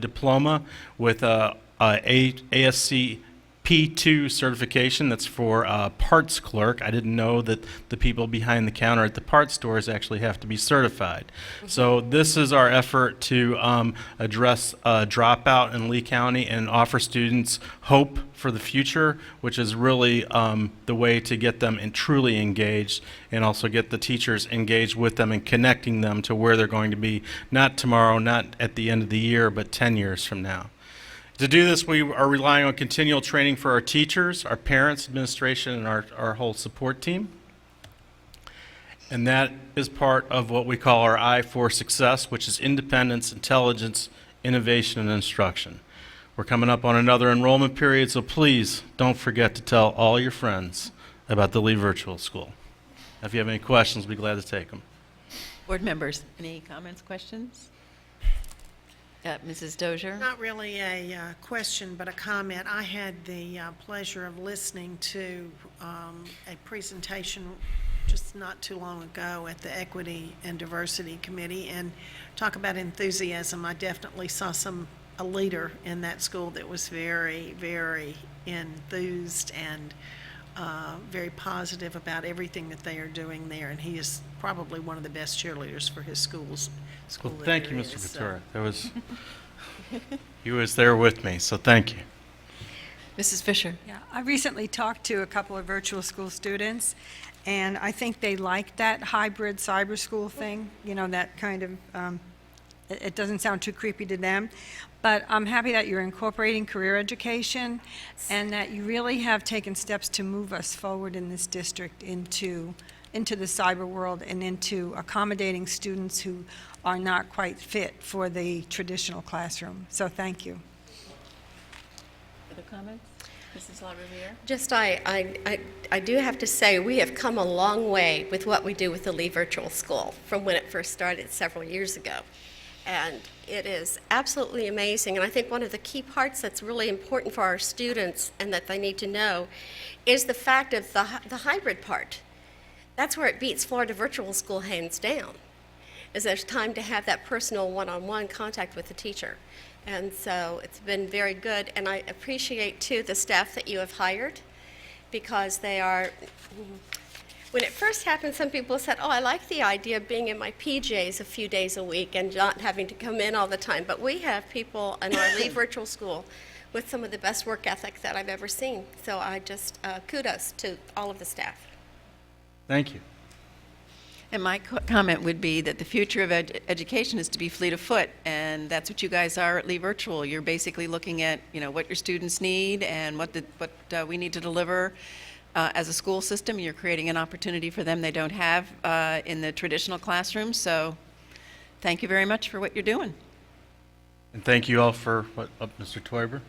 diploma with a ASC P2 certification that's for parts clerk. I didn't know that the people behind the counter at the parts stores actually have to be certified. So this is our effort to address dropout in Lee County and offer students hope for the future, which is really the way to get them truly engaged, and also get the teachers engaged with them and connecting them to where they're going to be, not tomorrow, not at the end of the year, but 10 years from now. To do this, we are relying on continual training for our teachers, our parents, administration, and our whole support team. And that is part of what we call our I for Success, which is independence, intelligence, innovation, and instruction. We're coming up on another enrollment period, so please don't forget to tell all your friends about the Lee Virtual School. If you have any questions, we'll be glad to take them. Board members, any comments, questions? Mrs. Dozier? Not really a question, but a comment. I had the pleasure of listening to a presentation just not too long ago at the Equity and Diversity Committee, and talk about enthusiasm. I definitely saw a leader in that school that was very, very enthused and very positive about everything that they are doing there, and he is probably one of the best cheerleaders for his school. Well, thank you, Mr. Ventura. That was, he was there with me, so thank you. Mrs. Fisher? Yeah, I recently talked to a couple of virtual school students, and I think they liked that hybrid cyber school thing, you know, that kind of, it doesn't sound too creepy to them. But I'm happy that you're incorporating career education, and that you really have taken steps to move us forward in this district into the cyber world and into accommodating students who are not quite fit for the traditional classroom. So thank you. Other comments? Mrs. LaRiviere? Just I do have to say, we have come a long way with what we do with the Lee Virtual School from when it first started several years ago. And it is absolutely amazing. And I think one of the key parts that's really important for our students and that they need to know is the fact of the hybrid part. That's where it beats Florida Virtual School hands down, is there's time to have that personal one-on-one contact with the teacher. And so it's been very good, and I appreciate too the staff that you have hired, because they are, when it first happened, some people said, oh, I like the idea of being in my PJs a few days a week and not having to come in all the time. But we have people in our Lee Virtual School with some of the best work ethic that I've ever seen. So I just, kudos to all of the staff. Thank you. And my comment would be that the future of education is to be fleet of foot, and that's what you guys are at Lee Virtual. You're basically looking at, what your students need and what we need to deliver as a school system. You're creating an opportunity for them they don't have in the traditional classroom. So thank you very much for what you're doing. And thank you all for Mr. Teuber?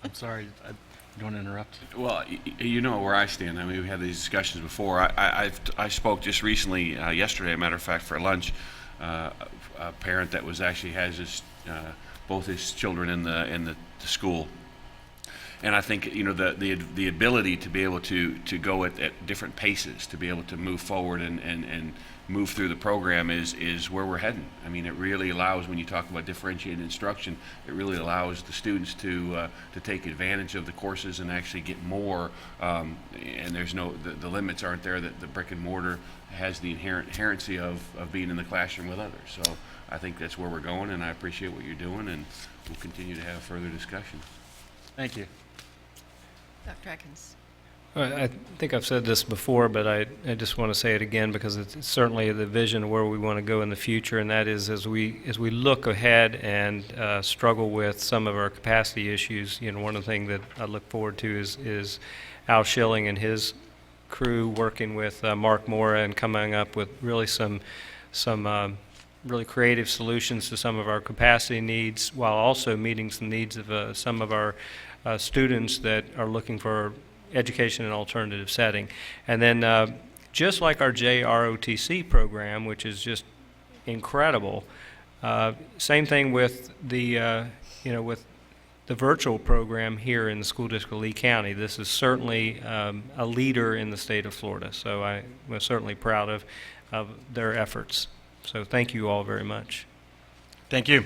I'm sorry, I don't want to interrupt. Well, you know where I stand. I mean, we've had these discussions before. I spoke just recently, yesterday, as a matter of fact, for lunch, a parent that actually has both his children in the school. And I think, the ability to be able to go at different paces, to be able to move forward and move through the program is where we're heading. I mean, it really allows, when you talk about differentiated instruction, it really allows the students to take advantage of the courses and actually get more, and there's the limits aren't there, that the brick and mortar has the inherency of being in the classroom with others. So I think that's where we're going, and I appreciate what you're doing, and we'll continue to have further discussion. Thank you. Dr. Atkins. I think I've said this before, but I just want to say it again because it's certainly the vision of where we want to go in the future, and that is as we look ahead and struggle with some of our capacity issues. One of the things that I look forward to is Al Schilling and his crew working with Mark Mora and coming up with really some really creative solutions to some of our capacity needs, while also meeting some needs of some of our students that are looking for education in an alternative setting. And then just like our JROTC program, which is just incredible, same thing with the with the virtual program here in the School District of Lee County. This is certainly a leader in the state of Florida, so I'm certainly proud of their efforts. So thank you all very much. Thank you.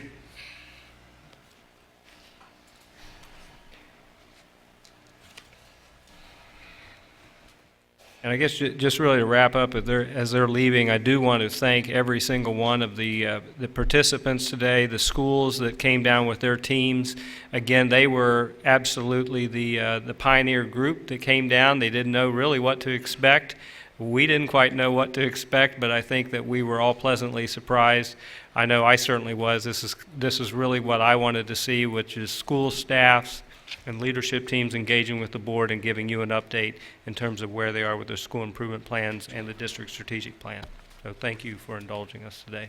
And I guess just really to wrap up, as they're leaving, I do want to thank every single one of the participants today, the schools that came down with their teams. Again, they were absolutely the pioneer group that came down. They didn't know really what to expect. We didn't quite know what to expect, but I think that we were all pleasantly surprised. I know I certainly was. This is really what I wanted to see, which is school staffs and leadership teams engaging with the board and giving you an update in terms of where they are with their school improvement plans and the district strategic plan. So thank you for indulging us today.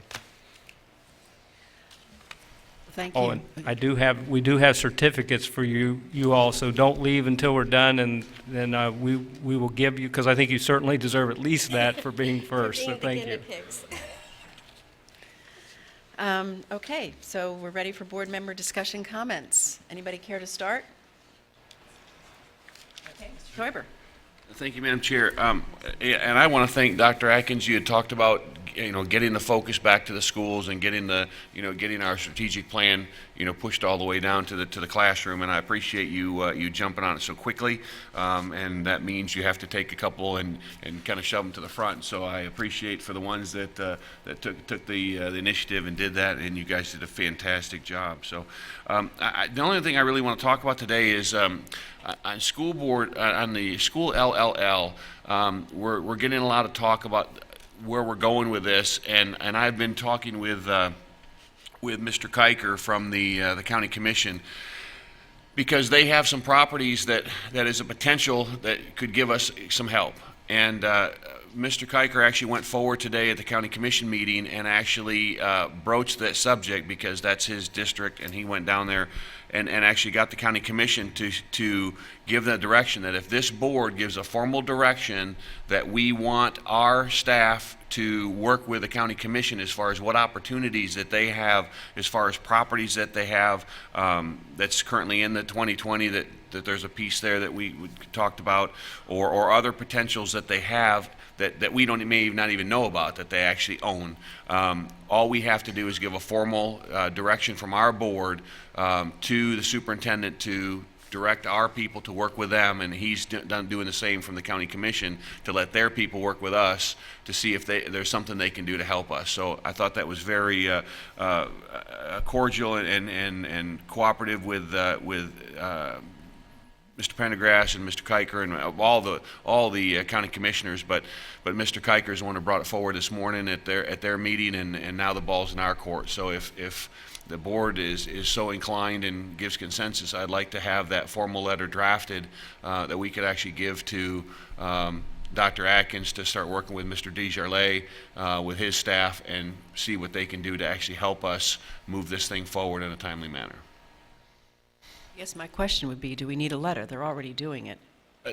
Thank Oh, you. and we do have certificates for you all, so don't leave until we're done, and then we will give you, because I think you certainly deserve at least that for being first, so thank you. Okay, so we're ready for board member discussion comments. Anybody care to start? Okay, Mr. Teuber. Thank you, Madam Chair. And I want to thank Dr. Atkins. You had talked about, getting the focus back to the schools and getting getting our strategic plan, pushed all the way down to the classroom. And I appreciate you jumping on it so quickly. And that means you have to take a couple and kind of shove them to the front. So I appreciate for the ones that took the initiative and did that. And you guys did a fantastic job. So the only thing I really want to talk about today is on school board, on the school LLL, we're getting a lot of talk about where we're going with this, and I've been talking with Mr. Kiker from the county commission, because they have some properties that is a potential that could give us some help. And Mr. Kiker actually went forward today at the county commission meeting and actually broached that subject, because that's his district, and he went down there and actually got the county commission to give that direction, that if this board gives a formal direction that we want our staff to work with the county commission as far as what opportunities that they have, as far as properties that they have, that's currently in the 2020, that there's a piece there that we talked about, or other potentials that they have that we may not even know about, that they actually own. All we have to do is give a formal direction from our board to the superintendent to direct our people to work with them, and he's doing the same from the county commission to let their people work with us to see if there's something they can do to help us. So I thought that was very cordial and cooperative with Mr. Pendergrass and Mr. Kiker and all the county commissioners, but Mr. Kiker is the one who brought it forward this morning at their meeting, and now the ball's in our court. So if the board is so inclined and gives consensus, I'd like to have that formal letter drafted that we could actually give to Dr. Atkins to start working with Mr. Desjardins with his staff and see what they can do to actually help us move this thing forward in a timely manner. I guess my question would be, do we need a letter? They're already doing it.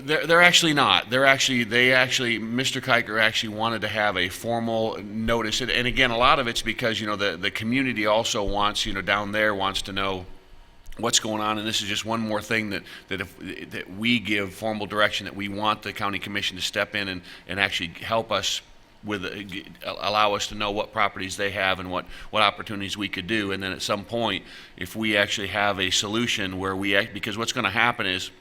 They're actually not. Mr. Kiker actually wanted to have a formal notice. And again, a lot of it's because, the community also wants, down there wants to know what's going on. And this is just one more thing that we give formal direction that we want the county commission to step in and actually help us allow us to know what properties they have and what opportunities we could do. And then at some point, if we actually have a solution where because what's going to happen is,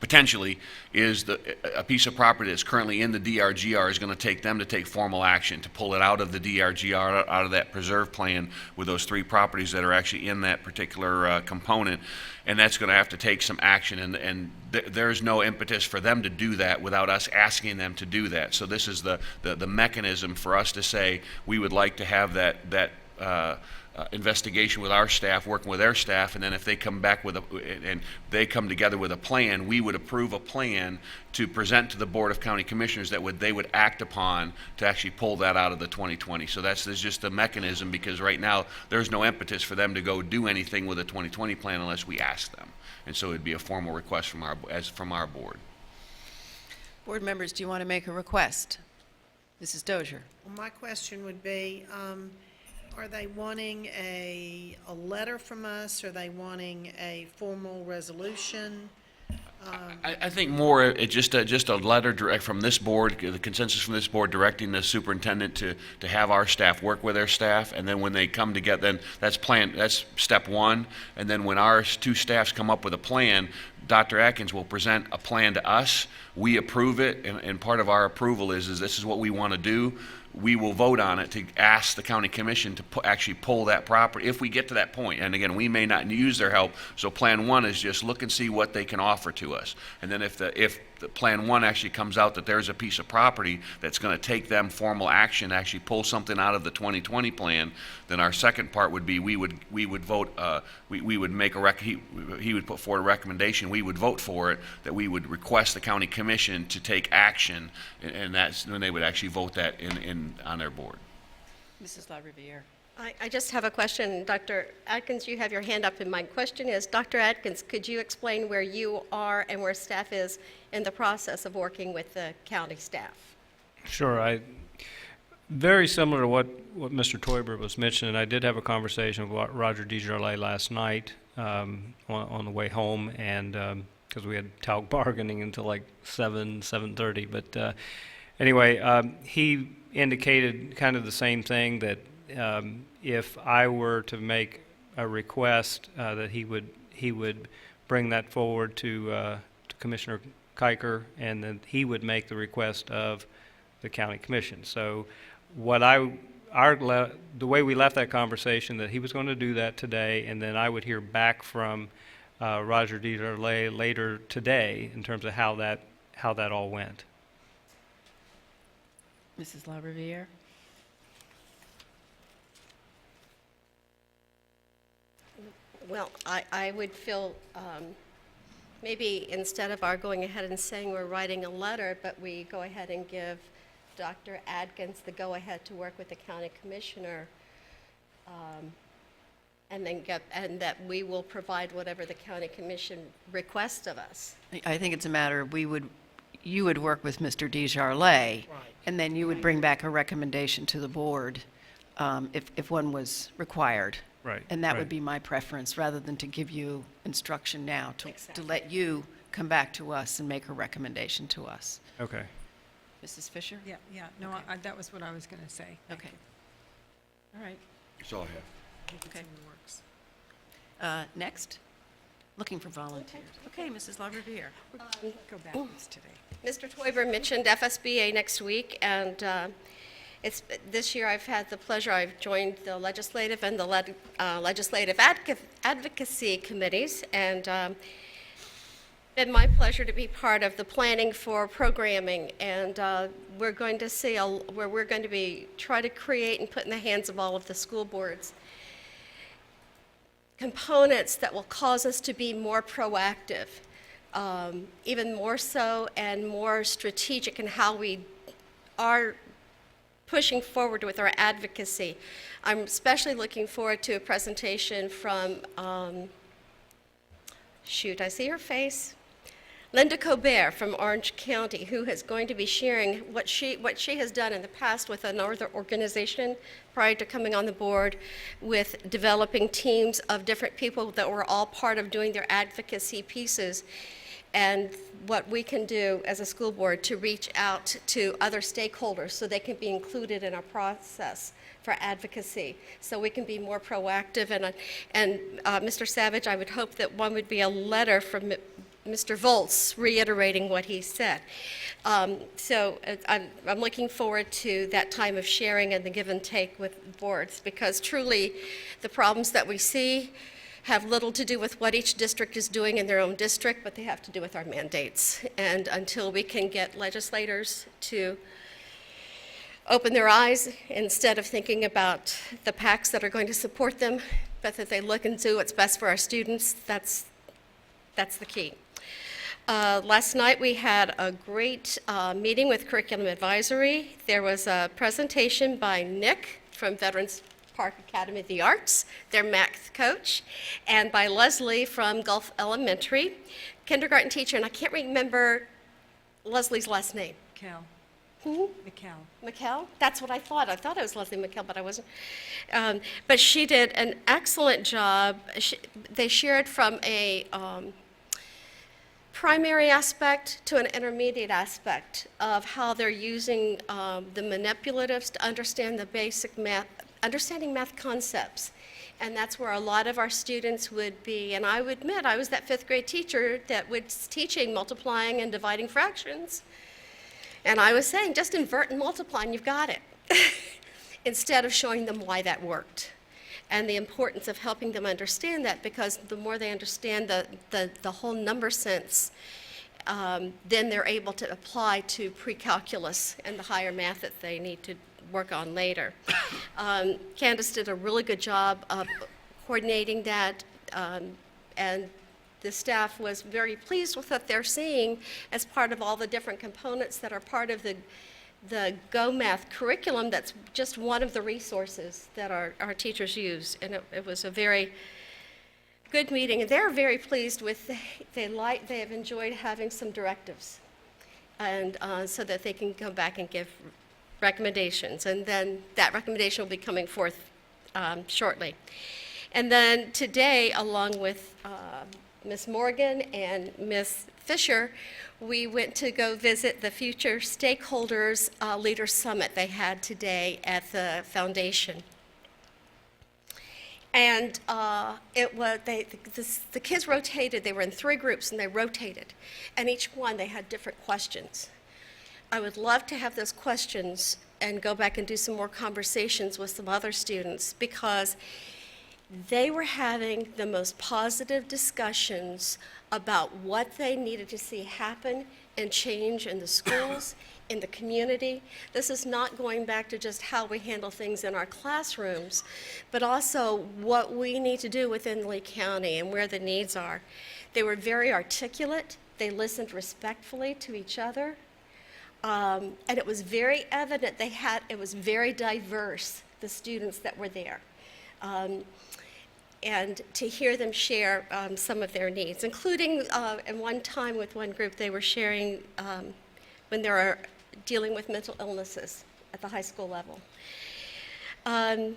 potentially, a piece of property that's currently in the DRGR is going to take formal action to pull it out of the DRGR, out of that preserve plan with those 3 properties that are actually in that particular component. And that's going to have to take some action, and there's no impetus for them to do that without us asking them to do that. So this is the mechanism for us to say we would like to have that investigation with our staff, working with their staff, and then if they come back they come together with a plan, we would approve a plan to present to the Board of County Commissioners that they would act upon to actually pull that out of the 2020. So there's just a mechanism, because right now there's no impetus for them to go do anything with a 2020 plan unless we ask them. And so it'd be a formal request from our board. Board members, do you want to make a request? Mrs. Dozier. Well, my question would be, are they wanting a letter from us? Are they wanting a formal resolution? I think more just a letter direct from this board, the consensus from this board directing the superintendent to have our staff work with their staff, and then when they come together, then that's step 1. And then when our 2 staffs come up with a plan, Dr. Atkins will present a plan to us. We approve it, and part of our approval is this is what we want to do. We will vote on it to ask the county commission to actually pull that property if we get to that point. And again, we may not use their help. So plan 1 is just look and see what they can offer to us. And then if the plan 1 actually comes out that there's a piece of property that's going to take them formal action, actually pull something out of the 2020 plan, then our second part would be we would vote. We would make he would put forward a recommendation. We would vote for it, that we would request the county commission to take action, and that's when they would actually vote that on their board. Mrs. LaRiviere. I just have a question. Dr. Atkins, you have your hand up, and my question is, Dr. Atkins, could you explain where you are and where staff is in the process of working with the county staff? Sure. Very similar to what Mr. Toiber was mentioning. I did have a conversation with Roger Desjardins last night on the way home, and because we had talc bargaining until like 7:30. But anyway, he indicated kind of the same thing, that if I were to make a request, that he would bring that forward to Commissioner Kiker, and then he would make the request of the county commission. So the way we left that conversation, that he was going to do that today, and then I would hear back from Roger Desjardins later today in terms of how that all went. Mrs. LaRiviere. Well, I would feel maybe instead of our going ahead and saying we're writing a letter, but we go ahead and give Dr. Atkins the go-ahead to work with the county commissioner, and that we will provide whatever the county commission requests of us. I think it's a matter of you would work with Mr. Desjardins, and then you would bring back a recommendation to the board if one was required. Right. And that would be my preference, rather than to give you instruction now, to let you come back to us and make a recommendation to us. Okay. Mrs. Fisher? Yeah, no, Okay. that was what I was going to say. Okay. All right. That's all I have. Okay. Next. Looking for volunteers. Okay, Mrs. LaRiviere. Go backwards today. Mr. Toiber mentioned FSBA next week, and this year I've had the pleasure, I've joined the legislative and the legislative advocacy committees, and been my pleasure to be part of the planning for programming, and we're going to see where we're going to be try to create and put in the hands of all of the school boards components that will cause us to be more proactive, even more so and more strategic in how we are pushing forward with our advocacy. I'm especially looking forward to a presentation from, shoot, I see her face, Linda Colbert from Orange County, who is going to be sharing what she has done in the past with another organization prior to coming on the board, with developing teams of different people that were all part of doing their advocacy pieces, and what we can do as a school board to reach out to other stakeholders so they can be included in our process for advocacy, so we can be more proactive. And Mr. Savage, I would hope that one would be a letter from Mr. Volz reiterating what he said. So I'm looking forward to that time of sharing and the give and take with boards, because truly the problems that we see have little to do with what each district is doing in their own district, but they have to do with our mandates. And until we can get legislators to open their eyes, instead of thinking about the PACs that are going to support them, but that they look and do what's best for our students, that's the key. Last night we had a great meeting with Curriculum Advisory. There was a presentation by Nick from Veterans Park Academy of the Arts, their math coach, and by Leslie from Gulf Elementary, kindergarten teacher, and I can't remember Leslie's last name. Cal. Who? McCall. McCall? That's what I thought. I thought it was Leslie McCall, but I wasn't. But she did an excellent job. They shared from a primary aspect to an intermediate aspect of how they're using the manipulatives to understand the basic math, understanding math concepts. And that's where a lot of our students would be. And I would admit, I was that fifth grade teacher that was teaching multiplying and dividing fractions. And I was saying, just invert and multiply and you've got it, instead of showing them why that worked and the importance of helping them understand that, because the more they understand the whole number sense, then they're able to apply to pre-calculus and the higher math that they need to work on later. Candace did a really good job of coordinating that, and the staff was very pleased with what they're seeing as part of all the different components that are part of the Go Math curriculum. That's just one of the resources that our teachers use, and it was a very good meeting, and they're very pleased with, they have enjoyed having some directives, and so that they can come back and give recommendations, and then that recommendation will be coming forth shortly. And then today, along with Ms. Morgan and Ms. Fisher, we went to go visit the Future Stakeholders Leaders Summit they had today at the foundation. And it was, the kids rotated. They were in 3 groups and they rotated. And each one, they had different questions. I would love to have those questions and go back and do some more conversations with some other students, because they were having the most positive discussions about what they needed to see happen and change in the schools, in the community. This is not going back to just how we handle things in our classrooms, but also what we need to do within Lee County and where the needs are. They were very articulate. They listened respectfully to each other. And it was very evident it was very diverse, the students that were there. And to hear them share some of their needs, including at one time with one group, they were sharing when they were dealing with mental illnesses at the high school level. I'll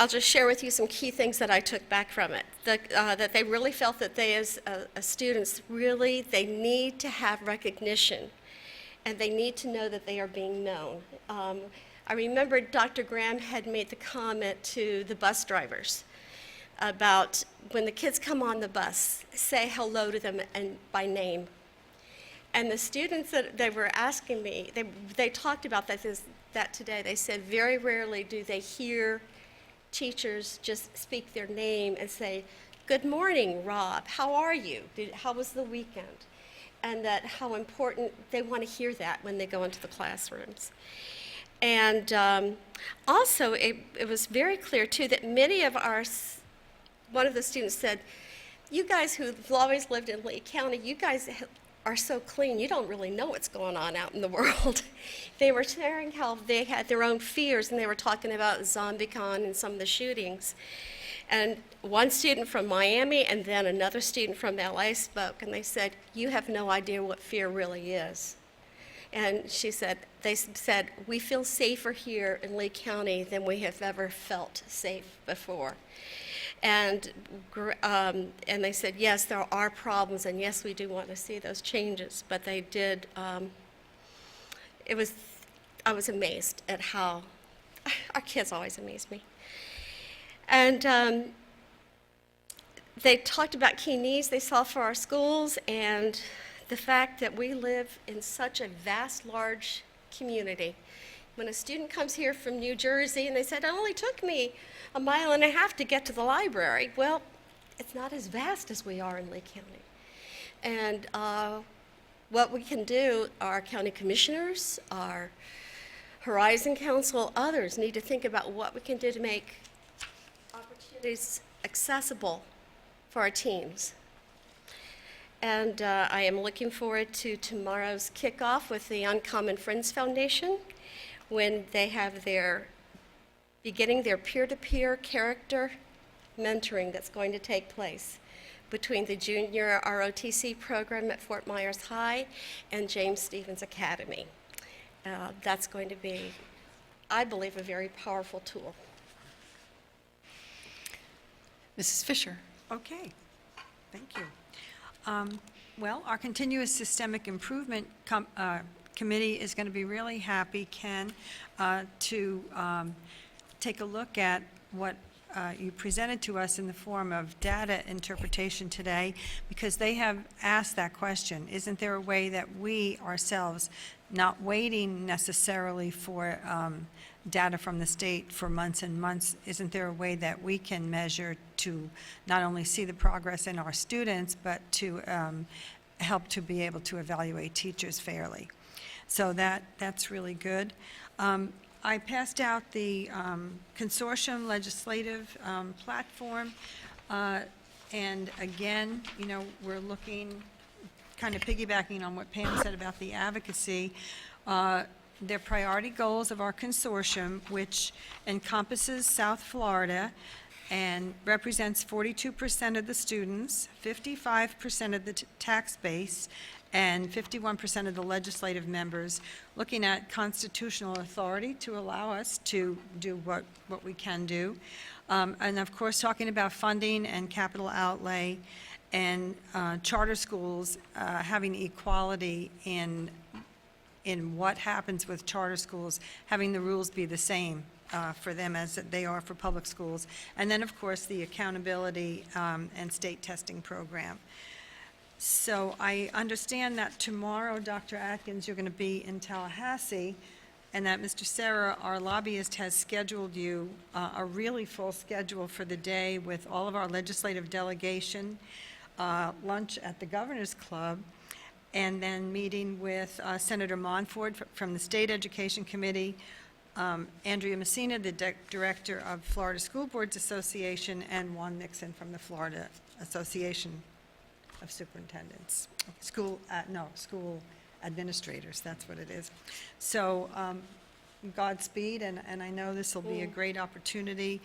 just share with you some key things that I took back from it. That they really felt that they, as students, really, they need to have recognition, and they need to know that they are being known. I remember Dr. Graham had made the comment to the bus drivers about when the kids come on the bus, say hello to them and by name. And the students that they were asking me, they talked about that today. They said very rarely do they hear teachers just speak their name and say, "Good morning, Rob. How are you? How was the weekend?" And that how important they want to hear that when they go into the classrooms. And also, it was very clear, too, that many of one of the students said, "You guys who've always lived in Lee County, you guys are so clean, you don't really know what's going on out in the world." They were sharing how they had their own fears, and they were talking about ZombieCon and some of the shootings. And one student from Miami and then another student from LA spoke, and they said, "You have no idea what fear really is." And they said, "We feel safer here in Lee County than we have ever felt safe before." And they said, yes, there are problems, and yes, we do want to see those changes. But they did. I was amazed at how our kids always amaze me. And they talked about key needs they saw for our schools and the fact that we live in such a vast, large community. When a student comes here from New Jersey and they said, "It only took me a mile and a half to get to the library," well, it's not as vast as we are in Lee County. And what we can do, our county commissioners, our Horizon Council, others need to think about what we can do to make opportunities accessible for our teams. And I am looking forward to tomorrow's kickoff with the Uncommon Friends Foundation, when they have beginning their peer-to-peer character mentoring that's going to take place between the junior ROTC program at Fort Myers High and James Stevens Academy. That's going to be, I believe, a very powerful tool. Mrs. Fisher. Okay, thank you. Well, our Continuous Systemic Improvement Committee is going to be really happy, Ken, to take a look at what you presented to us in the form of data interpretation today, because they have asked that question. Isn't there a way that we ourselves, not waiting necessarily for data from the state for months and months, isn't there a way that we can measure to not only see the progress in our students, but to help to be able to evaluate teachers fairly? So that's really good. I passed out the consortium legislative platform, and again, you know, we're looking, kind of piggybacking on what Pam said about the advocacy. Their priority goals of our consortium, which encompasses South Florida and represents 42% of the students, 55% of the tax base, and 51% of the legislative members, looking at constitutional authority to allow us to do what we can do. And of course, talking about funding and capital outlay and charter schools having equality in what happens with charter schools, having the rules be the same for them as they are for public schools. And then, of course, the accountability and state testing program. So I understand that tomorrow, Dr. Atkins, you're going to be in Tallahassee, and that Mr. Serra, our lobbyist, has scheduled you a really full schedule for the day with all of our legislative delegation, lunch at the Governor's Club, and then meeting with Senator Monfort from the State Education Committee, Andrea Messina, the director of Florida School Boards Association, and Juan Nixon from the Florida Association of Superintendents, school administrators, that's what it is. So Godspeed, and I know this will be a great opportunity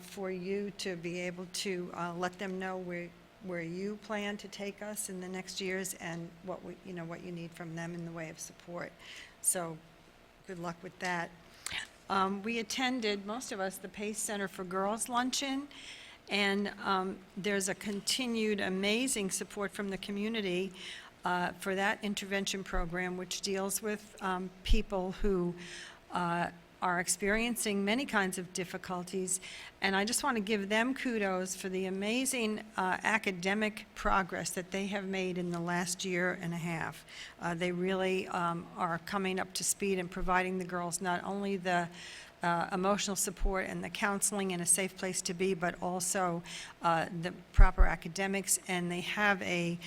for you to be able to let them know where you plan to take us in the next years and what you need from them in the way of support. So good luck with that. We attended, most of us, the Pace Center for Girls Luncheon, and there's a continued amazing support from the community for that intervention program, which deals with people who are experiencing many kinds of difficulties, and I just want to give them kudos for the amazing academic progress that they have made in the last year and a half. They really are coming up to speed and providing the girls not only the emotional support and the counseling and a safe place to be, but also the proper academics, and they have a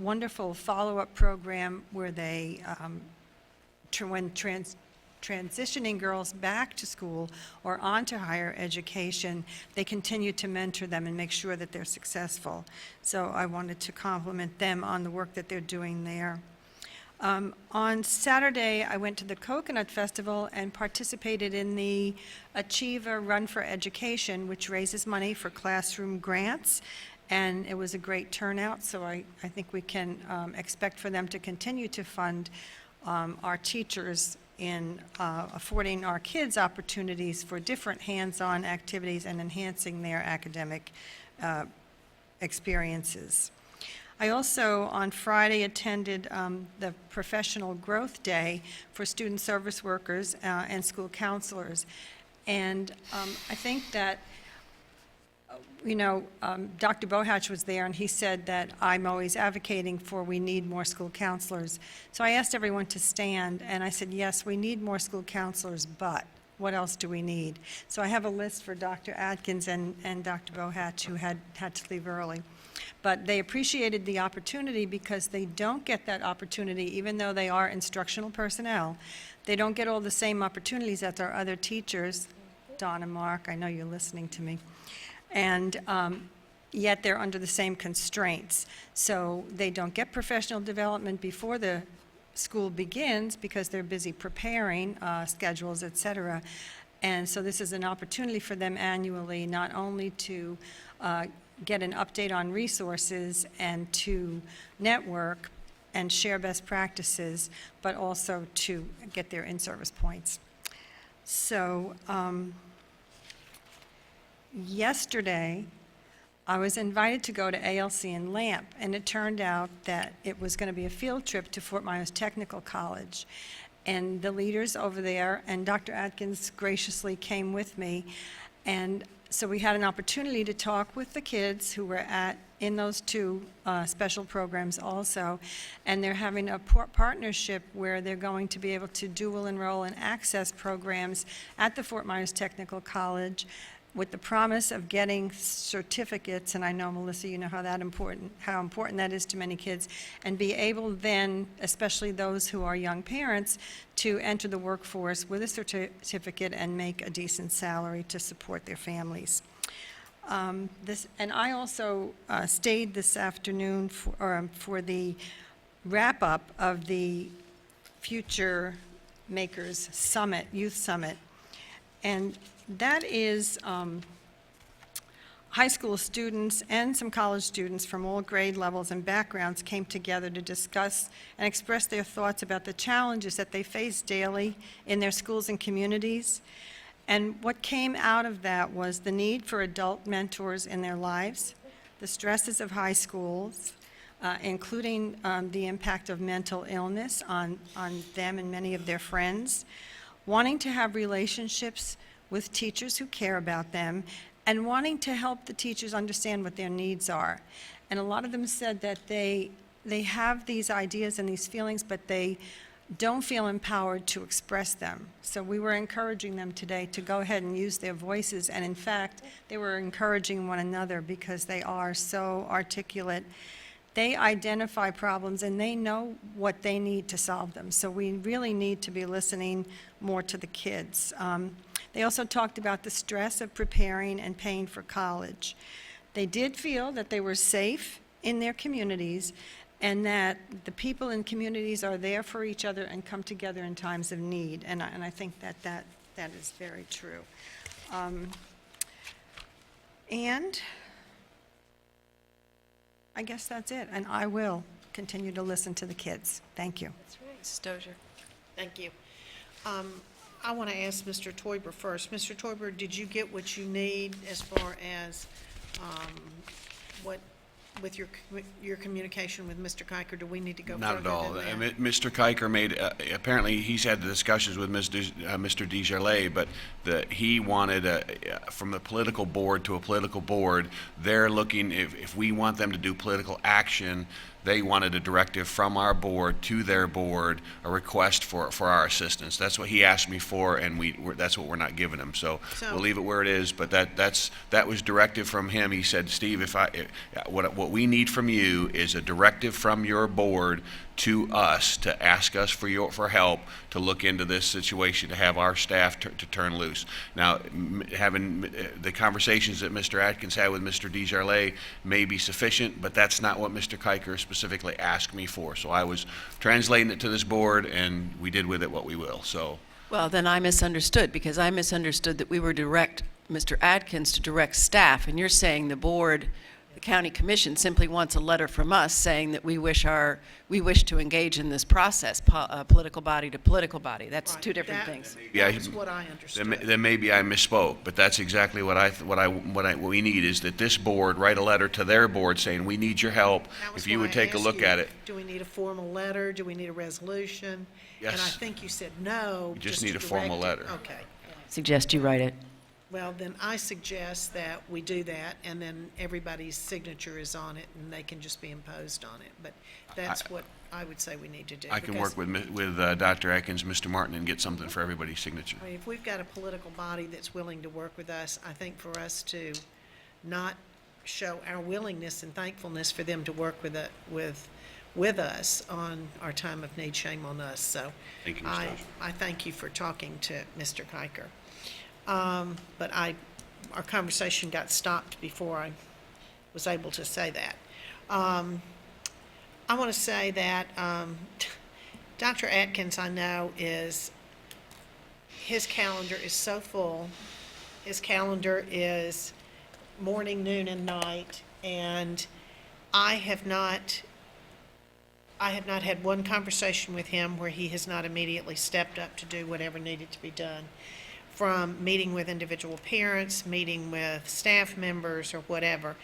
wonderful follow-up program where they, when transitioning girls back to school or on to higher education, they continue to mentor them and make sure that they're successful. So I wanted to compliment them on the work that they're doing there. On Saturday, I went to the Coconut Festival and participated in the Achiever Run for Education, which raises money for classroom grants, and it was a great turnout, so I think we can expect for them to continue to fund our teachers in affording our kids opportunities for different hands-on activities and enhancing their academic experiences. I also, on Friday, attended the Professional Growth Day for student service workers and school counselors. And I think that, Dr. Bohatch was there, and he said that I'm always advocating for we need more school counselors. So I asked everyone to stand, and I said, yes, we need more school counselors, but what else do we need? So I have a list for Dr. Atkins and Dr. Bohatch, who had to leave early. But they appreciated the opportunity because they don't get that opportunity, even though they are instructional personnel. They don't get all the same opportunities as our other teachers. Don and Mark, I know you're listening to me. And yet they're under the same constraints. So they don't get professional development before the school begins because they're busy preparing schedules, et cetera. And so this is an opportunity for them annually not only to get an update on resources and to network and share best practices, but also to get their in-service points. So yesterday, I was invited to go to ALC in Lamp, and it turned out that it was going to be a field trip to Fort Myers Technical College. And the leaders over there, and Dr. Atkins graciously came with me, and so we had an opportunity to talk with the kids who were in those two special programs also, and they're having a partnership where they're going to be able to dual enroll and access programs at the Fort Myers Technical College with the promise of getting certificates, and I know, Melissa, you know how important that is to many kids, and be able then, especially those who are young parents, to enter the workforce with a certificate and make a decent salary to support their families. And I also stayed this afternoon for the wrap-up of the Future Makers Summit, Youth Summit, and that is high school students and some college students from all grade levels and backgrounds came together to discuss and express their thoughts about the challenges that they face daily in their schools and communities. And what came out of that was the need for adult mentors in their lives, the stresses of high schools, including the impact of mental illness on them and many of their friends, wanting to have relationships with teachers who care about them, and wanting to help the teachers understand what their needs are. And a lot of them said that they have these ideas and these feelings, but they don't feel empowered to express them. So we were encouraging them today to go ahead and use their voices, and in fact, they were encouraging one another because they are so articulate. They identify problems and they know what they need to solve them. So we really need to be listening more to the kids. They also talked about the stress of preparing and paying for college. They did feel that they were safe in their communities and that the people in communities are there for each other and come together in times of need. And I think that is very true. And I guess that's it. And I will continue to listen to the kids. Thank you. That's right. Stozier. Thank you. I want to ask Mr. Toiber first. Mr. Toiber, did you get what you need as far as what with your communication with Mr. Kiker, do we need to go Not further at all. than that? Mr. Kiker made, apparently, he's had the discussions with Mr. Desjardins, but he wanted, from a political board to a political board, they're looking, if we want them to do political action, they wanted a directive from our board to their board, a request for our assistance. That's what he asked me for, and that's what we're not giving him. So we'll leave it where it is, but that was directive from him. He said, Steve, what we need from you is a directive from your board to us, to ask us for help to look into this situation, to have our staff to turn loose. Now, having the conversations that Mr. Atkins had with Mr. Desjardins may be sufficient, but that's not what Mr. Kiker specifically asked me for. So I was translating it to this board, and we did with it what we will. So. Well, then I misunderstood, because I misunderstood that we were direct Mr. Atkins to direct staff, and you're saying the board, the county commission simply wants a letter from us saying that we wish to engage in this process, political body to political body. That's Right. two different things. That was what I understood. Then maybe I misspoke, but that's exactly what we need, is that this board write a letter to their board saying, we need your help. That was If you why would I take a asked look you, at it. Do we need a formal letter? Do we need a resolution? Yes. And I think you said no. You just need a formal directive. letter. Okay. Suggest you write it. Well, then I suggest that we do that, and then everybody's signature is on it, and they can just be imposed on it. But that's what I would say we need to do. I can because, work with Dr. Atkins, Mr. Martin, and get something for everybody's signature. I mean, if we've got a political body that's willing to work with us, I think for us to not show our willingness and thankfulness for them to work with us on our time of need, shame on us. So Thank you, Ms. Dodge. I thank you for talking to Mr. Kiker. But our conversation got stopped before I was able to say that. I want to say that Dr. Atkins, I know, his calendar is so full. His calendar is morning, noon, and night, and I have not had one conversation with him where he has not immediately stepped up to do whatever needed to be done. From meeting with individual parents, meeting with staff members, or whatever.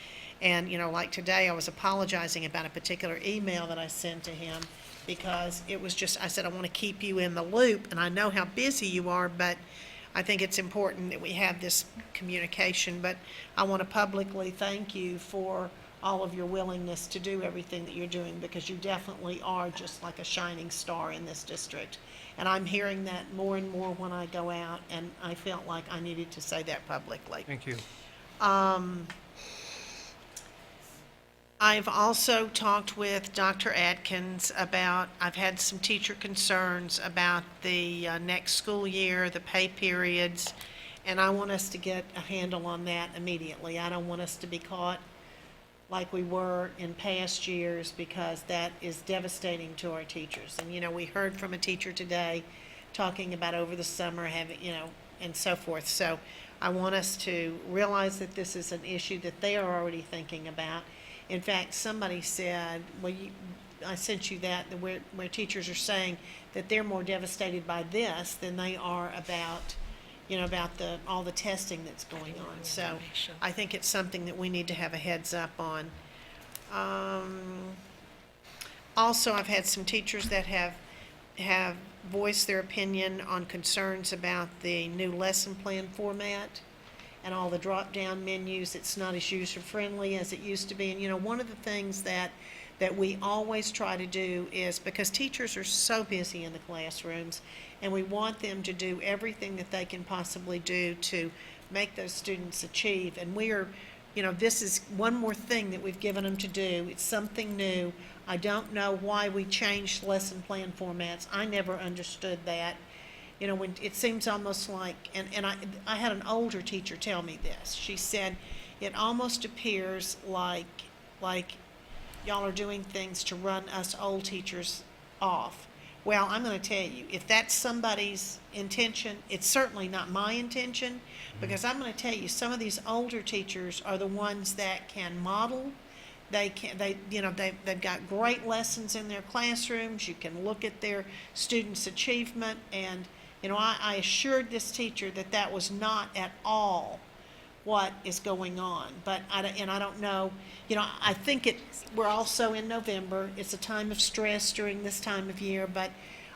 And, like today, I was apologizing about a particular email that I sent to him because it was just, I said, I want to keep you in the loop, and I know how busy you are, but I think it's important that we have this communication. But I want to publicly thank you for all of your willingness to do everything that you're doing, because you definitely are just like a shining star in this district. And I'm hearing that more and more when I go out, and I felt like I needed to say that publicly. Thank you. I've also talked with Dr. Atkins about, I've had some teacher concerns about the next school year, the pay periods, and I want us to get a handle on that immediately. I don't want us to be caught like we were in past years, because that is devastating to our teachers. And, we heard from a teacher today talking about over the summer having, and so forth. So I want us to realize that this is an issue that they are already thinking about. In fact, somebody said, well, I sent you that, where teachers are saying that they're more devastated by this than they are about, about all the testing that's going on. So I think it's something that we need to have a heads up on. Also, I've had some teachers that have voiced their opinion on concerns about the new lesson plan format and all the drop-down menus. It's not as user-friendly as it used to be. And, one of the things that we always try to do is, because teachers are so busy in the classrooms, and we want them to do everything that they can possibly do to make those students achieve. And we are, this is one more thing that we've given them to do. It's something new. I don't know why we changed lesson plan formats. I never understood that. When it seems almost like, and I had an older teacher tell me this. She said, it almost appears like y'all are doing things to run us old teachers off. Well, I'm going to tell you, if that's somebody's intention, it's certainly not my intention, because I'm going to tell you, some of these older teachers are the ones that can model. They've got great lessons in their classrooms. You can look at their students' achievement, and I assured this teacher that was not at all what is going on. But and I don't know, I think we're also in November. It's a time of stress during this time of year, but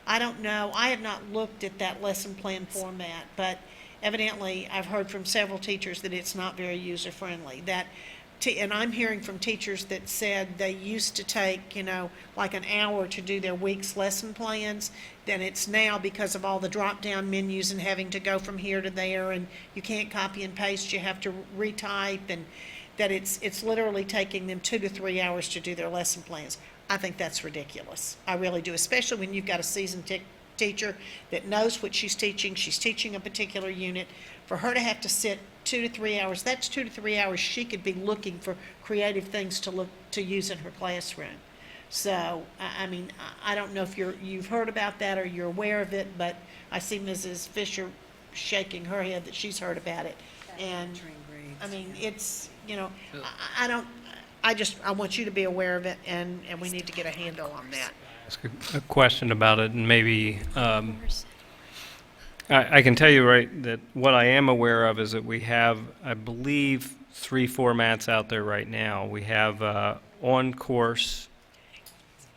I don't know. I have not looked at that lesson plan format, but evidently I've heard from several teachers that it's not very user-friendly. And I'm hearing from teachers that said they used to take, like an hour to do their week's lesson plans. Then it's now, because of all the drop-down menus and having to go from here to there, and you can't copy and paste, you have to retype, and that it's literally taking them 2 to 3 hours to do their lesson plans. I think that's ridiculous. I really do, especially when you've got a seasoned teacher that knows what she's teaching a particular unit. For her to have to sit 2 to 3 hours, that's 2 to 3 hours she could be looking for creative things to use in her classroom. So, I mean, I don't know if you've heard about that or you're aware of it, but I see Mrs. Fisher shaking her head that she's heard about it. And, I mean, it's, I want you to be aware of it, and we need to get a handle on that. Ask a question about it, and maybe I can tell you that what I am aware of is that we have, I believe, 3 formats out there right now. We have on-course,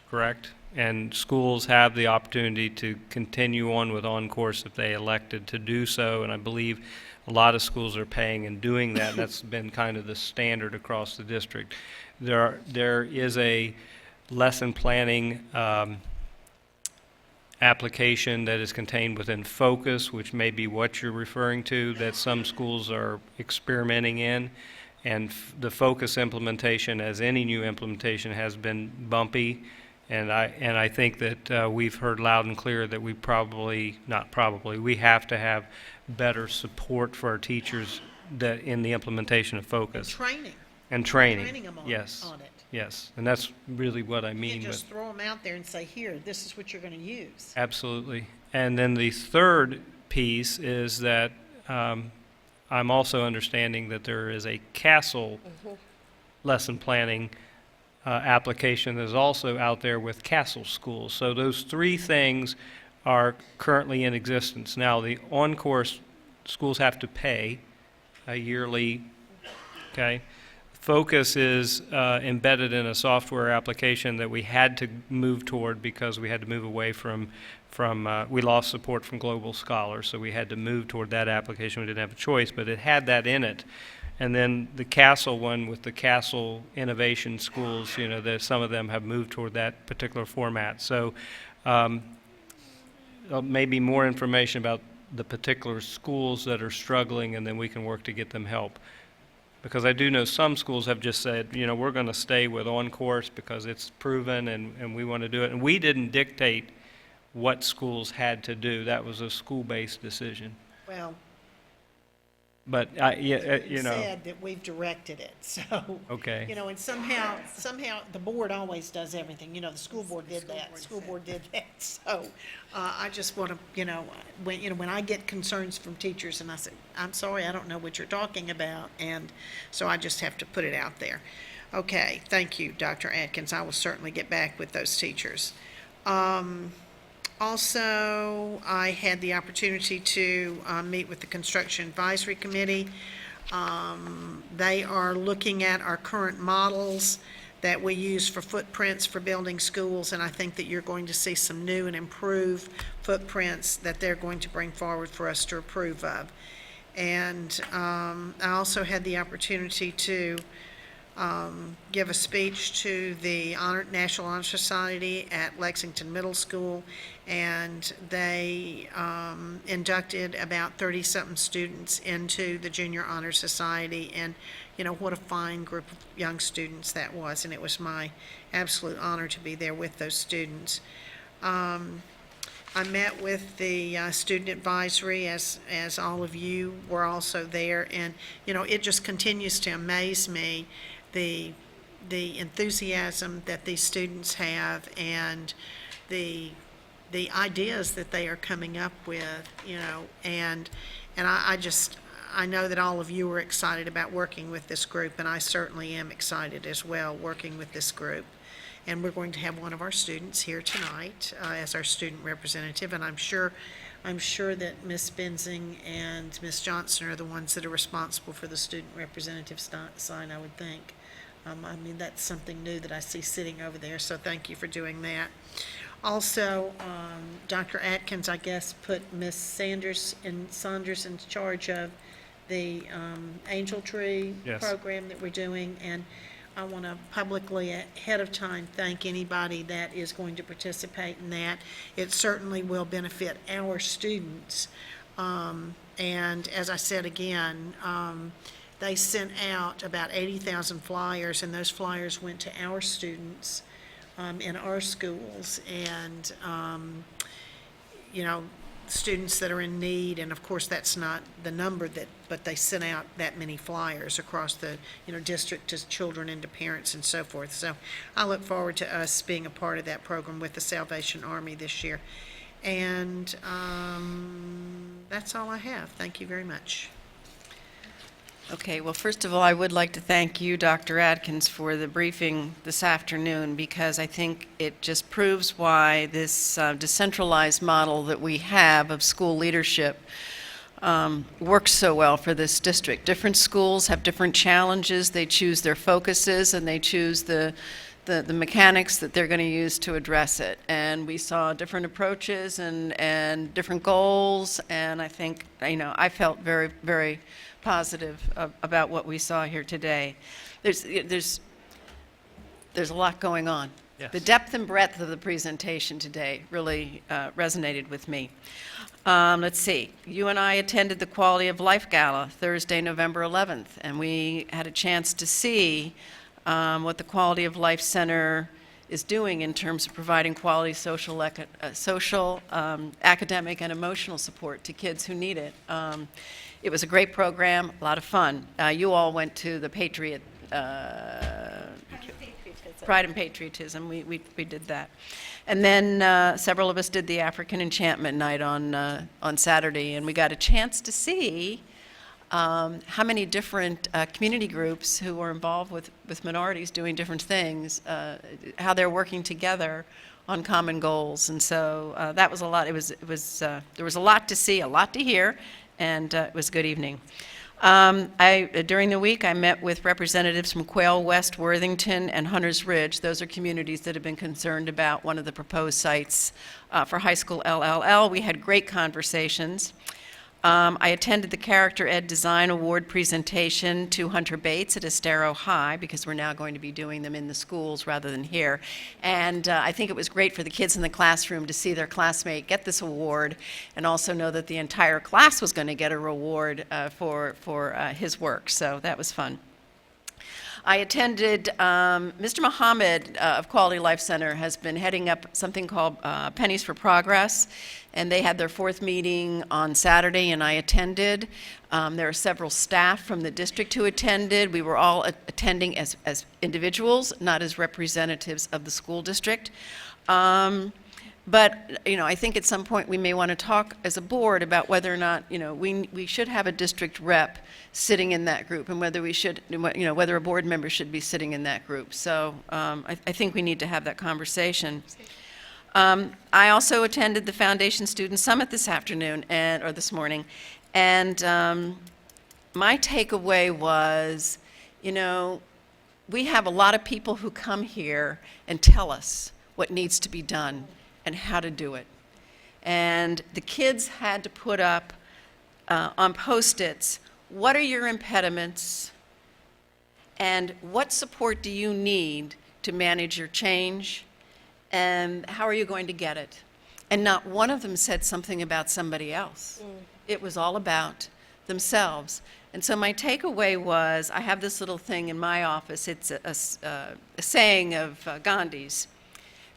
correct? And schools have the opportunity to continue on with on-course if they elected to do so, and I believe a lot of schools are paying and doing that, and that's been kind of the standard across the district. There is a lesson planning application that is contained within Focus, which may be what you're referring to, that some schools are experimenting in. And the Focus implementation, as any new implementation, has been bumpy. And I think that we've heard loud and clear that we we have to have better support for our teachers that in the implementation of Focus. And training. Training them on it. Yes, and that's really what I You mean can't with. just throw them out there and say, here, this is what you're going to use. Absolutely. And then the third piece is that I'm also understanding that there is a CASEL lesson planning application that is also out there with CASEL schools. So those 3 things are currently in existence. Now, the on-course schools have to pay a yearly, okay? Focus is embedded in a software application that we had to move toward because we had to move away from we lost support from Global Scholars, so we had to move toward that application. We didn't have a choice, but it had that in it. And then the CASEL one with the CASEL Innovation Schools, some of them have moved toward that particular format. So maybe more information about the particular schools that are struggling, and then we can work to get them help. Because I do know some schools have just said, we're going to stay with on-course because it's proven and we want to do it. And we didn't dictate what schools had to do. That was a school-based decision. Well, But, said that we've directed it, so. Okay. And somehow the board always does everything. The school board did that, the school board did that. So I just want to, when I get concerns from teachers and I say, I'm sorry, I don't know what you're talking about, and so I just have to put it out there. Okay, thank you, Dr. Atkins. I will certainly get back with those teachers. Also, I had the opportunity to meet with the Construction Advisory Committee. They are looking at our current models that we use for footprints for building schools, and I think that you're going to see some new and improved footprints that they're going to bring forward for us to approve of. And I also had the opportunity to give a speech to the National Honor Society at Lexington Middle School, and they inducted about 30-something students into the Junior Honor Society, and what a fine group of young students that was, and it was my absolute honor to be there with those students. I met with the student advisory, as all of you were also there, and it just continues to amaze me the enthusiasm that these students have and the ideas that they are coming up with, and I know that all of you are excited about working with this group, and I certainly am excited as well working with this group. And we're going to have one of our students here tonight as our student representative, and I'm sure I'm sure that Ms. Benzing and Ms. Johnson are the ones that are responsible for the student representative sign, I would think. I mean, that's something new that I see sitting over there, so thank you for doing that. Also, Dr. Atkins, I guess, put Ms. Saunders in charge of the Angel Tree Yes. program that we're doing, and I want to publicly, ahead of time, thank anybody that is going to participate in that. It certainly will benefit our students. And as I said again, they sent out about 80,000 flyers, and those flyers went to our students in our schools, and, you know, students that are in need, and of course, that's not the number but they sent out that many flyers across the, you know, district to children and to parents and so forth. So I look forward to us being a part of that program with the Salvation Army this year. And that's all I have. Thank you very much. Okay, well, first of all, I would like to thank you, Dr. Atkins, for the briefing this afternoon, because I think it just proves why this decentralized model that we have of school leadership works so well for this district. Different schools have different challenges. They choose their focuses, and they choose the mechanics that they're going to use to address it. And we saw different approaches and different goals, and I think, you know, I felt very, very positive about what we saw here today. There's a lot going on. Yes. The depth and breadth of the presentation today really resonated with me. Let's see. You and I attended the Quality of Life Gala Thursday, November 11th, and we had a chance to see what the Quality of Life Center is doing in terms of providing quality social, academic, and emotional support to kids who need it. It was a great program, a lot of fun. You all went to the Pride and Patriotism. We did that. And then several of us did the African Enchantment Night on Saturday, and we got a chance to see how many different community groups who were involved with minorities doing different things, how they're working together on common goals. And so that was a lot. There was a lot to see, a lot to hear, and it was a good evening. During the week, I met with representatives from Quail West, Worthington, and Hunters Ridge. Those are communities that have been concerned about one of the proposed sites for high school LLL. We had great conversations. I attended the Character Ed Design Award presentation to Hunter Bates at Estero High, because we're now going to be doing them in the schools rather than here. And I think it was great for the kids in the classroom to see their classmate get this award, and also know that the entire class was going to get a reward for his work. So that was fun. I attended, Mr. Mohammed of Quality Life Center has been heading up something called Pennies for Progress, and they had their 4th meeting on Saturday, and I attended. There are several staff from the district who attended. We were all attending as individuals, not as representatives of the school district. But, you know, I think at some point we may want to talk as a board about whether or not, you know, we should have a district rep sitting in that group, and whether we should, you know, whether a board member should be sitting in that group. So I think we need to have that conversation. I also attended the Foundation Student Summit this afternoon, or this morning, and my takeaway was, you know, we have a lot of people who come here and tell us what needs to be done and how to do it. And the kids had to put up on Post-its, what are your impediments, and what support do you need to manage your change, and how are you going to get it? And not one of them said something about somebody else. It was all about themselves. And so my takeaway was, I have this little thing in my office. It's a saying of Gandhi's: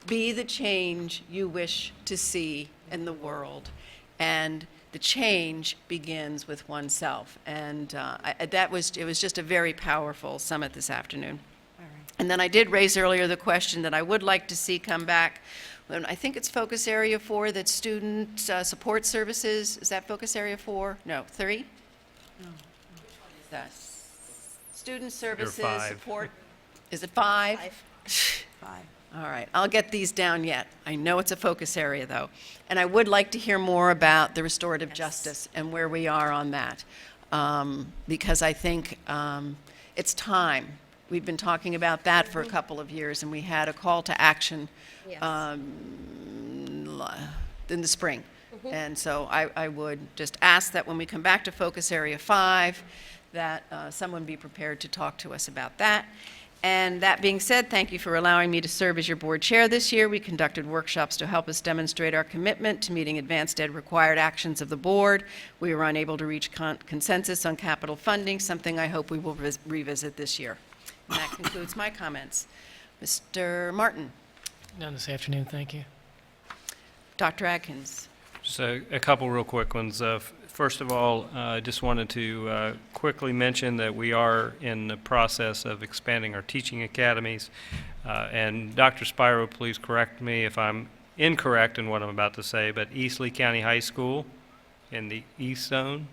be the change you wish to see in the world. And the change begins with oneself. And it was just a very powerful summit this afternoon. And then I did raise earlier the question that I would like to see come back. And I think it's focus area 4, that student support services. Is that focus area 4? No, 3? No. Is that student services 5. support? Is it 5? 5. All right, I'll get these down yet. I know it's a focus area, though. And I would like to hear more about the restorative justice and where we are on that. Because I think it's time. We've been talking about that for a couple of years, and we had a call to action Yes. in the spring. And so I would just ask that when we come back to Focus Area 5, that someone be prepared to talk to us about that. And that being said, thank you for allowing me to serve as your board chair this year. We conducted workshops to help us demonstrate our commitment to meeting advanced ed required actions of the board. We were unable to reach consensus on capital funding, something I hope we will revisit this year. And that concludes my comments. Mr. Martin. None this afternoon, thank you. Dr. Atkins. Just a couple real quick ones. First of all, I just wanted to quickly mention that we are in the process of expanding our teaching academies. And Dr. Spiro, please correct me if I'm incorrect in what I'm about to say, but East Lee County High School in the East Zone?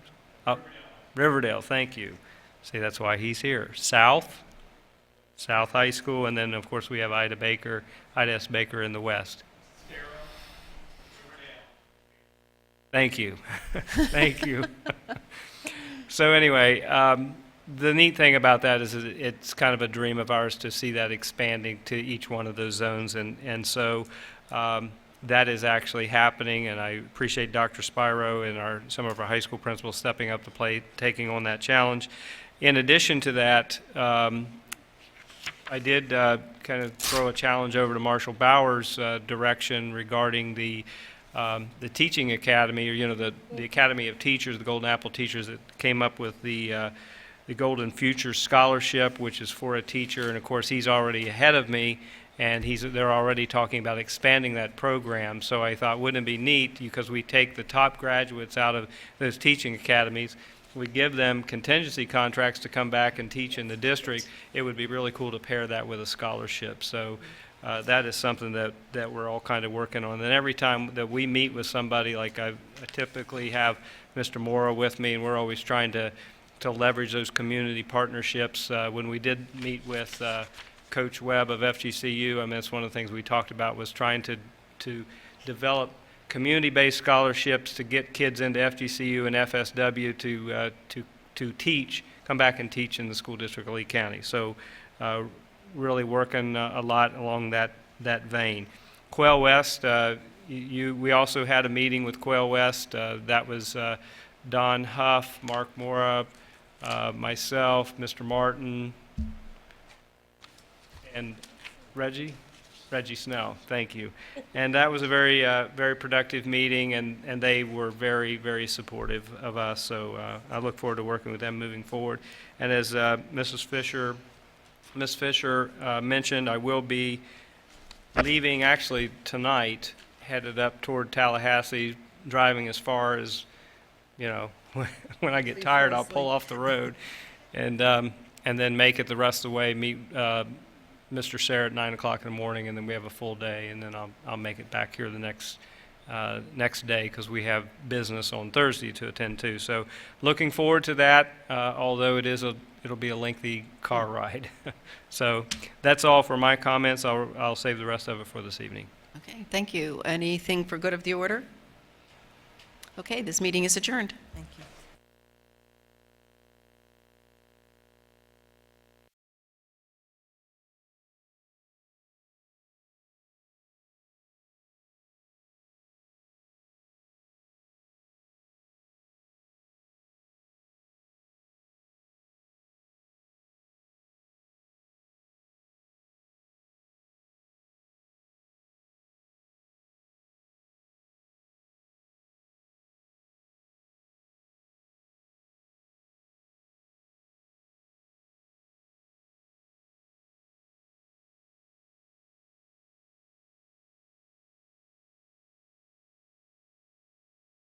Riverdale, thank you. See, that's why he's here. South High School, and then, of course, we have Ida S. Baker in the West. Thank you. Thank you. So anyway, the neat thing about that is it's kind of a dream of ours to see that expanding to each one of those zones. And so that is actually happening, and I appreciate Dr. Spiro and some of our high school principals stepping up to plate, taking on that challenge. In addition to that, I did kind of throw a challenge over to Marshall Bauer's direction regarding the teaching academy, or the Academy of Teachers, the Golden Apple Teachers, that came up with the Golden Future Scholarship, which is for a teacher. And of course, he's already ahead of me, and they're already talking about expanding that program. So I thought, wouldn't it be neat, because we take the top graduates out of those teaching academies, we give them contingency contracts to come back and teach in the district. It would be really cool to pair that with a scholarship. So that is something that we're all kind of working on. And every time that we meet with somebody, like I typically have Mr. Mora with me, and we're always trying to leverage those community partnerships. When we did meet with Coach Webb of FGCU, I mean, that's one of the things we talked about, was trying to develop community-based scholarships to get kids into FGCU and FSW to teach, come back and teach in the school district of Lee County. So really working a lot along that vein. Quail West, we also had a meeting with Quail West. That was Don Huff, Mark Mora, myself, Mr. Martin, and Reggie Snell, thank you. And that was a very, very productive meeting, and they were very, very supportive of us. So I look forward to working with them moving forward. And as Ms. Fisher mentioned, I will be leaving actually tonight, headed up toward Tallahassee, driving as far as, when I get tired, I'll pull off the road, and then make it the rest of the way, meet Mr. Sayre at 9 o'clock in the morning, and then we have a full day, and then I'll make it back here the next day, because we have business on Thursday to attend to. So looking forward to that, although it'll be a lengthy car ride. So that's all for my comments. I'll save the rest of it for this evening. Okay, thank you. Anything for good of the order? Okay, this meeting is adjourned. Thank you.